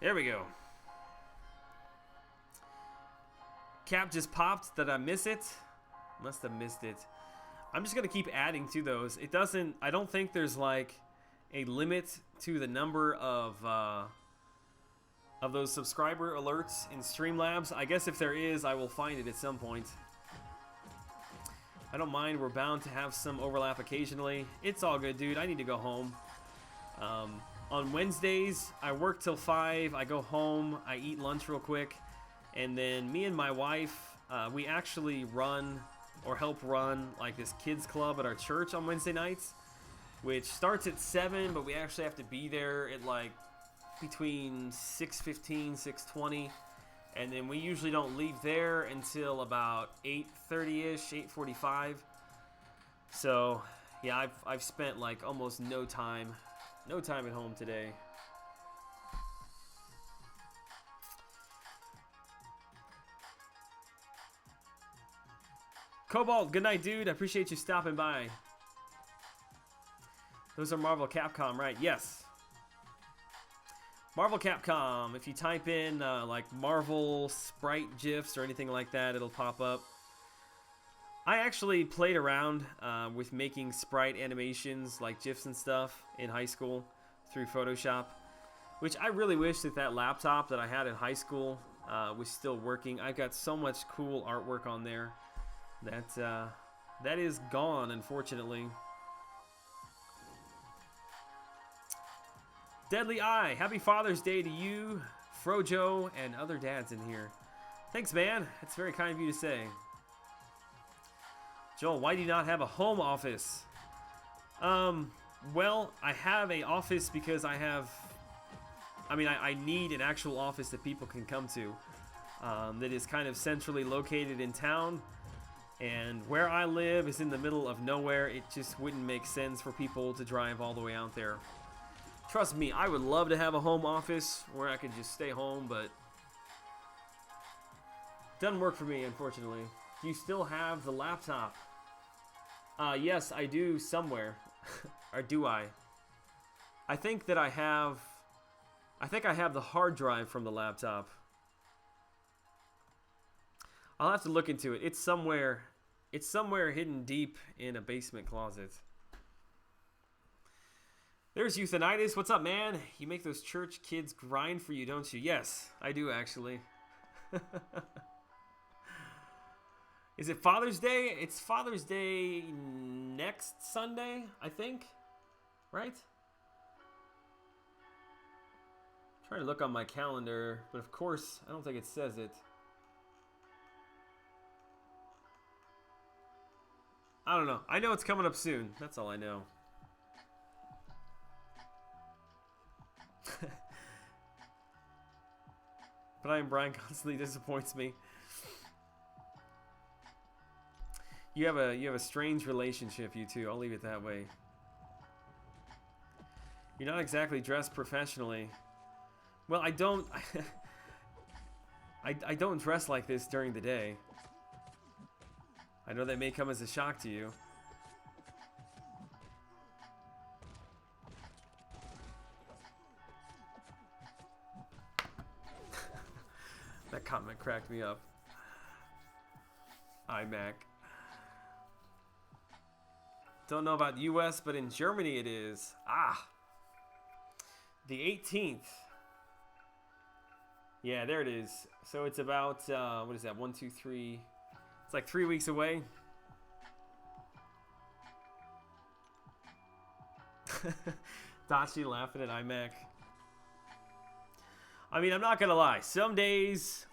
There we go. Cap just popped. Did I miss it? Must have missed it. I'm just gonna keep adding to those. It doesn't, I don't think there's like a limit to the number of those subscriber alerts in Streamlabs. I guess if there is, I will find it at some point. I don't mind. We're bound to have some overlap occasionally. It's all good, dude. I need to go home. On Wednesdays, I work till 5. I go home. I eat lunch real quick. And then me and my wife, we actually run or help run like this kids club at our church on Wednesday nights, which starts at 7, but we actually have to be there at like between 6:15, 6:20. And then we usually don't leave there until about 8:30-ish, 8:45. So, yeah, I've spent like almost no time at home today. Cobalt, good night, dude. I appreciate you stopping by. Those are Marvel Capcom, right? Yes. Marvel Capcom. If you type in like Marvel sprite GIFs or anything like that, it'll pop up. I actually played around with making sprite animations like GIFs and stuff in high school through Photoshop, which I really wish that laptop that I had in high school was still working. I've got so much cool artwork on there that is gone, unfortunately. Deadly Eye, happy Father's Day to you, Frojo, and other dads in here. Thanks, man. That's very kind of you to say. Joel, why do you not have a home office? Well, I have a office because I need an actual office that people can come to that is kind of centrally located in town. And where I live is in the middle of nowhere. It just wouldn't make sense for people to drive all the way out there. Trust me, I would love to have a home office where I could just stay home, but doesn't work for me, unfortunately. Do you still have the laptop? Yes, I do somewhere. Or do I? I think I have the hard drive from the laptop. I'll have to look into it. It's somewhere hidden deep in a basement closet. There's Euthanitis. What's up, man? You make those church kids grind for you, don't you? Yes, I do, actually. Is it Father's Day? It's Father's Day next Sunday, I think. Right? I'm trying to look on my calendar, but of course, I don't think it says it. I don't know. I know it's coming up soon. That's all I know. But Brian constantly disappoints me. You have a strange relationship, you two. I'll leave it that way. You're not exactly dressed professionally. Well, I don't I don't dress like this during the day. I know that may come as a shock to you. That comment cracked me up. iMac. Don't know about the US, but in Germany it is. The 18th. Yeah, there it is. So it's about, what is that, 1, 2, 3. It's like 3 weeks away. Dachi laughing at iMac. I mean, I'm not gonna lie. Some days,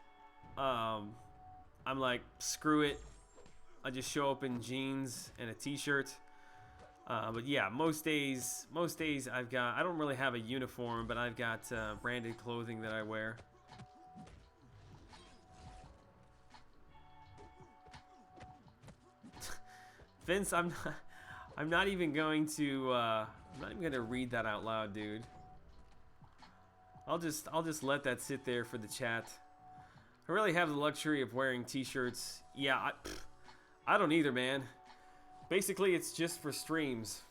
I'm like, screw it. I just show up in jeans and a t-shirt. But yeah, most days I don't really have a uniform, but I've got branded clothing that I wear. Vince, I'm not even going to read that out loud, dude. I'll just let that sit there for the chat. I really have the luxury of wearing t-shirts. Yeah, I don't either, man. Basically, it's just for streams.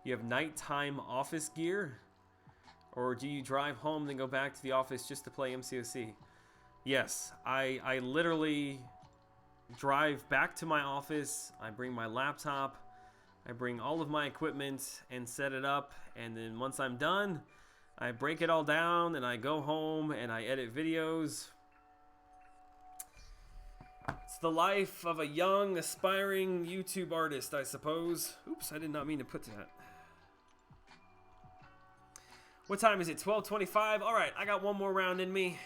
You have nighttime office gear? Or do you drive home then go back to the office just to play MCOC? Yes, I literally drive back to my office. I bring my laptop. I bring all of my equipment and set it up. And then once I'm done, I break it all down and I go home and I edit videos. It's the life of a young, aspiring YouTube artist, I suppose. Oops, I did not mean to put that. What time is it? 12:25. All right, I got one more round in me,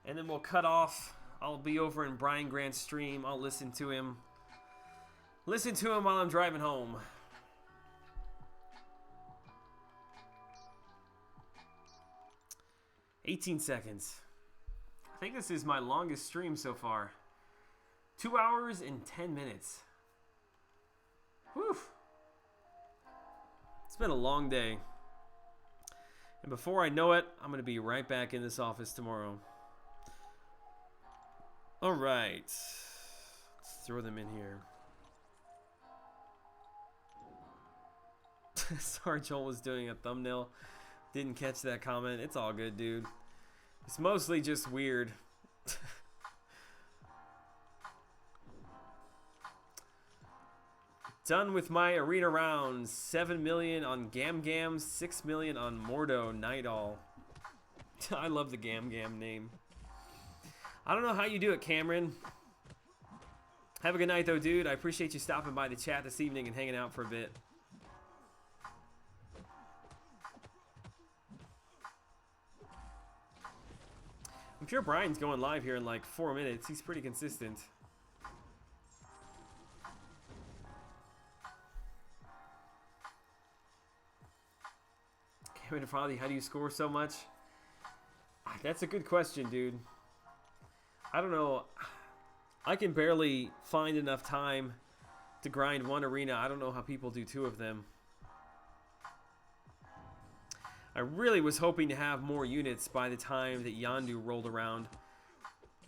and then we'll cut off. I'll be over in Brian Grant's stream. I'll listen to him. Listen to him while I'm driving home. "18 seconds. I think this is my longest stream so far. 2 hours and 10 minutes. Whew. It's been a long day. And before I know it, I'm going to be right back in this office tomorrow. All right. Let's throw them in here. Sorry, Joel was doing a thumbnail. Didn't catch that comment. It's all good, dude. It's mostly just weird. Done with my arena rounds. 7 million on Gam Gam, 6 million on Mordo Night All. I love the Gam Gam name. I don't know how you do it, Cameron. Have a good night, though, dude. I appreciate you stopping by the chat this evening and hanging out for a bit. I'm sure Brian's going live here in like 4 minutes. He's pretty consistent. Cameron Frothy, how do you score so much? That's a good question, dude. I don't know. I can barely find enough time to grind one arena. I don't know how people do 2 of them. I really was hoping to have more units by the time that Yondu rolled around,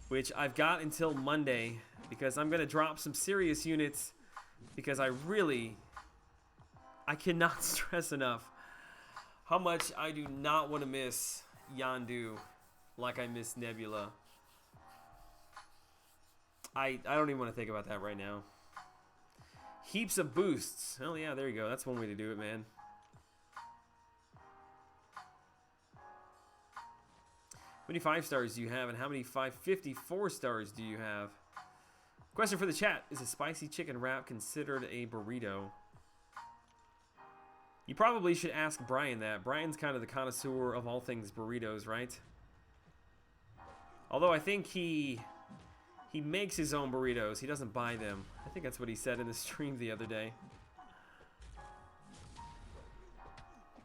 which I've got until Monday, because I'm going to drop some serious units, because I cannot stress enough how much I do not want to miss Yondu like I miss Nebula. I don't even want to think about that right now. Heaps of boosts. Oh yeah, there you go. That's one way to do it, man. How many 5 stars do you have, and how many 554 stars do you have? Question for the chat: is a spicy chicken wrap considered a burrito? You probably should ask Brian that. Brian's kind of the connoisseur of all things burritos, right? Although I think he makes his own burritos. He doesn't buy them. I think that's what he said in the stream the other day.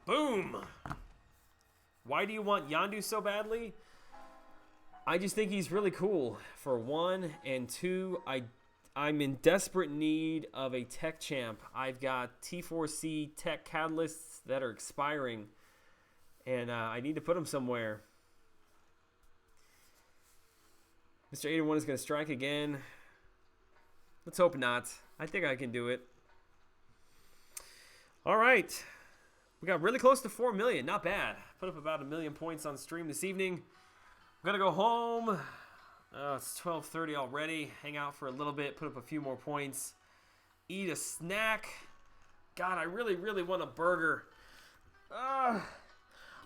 Boom! Why do you want Yondu so badly? I just think he's really cool, for 1, and 2, I'm in desperate need of a tech champ. I've got T4C tech catalysts that are expiring, and I need to put them somewhere. Mr. 81 is going to strike again. Let's hope not. I think I can do it. All right. We got really close to 4 million. Not bad. Put up about 1 million points on stream this evening. I'm going to go home. It's 12:30 already. Hang out for a little bit. Put up a few more points. Eat a snack. God, I really, really want a burger. I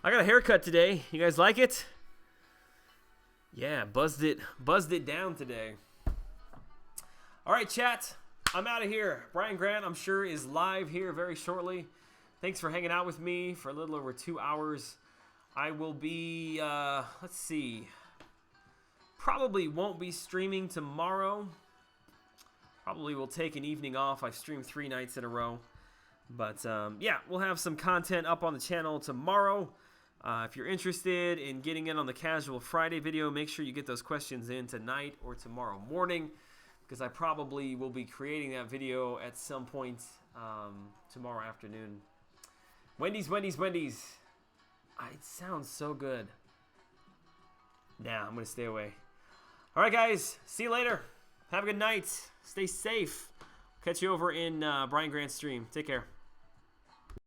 got a haircut today. You guys like it? Yeah, buzzed it down today. All right, chat. I'm out of here. Brian Grant, I'm sure, is live here very shortly. Thanks for hanging out with me for a little over 2 hours. I will be, let's see, probably won't be streaming tomorrow. Probably will take an evening off. I've streamed 3 nights in a row. But, yeah, we'll have some content up on the channel tomorrow. If you're interested in getting in on the Casual Friday video, make sure you get those questions in tonight or tomorrow morning, because I probably will be creating that video at some point tomorrow afternoon. Wendy's. It sounds so good. Nah, I'm going to stay away. All right, guys. See you later. Have a good night. Stay safe. Catch you over in Brian Grant's stream. Take care.